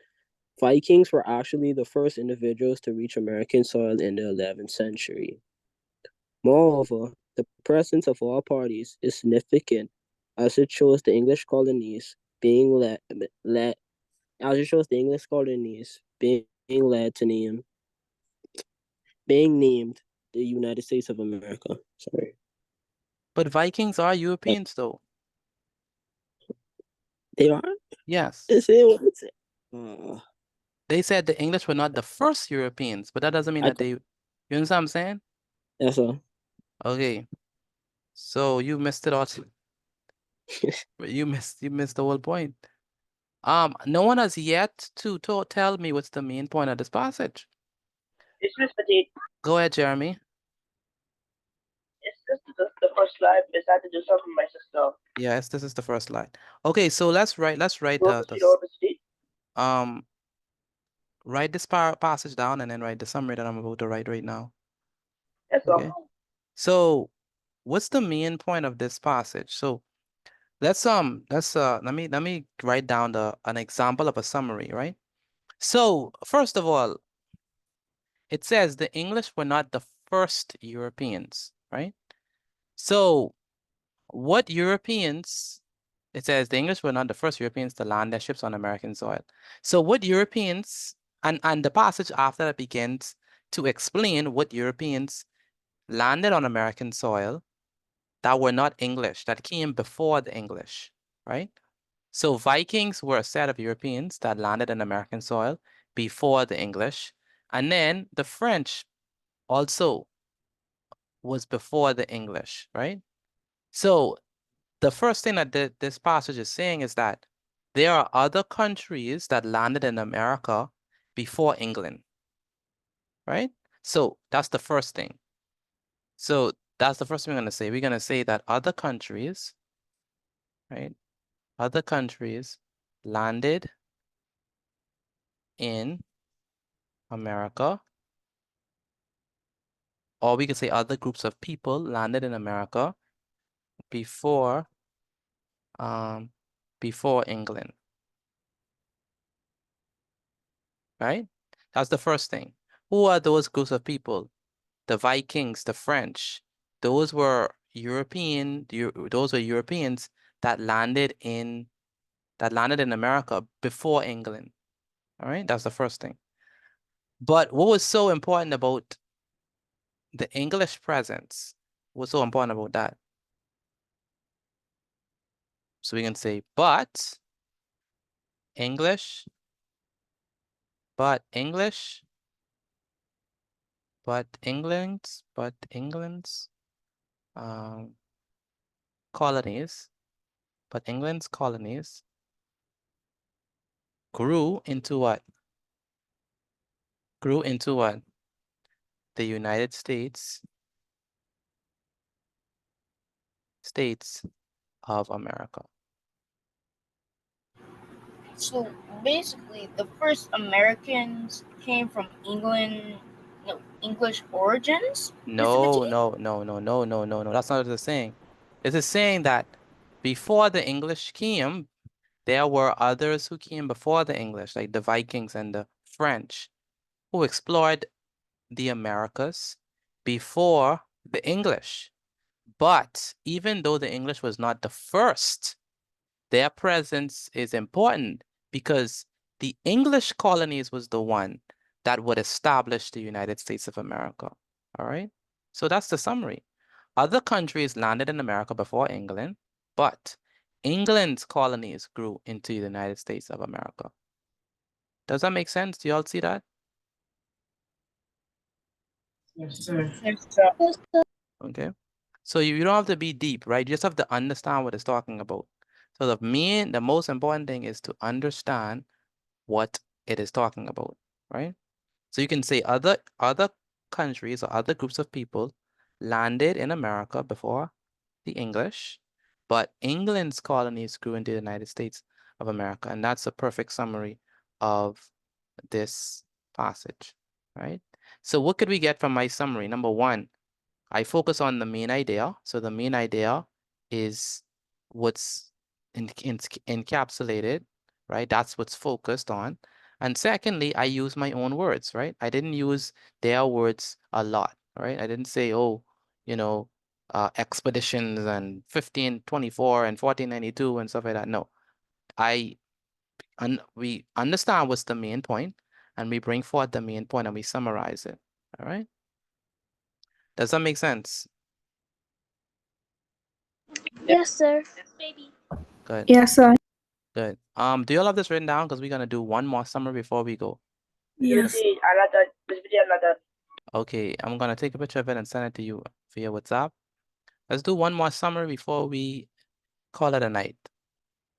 Vikings were actually the first individuals to reach American soil in the 11th century. Moreover, the presence of all parties is significant, as it shows the English colonies being led to being named the United States of America. Sorry. But Vikings are Europeans, though. They are? Yes. They say what it say. They said the English were not the first Europeans, but that doesn't mean that they. You understand what I'm saying? Yes, sir. Okay. So you missed it all. You missed the whole point. No one has yet to tell me what's the main point of this passage. It's Miss Petit. Go ahead, Jeremy. It's just the first slide. I had to do something for my sister. Yes, this is the first slide. Okay, so let's write write this passage down and then write the summary that I'm about to write right now. Yes, okay. So what's the main point of this passage? So let me write down an example of a summary, right? So first of all, it says the English were not the first Europeans, right? So what Europeans, it says the English were not the first Europeans to land their ships on American soil. So what Europeans, and the passage after that begins to explain what Europeans landed on American soil that were not English, that came before the English, right? So Vikings were a set of Europeans that landed in American soil before the English. And then the French also was before the English, right? So the first thing that this passage is saying is that there are other countries that landed in America before England, right? So that's the first thing. So that's the first thing we're going to say. We're going to say that other countries, right? Other countries landed in America, or we could say other groups of people landed in America before England, right? That's the first thing. Who are those groups of people? The Vikings, the French. Those were those were Europeans that landed in America before England. All right, that's the first thing. But what was so important about the English presence? What's so important about that? So we can say, but England's colonies grew into what? Grew into what? The United States of America. So basically, the first Americans came from England, no, English origins? No. That's not what it's saying. This is saying that before the English came, there were others who came before the English, like the Vikings and the French, who explored the Americas before the English. But even though the English was not the first, their presence is important because The English colonies was the one that would establish the United States of America. All right. So that's the summary. Other countries landed in America before England, but England's colonies grew into the United States of America. Does that make sense? Do you all see that? Yes, sir. Yes, sir. Okay. So you don't have to be deep, right? You just have to understand what it's talking about. So the most important thing is to understand what it is talking about, right? So you can say other countries or other groups of people landed in America before the English, but England's colonies grew into the United States of America. And that's a perfect summary of this passage, right? So what could we get from my summary? Number one, I focus on the main idea. So the main idea is what's encapsulated, right? That's what's focused on. And secondly, I use my own words, right? I didn't use their words a lot, right? I didn't say, oh, you know, expeditions and 1524 and 1492 and stuff like that. No, we understand what's the main point and we bring forth the main point and we summarize it, all right? Does that make sense? Yes, sir. Baby. Good. Yes, sir. Good. Do you all have this written down? Because we're gonna do one more summary before we go. Yes. Okay, I'm gonna take a picture of it and send it to you via WhatsApp. Let's do one more summary before we call it a night.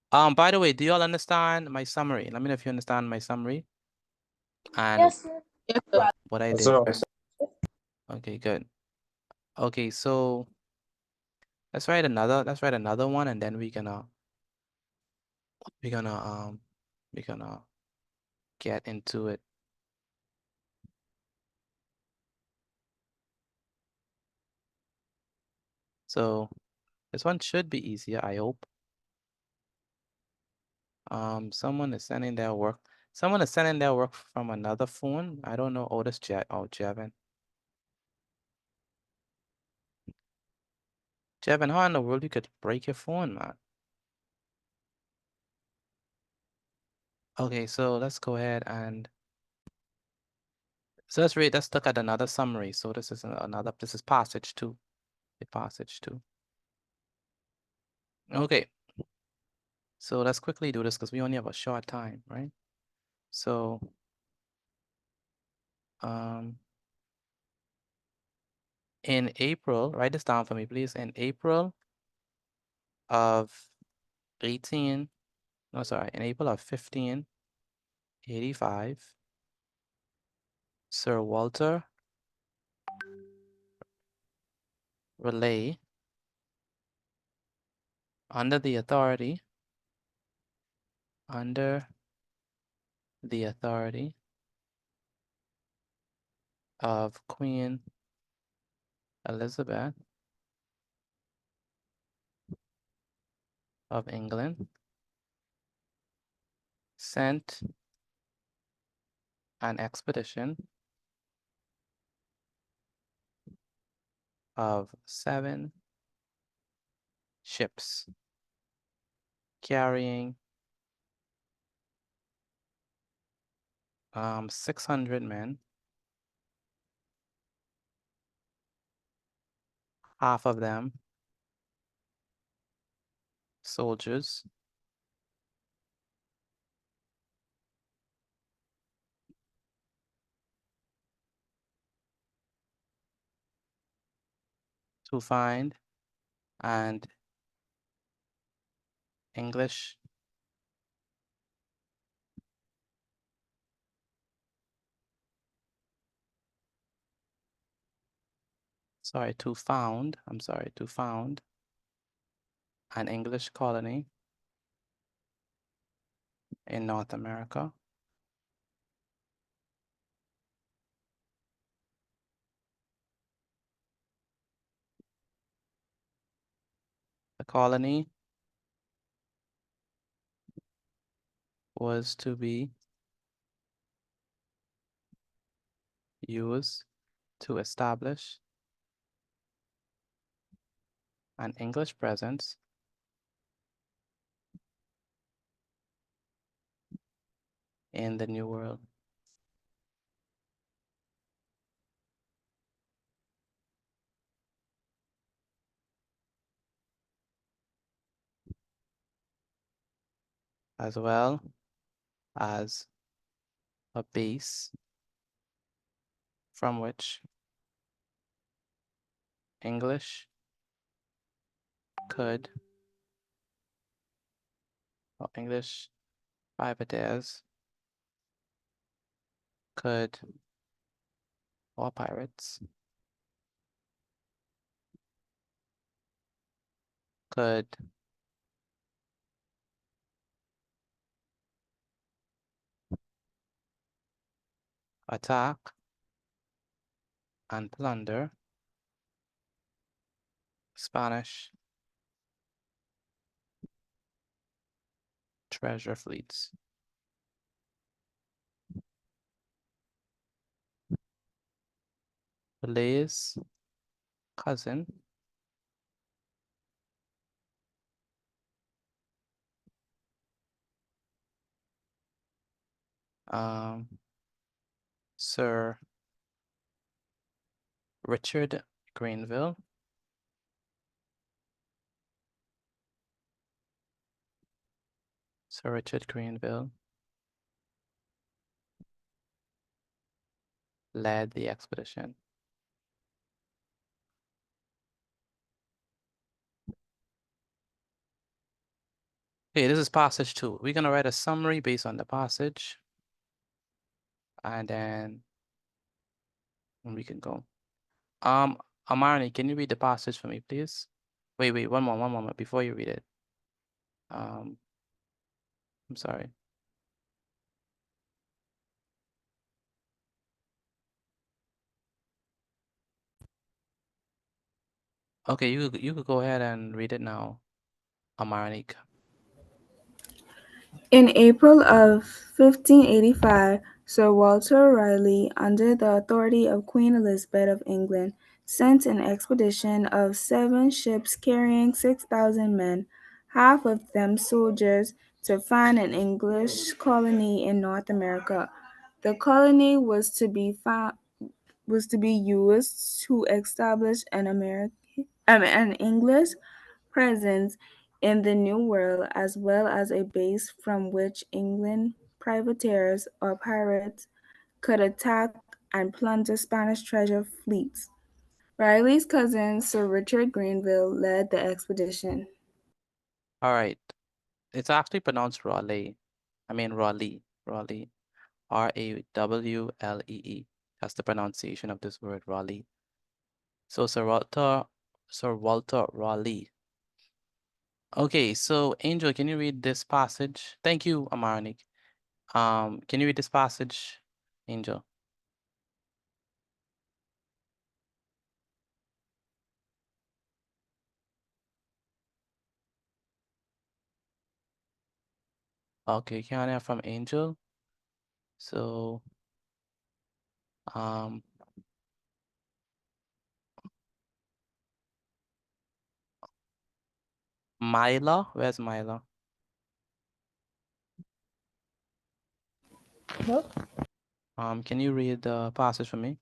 By the way, do you all understand my summary? Let me know if you understand my summary and Yes, sir. Yes, sir. what I Yes, did. sir. Okay, good. Okay, so let's write another one and then we're gonna get into it. So this one should be easier, I hope. Someone is sending their work. Someone is sending their work from another phone. I don't know. Oh, that's Jevin. Jevin, how in the world you could break your phone, man? Okay, so let's go ahead and so let's look at another summary. So this is this is passage 2. Passage 2. Okay. So let's quickly do this because we only have a short time, right? So in April, write this down for me, please. In April of 1585, Sir Walter Raleigh, under the authority of Queen Elizabeth of England, sent an expedition of 7 ships carrying 600 men, half of them soldiers, to find an English to found an English colony in North America. The colony was to be used to establish an English presence in the New World? As well as a base from which English could, or English privateers could, or pirates could attack and plunder Spanish treasure fleets. Blaise cousin Sir Richard Grenville led the expedition. Okay, this is passage 2. We're gonna write a summary based on the passage, and then we can go. Amarni, can you read the passage for me, please? Wait, one moment before you read it. I'm sorry. Okay, you could go ahead and read it now, Amarnik. In April of 1585, Sir Walter Raleigh, under the authority of Queen Elizabeth of England, sent an expedition of 7 ships carrying 6,000 men, half of them soldiers, to find an English colony in North America. The colony was to be used to establish an English presence in the New World, as well as a base from which England privateers or pirates could attack and plunder Spanish treasure fleets. Raleigh's cousin, Sir Richard Grenville, led the expedition. All right. It's actually pronounced Raleigh. Raleigh. R-A-W-L-E-E. That's the pronunciation of this word, Raleigh. So Sir Walter Raleigh. Okay, so Angel, can you read this passage? Thank you, Amarnik. Can you read this passage, Angel? Okay, can't hear from Angel. So, Myla, where's Myla? Nope. Can you read the passage for me?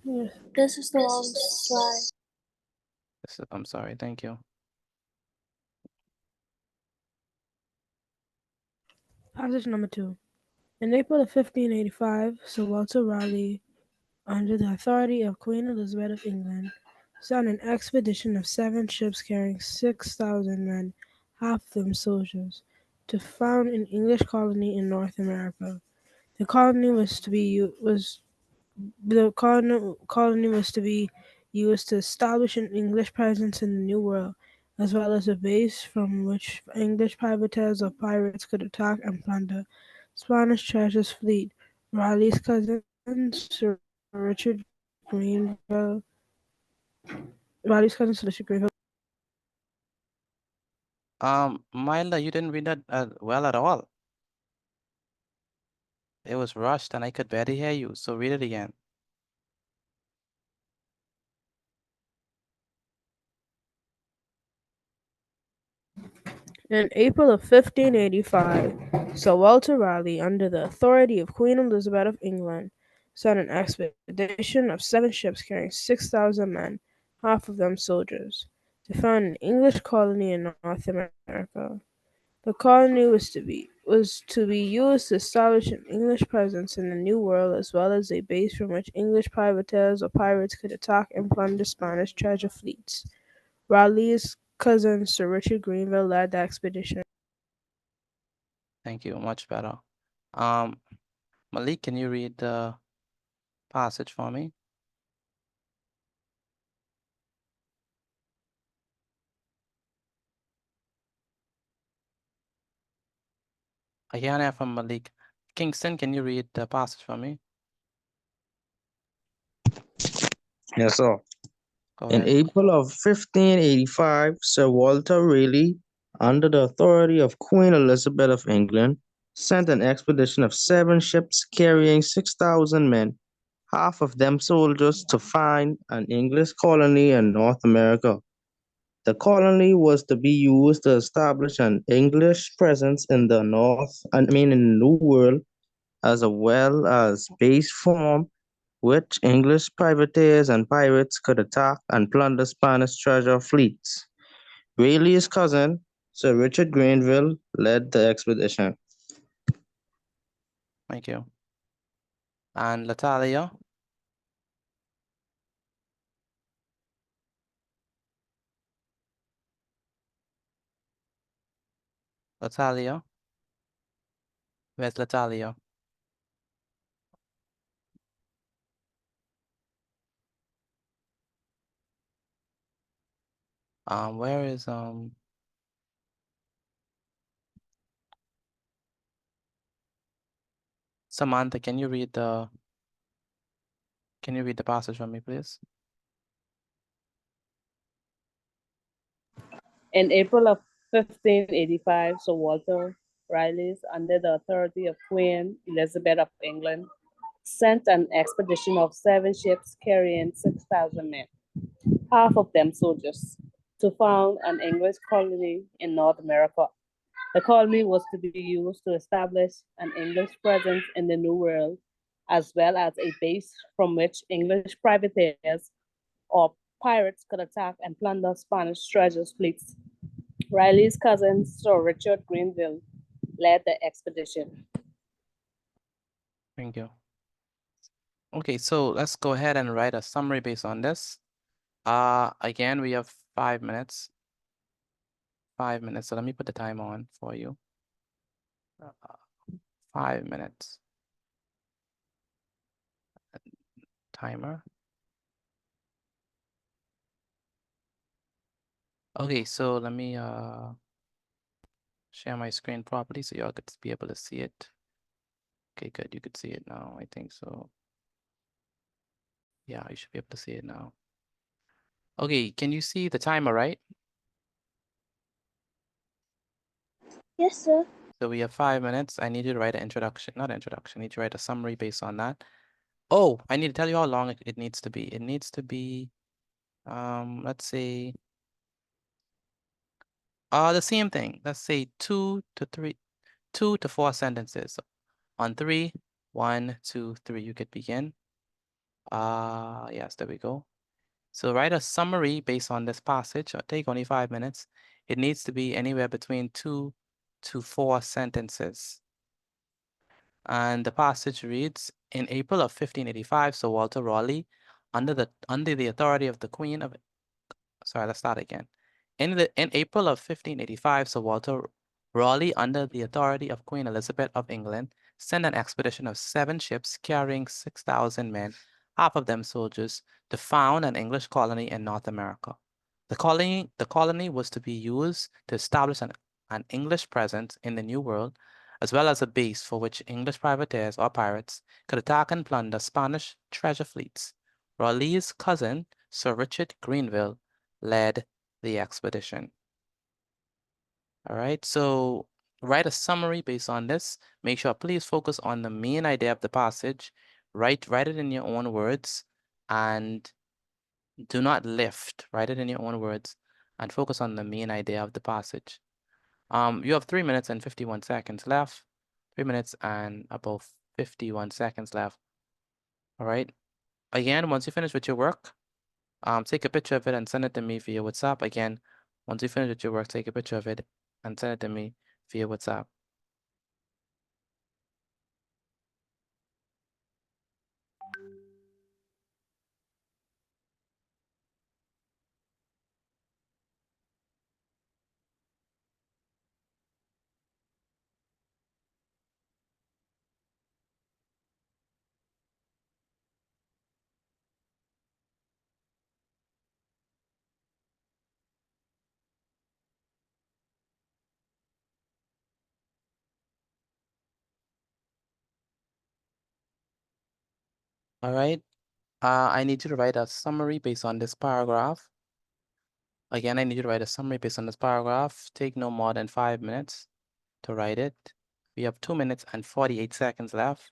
Yes. This is the wrong slide. I'm sorry, thank you. Passage number 2. In April of 1585, Sir Walter Raleigh, under the authority of Queen Elizabeth of England, sent an expedition of 7 ships carrying 6,000 men, half of them soldiers, to found an English colony in North America. The colony was to be used to establish an English presence in the New World, as well as a base from which English privateers or pirates could attack and plunder Spanish treasures fleet. Raleigh's cousin, Sir Richard Grenville. Myla, you didn't read that well at all. It was rushed and I could barely hear you, so read it again. In April of 1585, Sir Walter Raleigh, under the authority of Queen Elizabeth of England, sent an expedition of 7 ships carrying 6,000 men, half of them soldiers, to found an English colony in North America. The colony was to be used to establish an English presence in the New World, as well as a base from which English privateers or pirates could attack and plunder Spanish treasure fleets. Raleigh's cousin Sir Richard Grenville led the expedition. Thank you. Much better. Malik, can you read the passage for me? I can't hear from Malik. Kingston, can you read the passage for me? Yes, sir. Go In ahead. April of 1585, Sir Walter Raleigh, under the authority of Queen Elizabeth of England, sent an expedition of 7 ships carrying 6,000 men, half of them soldiers, to find an English colony in North America. The colony was to be used to establish an English presence in the in the New World, as well as base from which English privateers and pirates could attack and plunder Spanish treasure fleets. Raleigh's cousin, Sir Richard Grenville, led the expedition. Thank you. And Latalia? Latalia? Where's Latalia? Where is Samantha, can you read the passage for me, please? In April of 1585, Sir Walter Raleigh, under the authority of Queen Elizabeth of England, sent an expedition of 7 ships carrying 6,000 men, half of them soldiers, to found an English colony in North America. The colony was to be used to establish an English presence in the New World, as well as a base from which English privateers or pirates could attack and plunder Spanish treasure fleets. Raleigh's cousin, Sir Richard Grenville, led the expedition. Thank you. Okay, so let's go ahead and write a summary based on this. Again, we have 5 minutes. 5 minutes. So let me put the time on for you. 5 minutes. Timer. Okay, so let me share my screen properly so y'all could be able to see it. Okay, good. You could see it now. I think so. Yeah, you should be able to see it now. Okay, can you see the timer, right? Yes, sir. So we have 5 minutes. I need you to write an introduction, not introduction. I need you to write a summary based on that. Oh, I need to tell you how long it needs to be. It needs to be, let's say, the same thing. Let's say 2 to 4 sentences. On 3, 1, 2, 3, you could begin. Yes, there we go. So write a summary based on this passage. It'll take only 5 minutes. It needs to be anywhere between 2 to 4 sentences. And the passage reads, in April of 1585, Sir Walter Raleigh, under the authority of the Queen of, sorry, let's start again. In April of 1585, Sir Walter Raleigh, under the authority of Queen Elizabeth of England, sent an expedition of 7 ships carrying 6,000 men, half of them soldiers, to found an English colony in North America. The colony was to be used to establish an English presence in the New World, as well as a base for which English privateers or pirates could attack and plunder Spanish treasure fleets. Raleigh's cousin, Sir Richard Grenville, led the expedition. All right, so write a summary based on this. Make sure, please focus on the main idea of the passage. Write it in your own words and do not lift. Write it in your own words and focus on the main idea of the passage. You have 3 minutes and 51 seconds left. 3 minutes and about 51 seconds left. All right. Again, once you finish with your work, take a picture of it and send it to me via WhatsApp. Again, once you finish with your work, take a picture of it and send it to me via WhatsApp. All right. I need you to write a summary based on this paragraph. Again, I need you to write a summary based on this paragraph. Take no more than 5 minutes to write it. We have 2 minutes and 48 seconds left.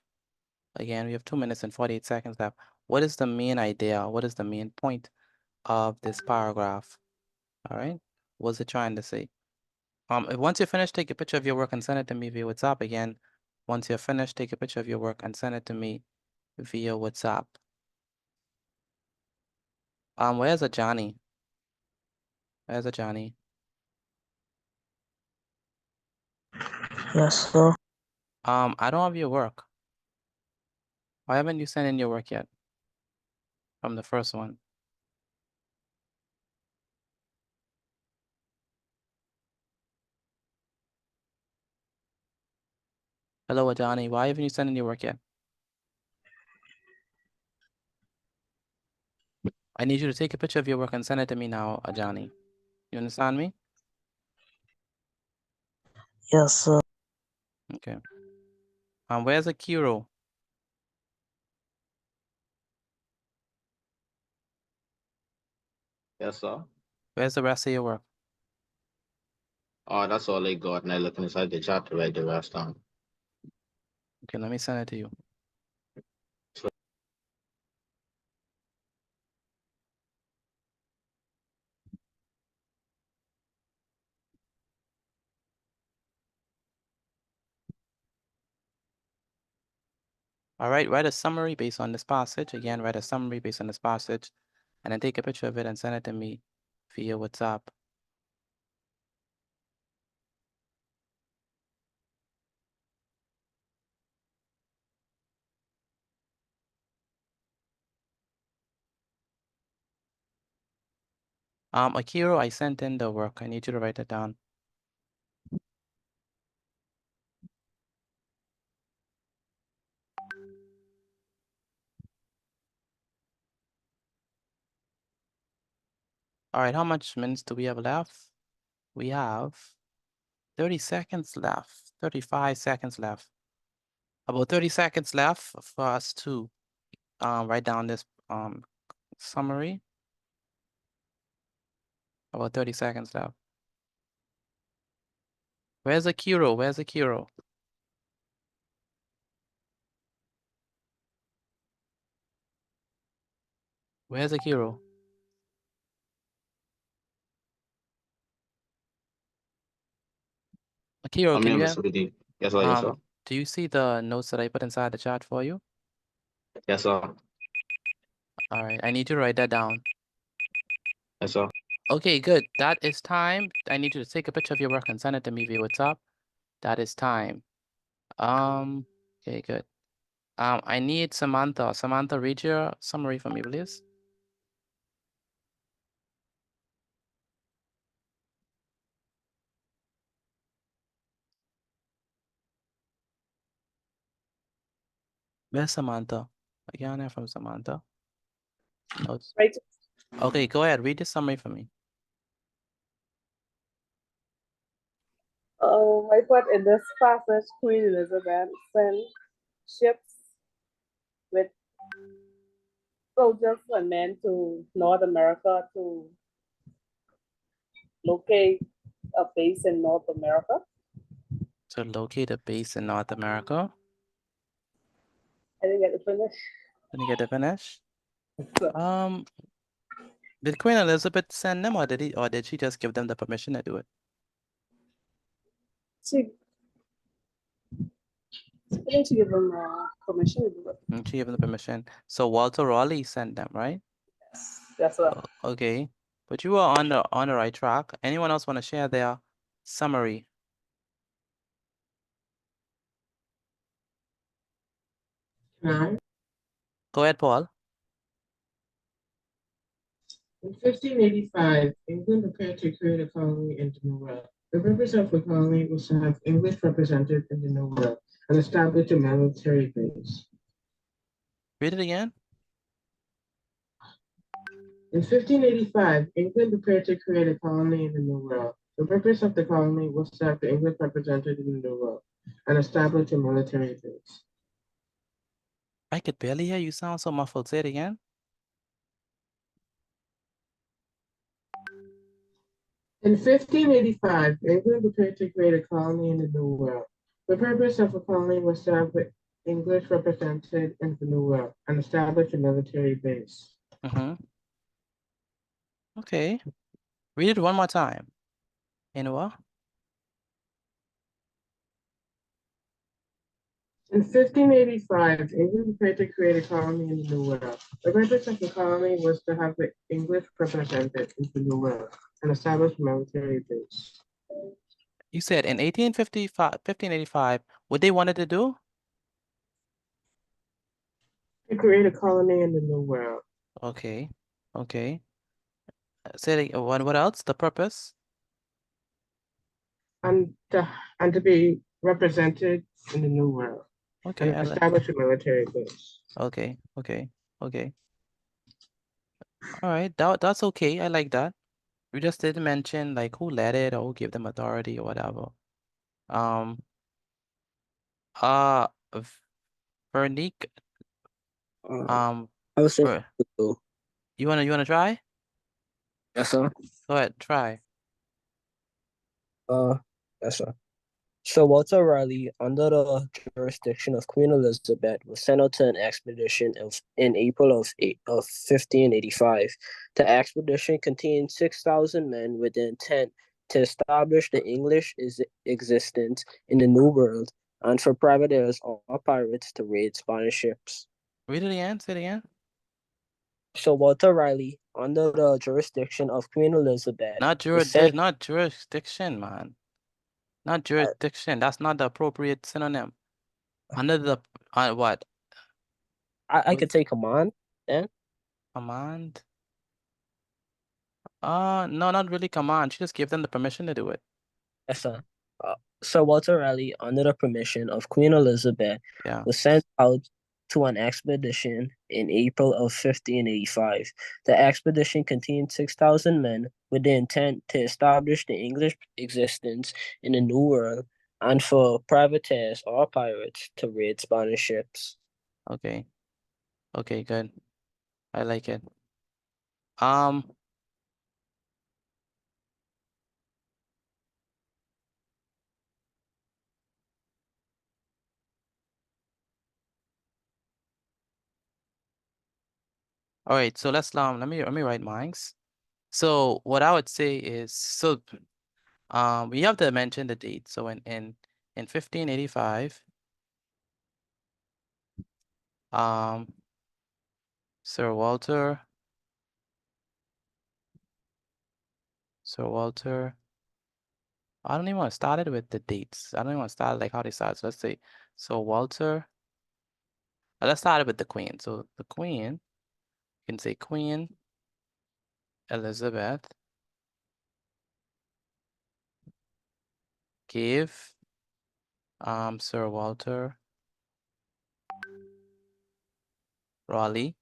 Again, we have 2 minutes and 48 seconds left. What is the main idea? What is the main point of this paragraph? All right. What's it trying to say? Once you're finished, take a picture of your work and send it to me via WhatsApp. Again, once you're finished, take a picture of your work and send it to me via WhatsApp. Where's a Johnny? Where's a Johnny? Yes, sir. I don't have your work. Why haven't you sent in your work yet? From the first one. Hello, Johnny. Why haven't you sent in your work yet? I need you to take a picture of your work and send it to me now, Johnny. You understand me? Yes, sir. Okay. Where's Akiro? Yes, sir. Where's the rest of your work? Oh, that's all I got. And I look inside the chat to write the rest down. Okay, let me send it to you. All right, write a summary based on this passage. Again, write a summary based on this passage, and then take a picture of it and send it to me via WhatsApp. Akiro, I sent in the work. I need you to write it down. All right, how much minutes do we have left? We have 30 seconds left, 35 seconds left. About 30 seconds left for us to write down this summary. About 30 seconds left. Where's Akiro? Where's Akiro? Where's Akiro? Akiro, I'm can here, you Mr. BD. Yes, sir. Yes, sir. do you see the notes that I put inside the chat for you? Yes, sir. All right, I need you to write that down. Yes, sir. Okay, good. That is time. I need you to take a picture of your work and send it to me via WhatsApp. That is time. Okay, good. I need Samantha. Samantha, read your summary for me, please. Where's Samantha? I can't hear from Samantha. Notes. Right. Okay, go ahead. Read the summary for me. I put in this passage, Queen Elizabeth sent ships with soldiers and men to North America to locate a base in North America. To locate a base in North America. I didn't get to finish. Did you get to finish? Did Queen Elizabeth send them, or did she just give them the permission to do it? To, to give them permission to do it. And she gave them the permission. So Walter Raleigh sent them, right? That's what. Okay. But you were on the right track. Anyone else want to share their summary? Right. Go ahead, Paul. In 1585, England prepared to create a colony in the New World. The purpose of the colony was to have English represented in the New World and establish a military base. Read it again. In 1585, England prepared to create a colony in the New World. The purpose of the colony was to have the English represented in the New World and establish a military base. I could barely hear you. Sound so muffled. Say it again. In 1585, England prepared to create a colony in the New World. The purpose of the colony was to have the English represented in the New World and establish a military base. Okay. Read it one more time. In what? In 1585, England prepared to create a colony in the New World. The purpose of the colony was to have the English represented in the New World and establish a military base. You said in 1585, what they wanted to do? To create a colony in the New World. Okay. Okay. Say it again. What else? The purpose? And to be represented in the New World. Okay. And establish a military base. Okay. Okay. Okay. All right. That's okay. I like that. We just didn't mention like who led it or who gave them authority or whatever. Veronique. I was saying, You wanna try? yes, sir. Go ahead, try. Yes, sir. Sir Walter Raleigh, under the jurisdiction of Queen Elizabeth, was sent out to an expedition in April of 1585. The expedition contained 6,000 men with the intent to establish the English existence in the New World and for privateers or pirates to raid Spanish ships. Read it again. Say it again. Sir Walter Raleigh, under the jurisdiction of Queen Elizabeth, Not jurisdiction, man. Not jurisdiction. That's not the appropriate synonym. Under the what? I could say command then. Command? No, not really command. She just gave them the permission to do it. Yes, sir. Sir Walter Raleigh, under the permission of Queen Elizabeth, was sent out to an expedition in April of 1585. The expedition contained 6,000 men with the intent to establish the English existence in the New World and for privateers or pirates to raid Spanish ships. Okay. Okay, good. I like it. All right, so let me write mines. So what I would say is we have to mention the date. So in 1585, Sir Walter, I don't even want to start it with the dates. I don't even want to start like how they start. So let's say, so Walter, let's start it with the Queen. So the Queen, you can say Queen Elizabeth gave Sir Walter Raleigh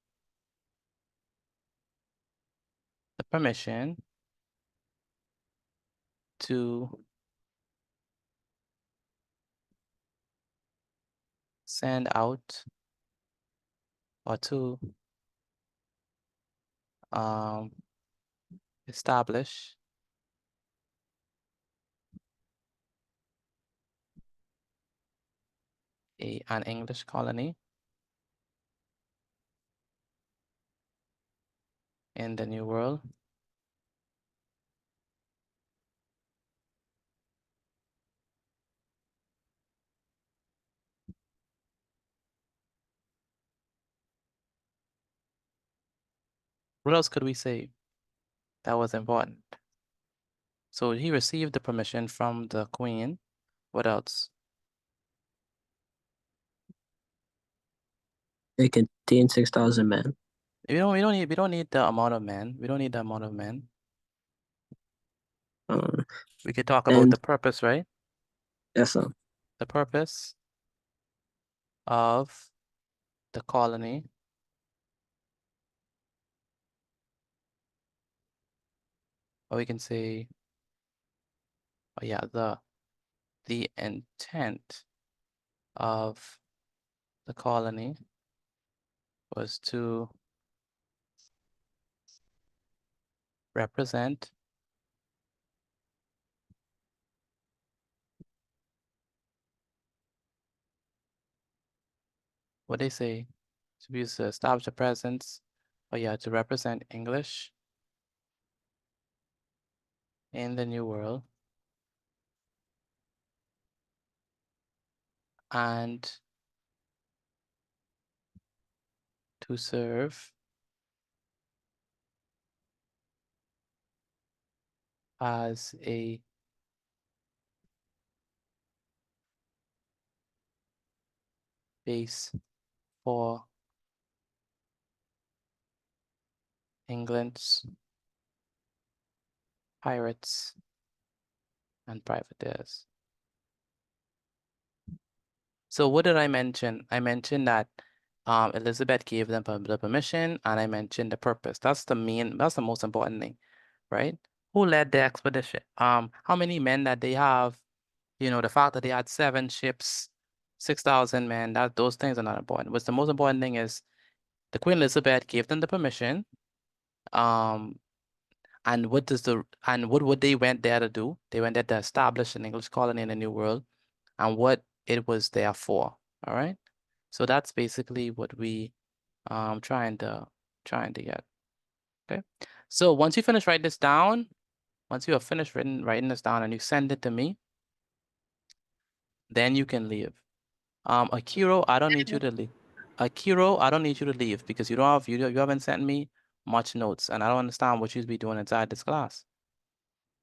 the permission to send out or to establish an English colony in the New World. What else could we say that was important? So he received the permission from the queen. What else? It contained 6,000 men. We don't need the amount of men. We don't need the amount of men. We could talk about and the purpose, right? yes, sir. The purpose of the colony or we can say, oh yeah, the intent of the colony was to represent what they say to be used to establish a presence, oh yeah, to represent English in the New World and to serve as a base for England's pirates and privateers. So what did I mention? I mentioned that Elizabeth gave them the permission, and I mentioned the purpose. That's the most important thing, right? Who led the expedition? How many men that they have? You know, the fact that they had 7 ships, 6,000 men, those things are not important. What's the most important thing is the Queen Elizabeth gave them the permission. And what would they went there to do? They went there to establish an English colony in the New World, and what it was there for. All right. So that's basically what we trying to get. Okay. So once you finish writing this down, once you have finished writing this down and you send it to me, then you can leave. Akiro, I don't need you to leave. Akiro, I don't need you to leave because you haven't sent me much notes, and I don't understand what you'd be doing inside this class.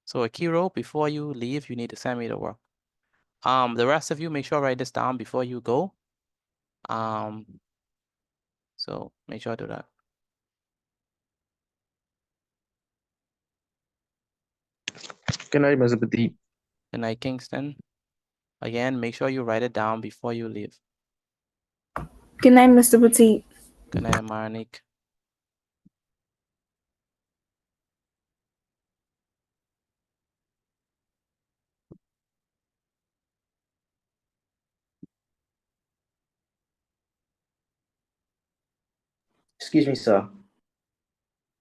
So Akiro, before you leave, you need to send me the work. The rest of you, make sure write this down before you go. So make sure I do that. Good night, Mr. Petit. Good night, Kingston. Again, make sure you write it down before you leave. Good night, Mr. Petit. Good night, Marnik. Excuse me, sir.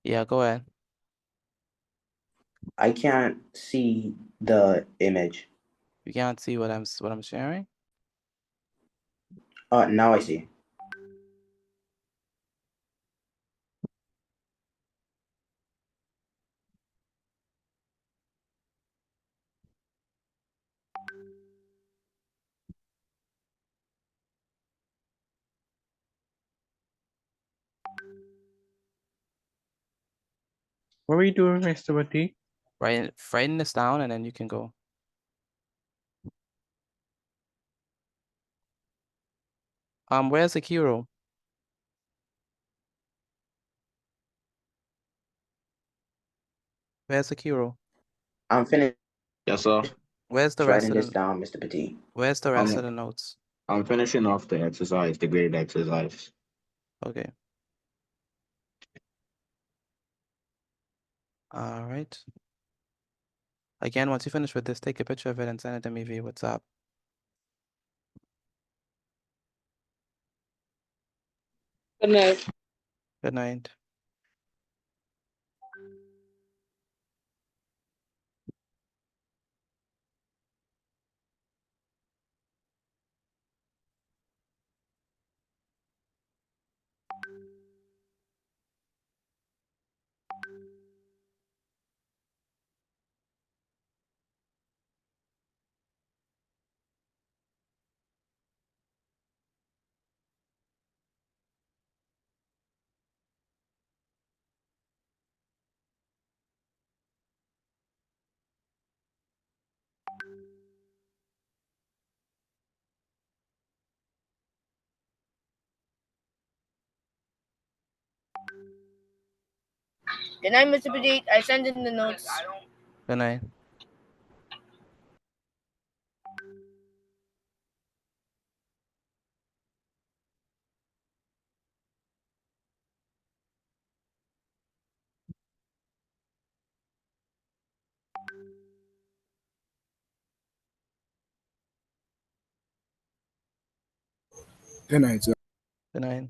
Yeah, go ahead. I can't see the image. You can't see what I'm sharing? Now I see. What are you doing, Mr. Petit? Writing this down and then you can go. Where's Akiro? Where's Akiro? I'm finished. Yes, sir. Where's the rest Writing of this down, Mr. Petit. Where's the rest of the notes? I'm finishing off the exercise, the graded exercise. Okay. All right. Again, once you finish with this, take a picture of it and send it to me via WhatsApp. Good night. Good night. Good night, Mr. Petit. I send in the notes. Good night. Good night, sir. Good night.